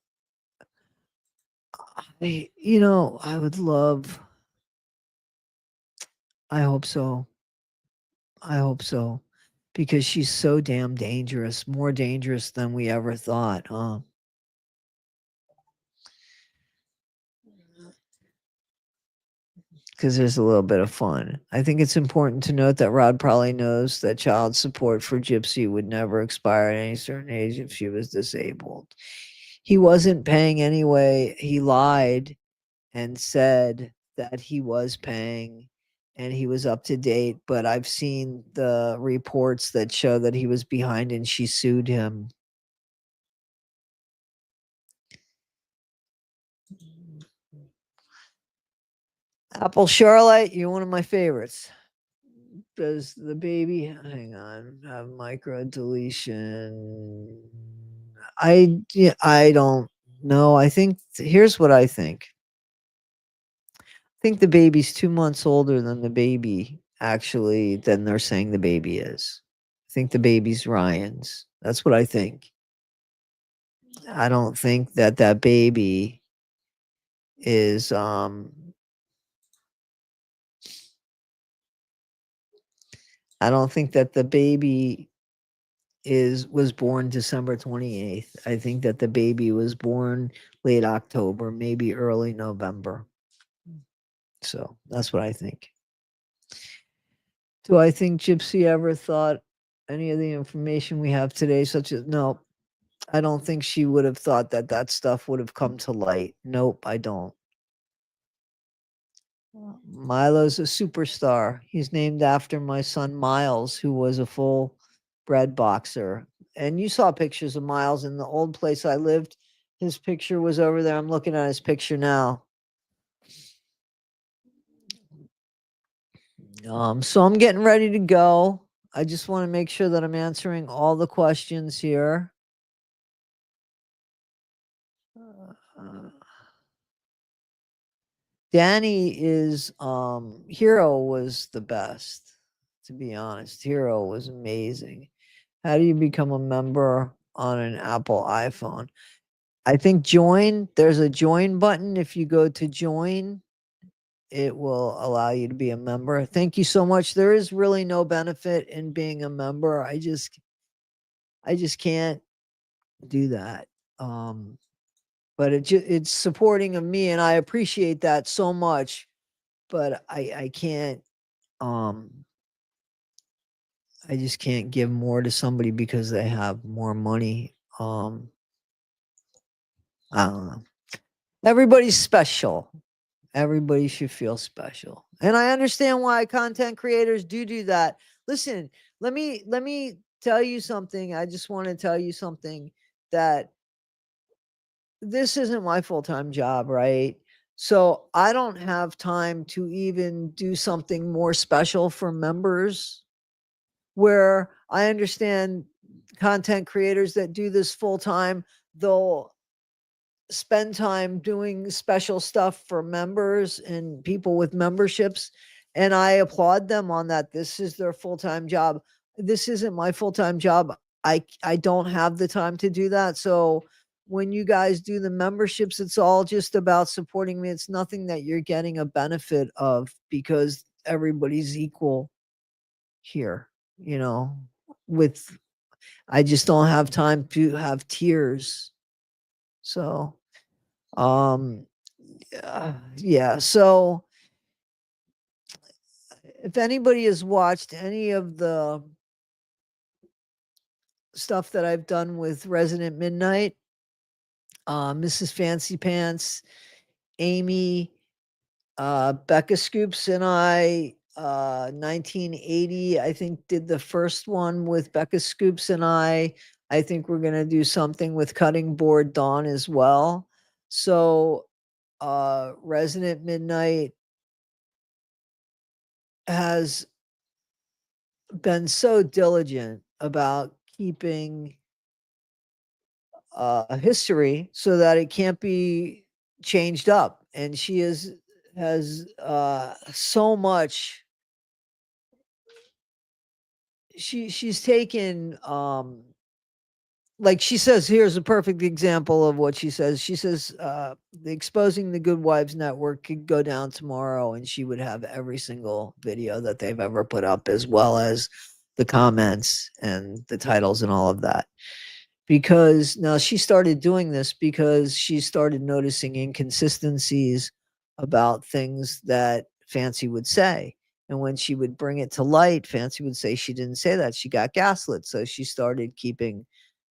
I would love, I hope so. I hope so. Because she's so damn dangerous, more dangerous than we ever thought, huh? Because there's a little bit of fun. I think it's important to note that Rod probably knows that child support for Gypsy would never expire at any certain age if she was disabled. He wasn't paying anyway. He lied and said that he was paying and he was up to date, but I've seen the reports that show that he was behind and she sued him. Apple Charlotte, you're one of my favorites. Does the baby, hang on, have micro deletion? I don't know. I think here's what I think. I think the baby's 2 months older than the baby actually than they're saying the baby is. I think the baby's Ryan's. That's what I think. I don't think that that baby is I don't think that the baby was born December 28th. I think that the baby was born late October, maybe early November. So that's what I think. Do I think Gypsy ever thought any of the information we have today, such as, no, I don't think she would have thought that that stuff would have come to light. Nope, I don't. Milo's a superstar. He's named after my son Miles, who was a full bred boxer. And you saw pictures of Miles in the old place I lived. His picture was over there. I'm looking at his picture now. So I'm getting ready to go. I just want to make sure that I'm answering all the questions here. Danny is Hero was the best, to be honest. Hero was amazing. How do you become a member on an Apple iPhone? I think join, there's a join button. If you go to join, it will allow you to be a member. Thank you so much. There is really no benefit in being a member. I just can't do that. But it's supporting of me and I appreciate that so much, but I can't I just can't give more to somebody because they have more money. I don't know. Everybody's special. Everybody should feel special. And I understand why content creators do that. Listen, let me tell you something. I just want to tell you something that this isn't my full-time job, right? So I don't have time to even do something more special for members where I understand content creators that do this full time, they'll spend time doing special stuff for members and people with memberships. And I applaud them on that. This is their full-time job. This isn't my full-time job. I don't have the time to do that. So when you guys do the memberships, it's all just about supporting me. It's nothing that you're getting a benefit of because everybody's equal here, with I just don't have time to have tears. So, yeah. So, if anybody has watched any of the stuff that I've done with Resident Midnight, Mrs. Fancy Pants, Amy, Becca Scoops and I, 1980, I think did the first one with Becca Scoops and I. I think we're going to do something with Cutting Board Dawn as well. So, Resident Midnight has been so diligent about keeping a history so that it can't be changed up. And she has so much. She's taken like she says, here's a perfect example of what she says. She says, the Exposing the Good Wives Network could go down tomorrow and she would have every single video that they've ever put up, as well as the comments and the titles and all of that. Because now she started doing this because she started noticing inconsistencies about things that Fancy would say. And when she would bring it to light, Fancy would say she didn't say that. She got gaslit. So she started keeping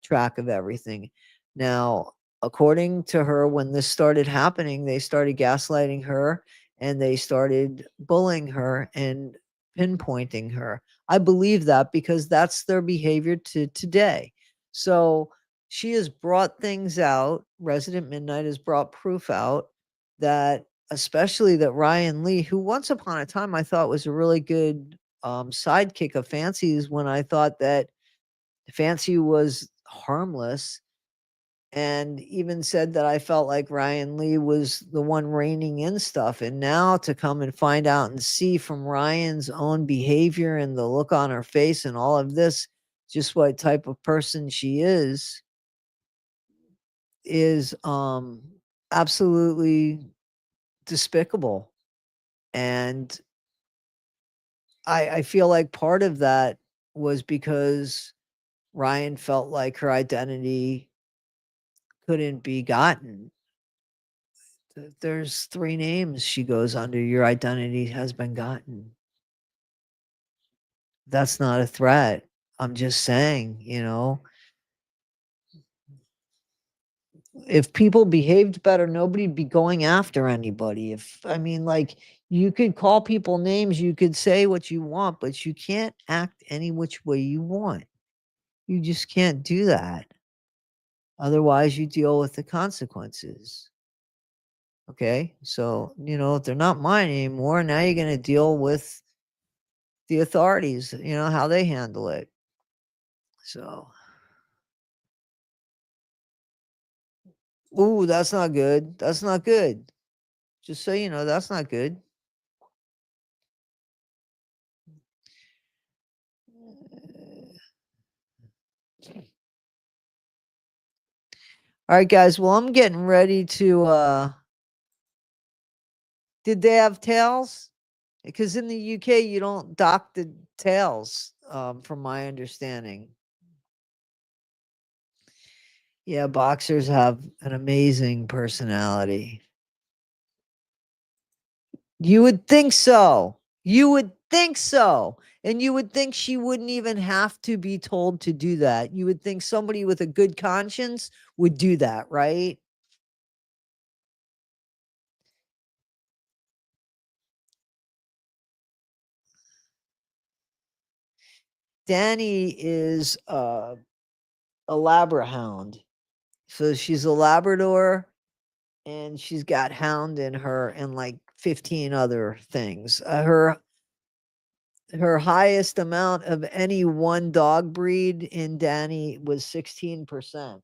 track of everything. Now, according to her, when this started happening, they started gaslighting her and they started bullying her and pinpointing her. I believe that because that's their behavior to today. So she has brought things out. Resident Midnight has brought proof out that, especially that Ryan Lee, who once upon a time I thought was a really good sidekick of Fancy's, when I thought that Fancy was harmless, and even said that I felt like Ryan Lee was the one reining in stuff. And now to come and find out and see from Ryan's own behavior and the look on her face and all of this, just what type of person she is absolutely despicable. And I feel like part of that was because Ryan felt like her identity couldn't be gotten. There's 3 names she goes under. Your identity has been gotten. That's not a threat. I'm just saying, if people behaved better, nobody'd be going after anybody. Like, you could call people names, you could say what you want, but you can't act any which way you want. You just can't do that. Otherwise, you deal with the consequences. Okay. So, if they're not mine anymore, now you're going to deal with the authorities, how they handle it. So, ooh, that's not good. That's not good. Just so you know, that's not good. All right, guys. Well, I'm getting ready to did they have tails? Because in the UK you don't dock the tails, from my understanding. Yeah, boxers have an amazing personality. You would think so. You would think so. And you would think she wouldn't even have to be told to do that. You would think somebody with a good conscience would do that, right? Danny is a Labrador. So she's a Labrador and she's got hound in her and like 15 other things. Her highest amount of any one dog breed in Danny was 16%.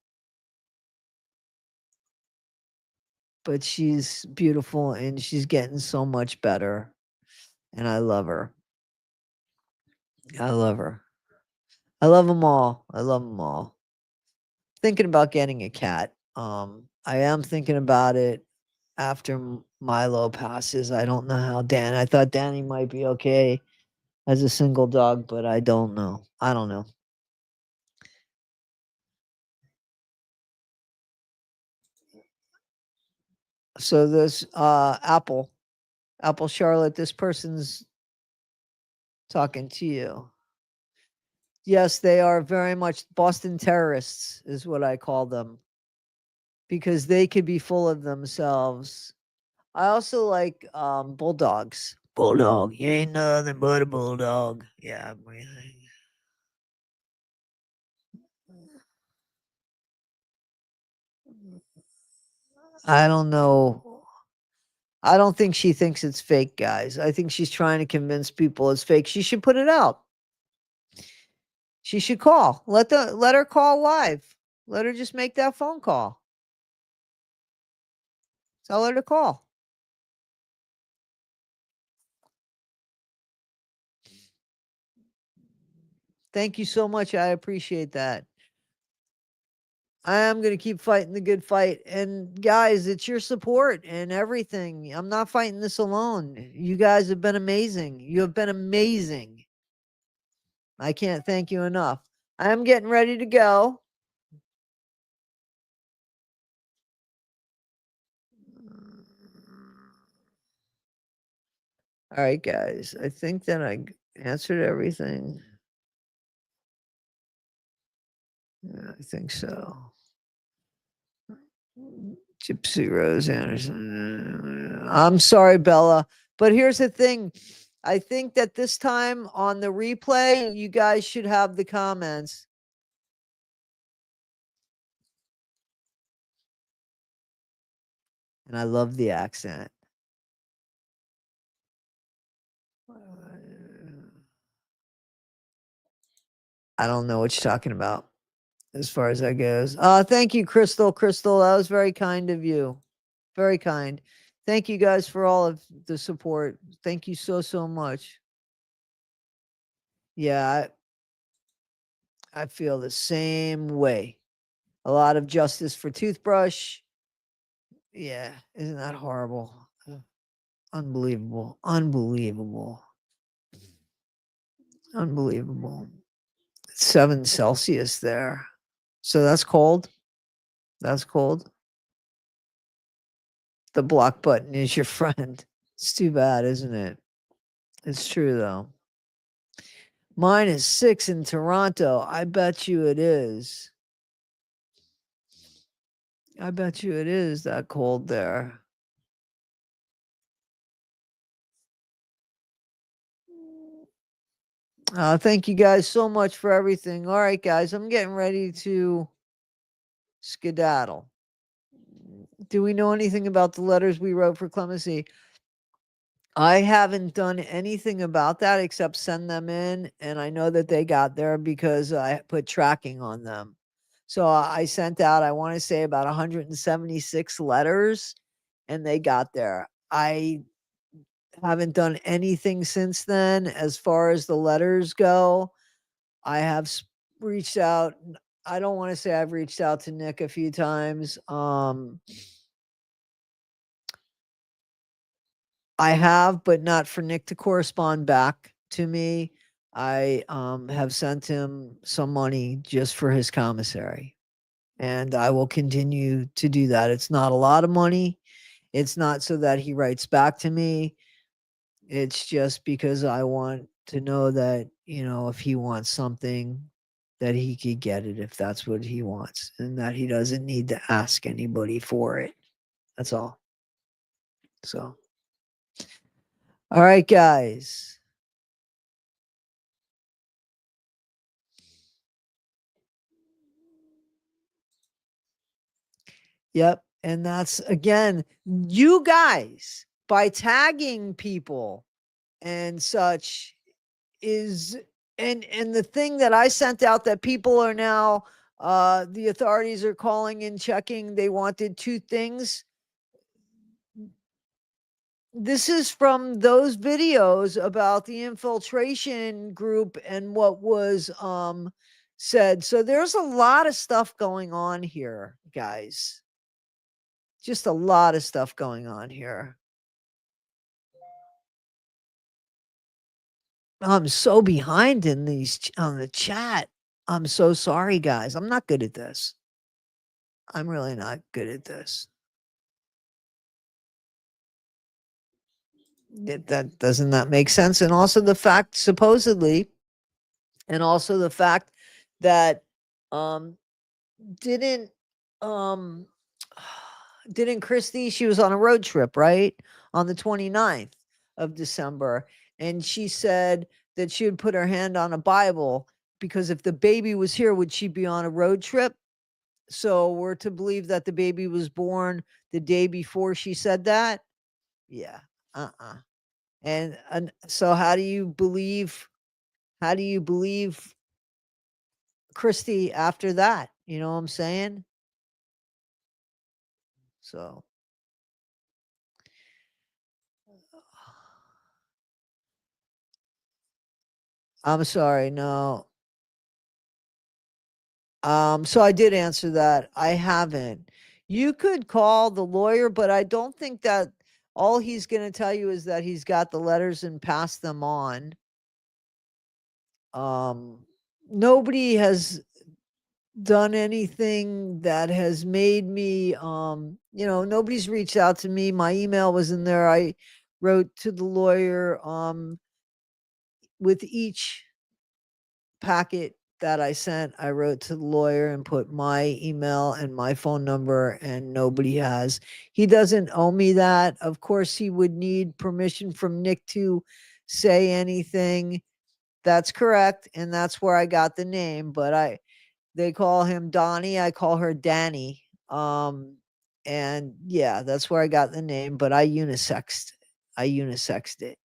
But she's beautiful and she's getting so much better. And I love her. I love her. I love them all. I love them all. Thinking about getting a cat. I am thinking about it after Milo passes. I don't know how I thought Danny might be okay as a single dog, but I don't know. I don't know. So this Apple Charlotte, this person's talking to you. Yes, they are very much Boston terrorists, is what I call them, because they could be full of themselves. I also like bulldogs. Bulldog, you ain't nothing but a bulldog. Yeah, really. I don't know. I don't think she thinks it's fake, guys. I think she's trying to convince people it's fake. She should put it out. She should call. Let her call live. Let her just make that phone call. Tell her to call. Thank you so much. I appreciate that. I am going to keep fighting the good fight. And guys, it's your support and everything. I'm not fighting this alone. You guys have been amazing. You have been amazing. I can't thank you enough. I'm getting ready to go. All right, guys. I think that I answered everything. Yeah, I think so. Gypsy Rose Anderson. I'm sorry, Bella. But here's the thing. I think that this time on the replay, you guys should have the comments. And I love the accent. I don't know what you're talking about as far as that goes. Thank you, Crystal. Crystal, that was very kind of you. Very kind. Thank you guys for all of the support. Thank you so, so much. Yeah, I feel the same way. A lot of justice for Toothbrush. Yeah, isn't that horrible? Unbelievable. Unbelievable. Unbelievable. 7 Celsius there. So that's cold. That's cold. The block button is your friend. It's too bad, isn't it? It's true, though. Mine is 6 in Toronto. I bet you it is. I bet you it is that cold there. Thank you guys so much for everything. All right, guys, I'm getting ready to skedaddle. Do we know anything about the letters we wrote for Clemency? I haven't done anything about that except send them in, and I know that they got there because I put tracking on them. So I sent out, I want to say about 176 letters, and they got there. I haven't done anything since then as far as the letters go. I have reached out. I don't want to say I've reached out to Nick a few times. I have, but not for Nick to correspond back to me. I have sent him some money just for his commissary, and I will continue to do that. It's not a lot of money. It's not so that he writes back to me. It's just because I want to know that, if he wants something, that he could get it if that's what he wants, and that he doesn't need to ask anybody for it. That's all. So, all right, guys. Yep. And that's again, you guys by tagging people and such is and the thing that I sent out that people are now the authorities are calling and checking. They wanted 2 things. This is from those videos about the infiltration group and what was said. So there's a lot of stuff going on here, guys. Just a lot of stuff going on here. I'm so behind in these on the chat. I'm so sorry, guys. I'm not good at this. I'm really not good at this. That doesn't that make sense? And also the fact, supposedly, and also the fact that um didn't um didn't Christy, she was on a road trip, right? On the 29th of December. And she said that she would put her hand on a Bible because if the baby was here, would she be on a road trip? So we're to believe that the baby was born the day before she said that? Yeah. Uh-uh. And so how do you believe Christy after that? You know what I'm saying? So I'm sorry, no. So I did answer that. I haven't. You could call the lawyer, but I don't think that all he's going to tell you is that he's got the letters and pass them on. Um, Nobody has done anything that has made me, nobody's reached out to me. My email was in there. I wrote to the lawyer, with each packet that I sent, I wrote to the lawyer and put my email and my phone number, and nobody has. He doesn't owe me that. Of course, he would need permission from Nick to say anything. That's correct, and that's where I got the name. But they call him Donnie. I call her Danny. And yeah, that's where I got the name. But I unisexed. I unisexed it.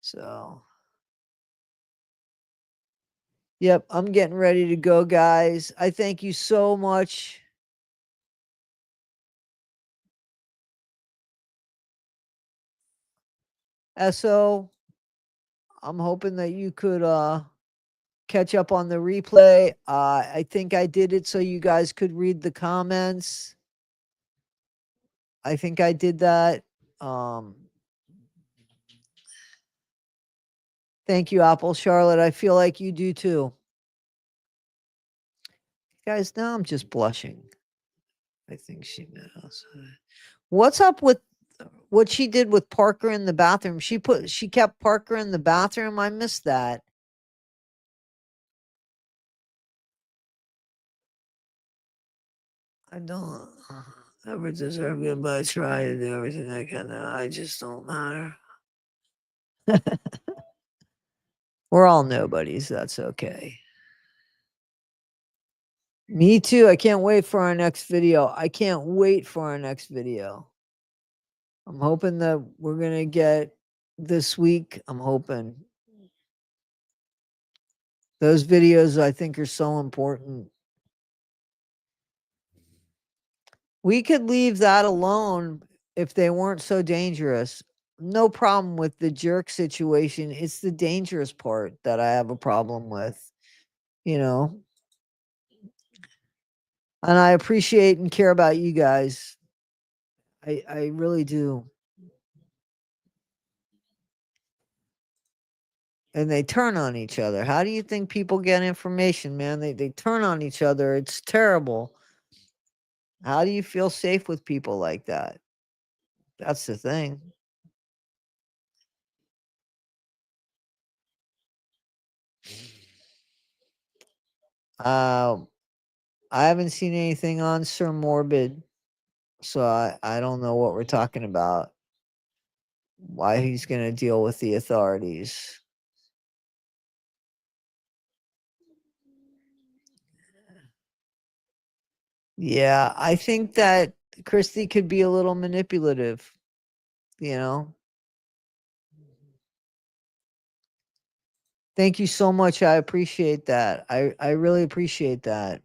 So. Yep, I'm getting ready to go, guys. I thank you so much. SO, I'm hoping that you could catch up on the replay. I think I did it so you guys could read the comments. I think I did that. Thank you, Apple Charlotte. I feel like you do too. Guys, now I'm just blushing. I think she meant outside. What's up with what she did with Parker in the bathroom? She kept Parker in the bathroom. I missed that. I don't ever deserve it, but I try to do everything I can. I just don't matter. We're all nobodies. That's okay. Me too. I can't wait for our next video. I can't wait for our next video. I'm hoping that we're going to get this week. I'm hoping. Those videos I think are so important. We could leave that alone if they weren't so dangerous. No problem with the jerk situation. It's the dangerous part that I have a problem with, you know. And I appreciate and care about you guys. I really do. And they turn on each other. How do you think people get information, man? They turn on each other. It's terrible. How do you feel safe with people like that? That's the thing. Uh, I haven't seen anything on Sir Morbid, so I don't know what we're talking about. Why he's going to deal with the authorities. Yeah, I think that Christy could be a little manipulative, you know. Thank you so much. I appreciate that. I really appreciate that.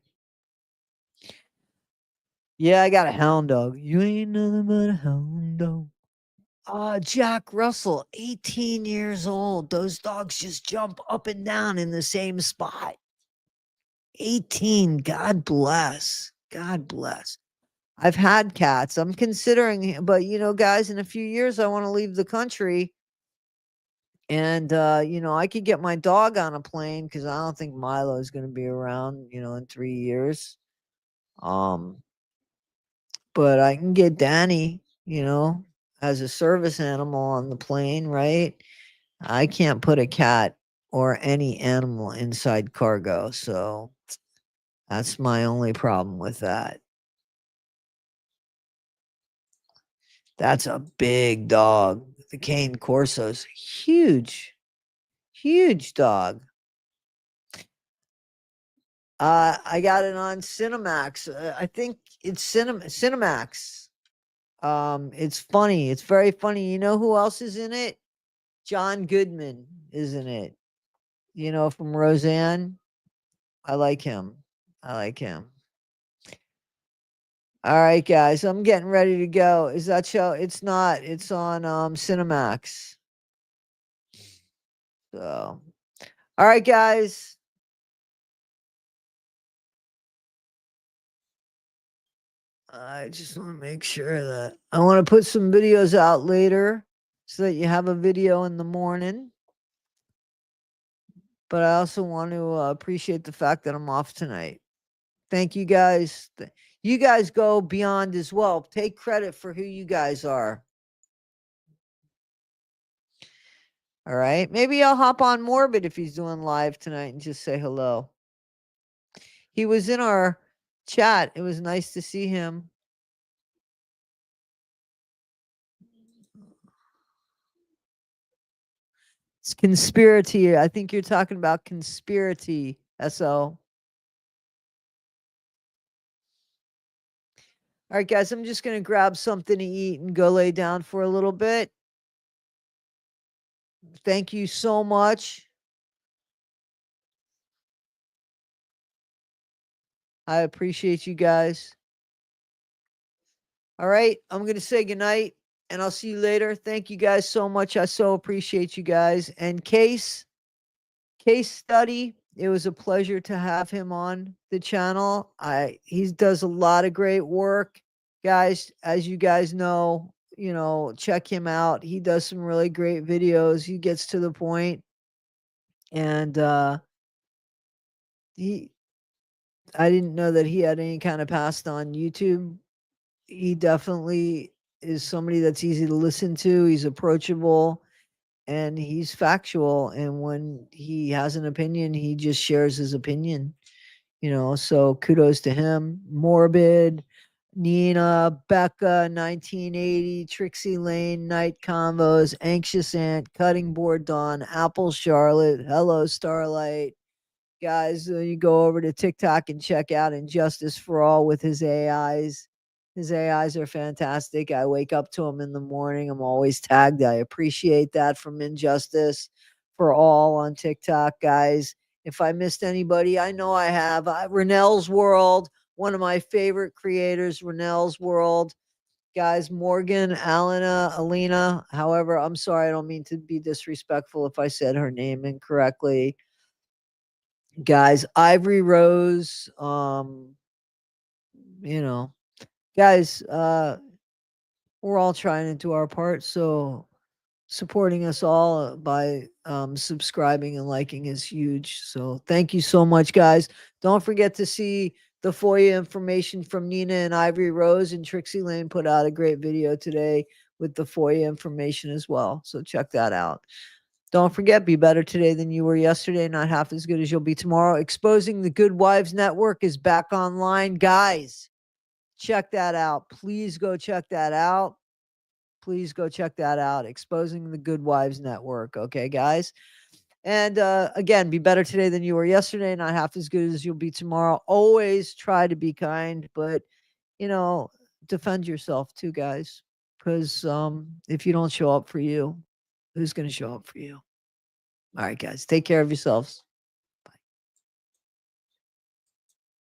Yeah, I got a hound dog. You ain't nothing but a hound dog. Jack Russell, 18 years old. Those dogs just jump up and down in the same spot. 18. God bless. God bless. I've had cats. I'm considering, but guys, in a few years, I want to leave the country. And, I could get my dog on a plane because I don't think Milo is going to be around, in 3 years. But I can get Danny, as a service animal on the plane, right? I can't put a cat or any animal inside cargo. So that's my only problem with that. That's a big dog. The Cane Corso's huge, huge dog. I got it on Cinemax. I think it's Cinemax. It's funny. It's very funny. You know who else is in it? John Goodman is in it. You know, from Roseanne. I like him. I like him. All right, guys. I'm getting ready to go. Is that show? It's not. It's on Cinemax. So, all right, guys. I just want to make sure that I want to put some videos out later so that you have a video in the morning. But I also want to appreciate the fact that I'm off tonight. Thank you guys. You guys go beyond as well. Take credit for who you guys are. All right. Maybe I'll hop on Morbid if he's doing live tonight and just say hello. He was in our chat. It was nice to see him. It's conspiracy. I think you're talking about conspiracy, SO. All right, guys, I'm just going to grab something to eat and go lay down for a little bit. Thank you so much. I appreciate you guys. All right, I'm going to say goodnight, and I'll see you later. Thank you guys so much. I so appreciate you guys. And Case Study, it was a pleasure to have him on the channel. He does a lot of great work. Guys, as you guys know, check him out. He does some really great videos. He gets to the point. And I didn't know that he had any kind of past on YouTube. He definitely is somebody that's easy to listen to. He's approachable and he's factual. And when he has an opinion, he just shares his opinion, so kudos to him. Morbid, Nina, Becca, 1980, Trixie Lane, Night Convos, Anxious Ant, Cutting Board Dawn, Apple Charlotte, Hello Starlight. Guys, you go over to TikTok and check out Injustice for All with his AIs. His AIs are fantastic. I wake up to them in the morning. I'm always tagged. I appreciate that from Injustice for All on TikTok, guys. If I missed anybody, I know I have. Renell's World, one of my favorite creators, Renell's World. Guys, Morgan, Alina. However, I'm sorry. I don't mean to be disrespectful if I said her name incorrectly. Guys, Ivory Rose, guys, we're all trying to do our part, so supporting us all by subscribing and liking is huge. So thank you so much, guys. Don't forget to see the FOIA information from Nina and Ivory Rose, and Trixie Lane put out a great video today with the FOIA information as well. So check that out. Don't forget, be better today than you were yesterday, not half as good as you'll be tomorrow. Exposing the Good Wives Network is back online. Guys, check that out. Please go check that out. Please go check that out. Exposing the Good Wives Network. Okay, guys? And again, be better today than you were yesterday, not half as good as you'll be tomorrow. Always try to be kind, but, defend yourself too, guys. Because if you don't show up for you, who's going to show up for you? All right, guys, take care of yourselves.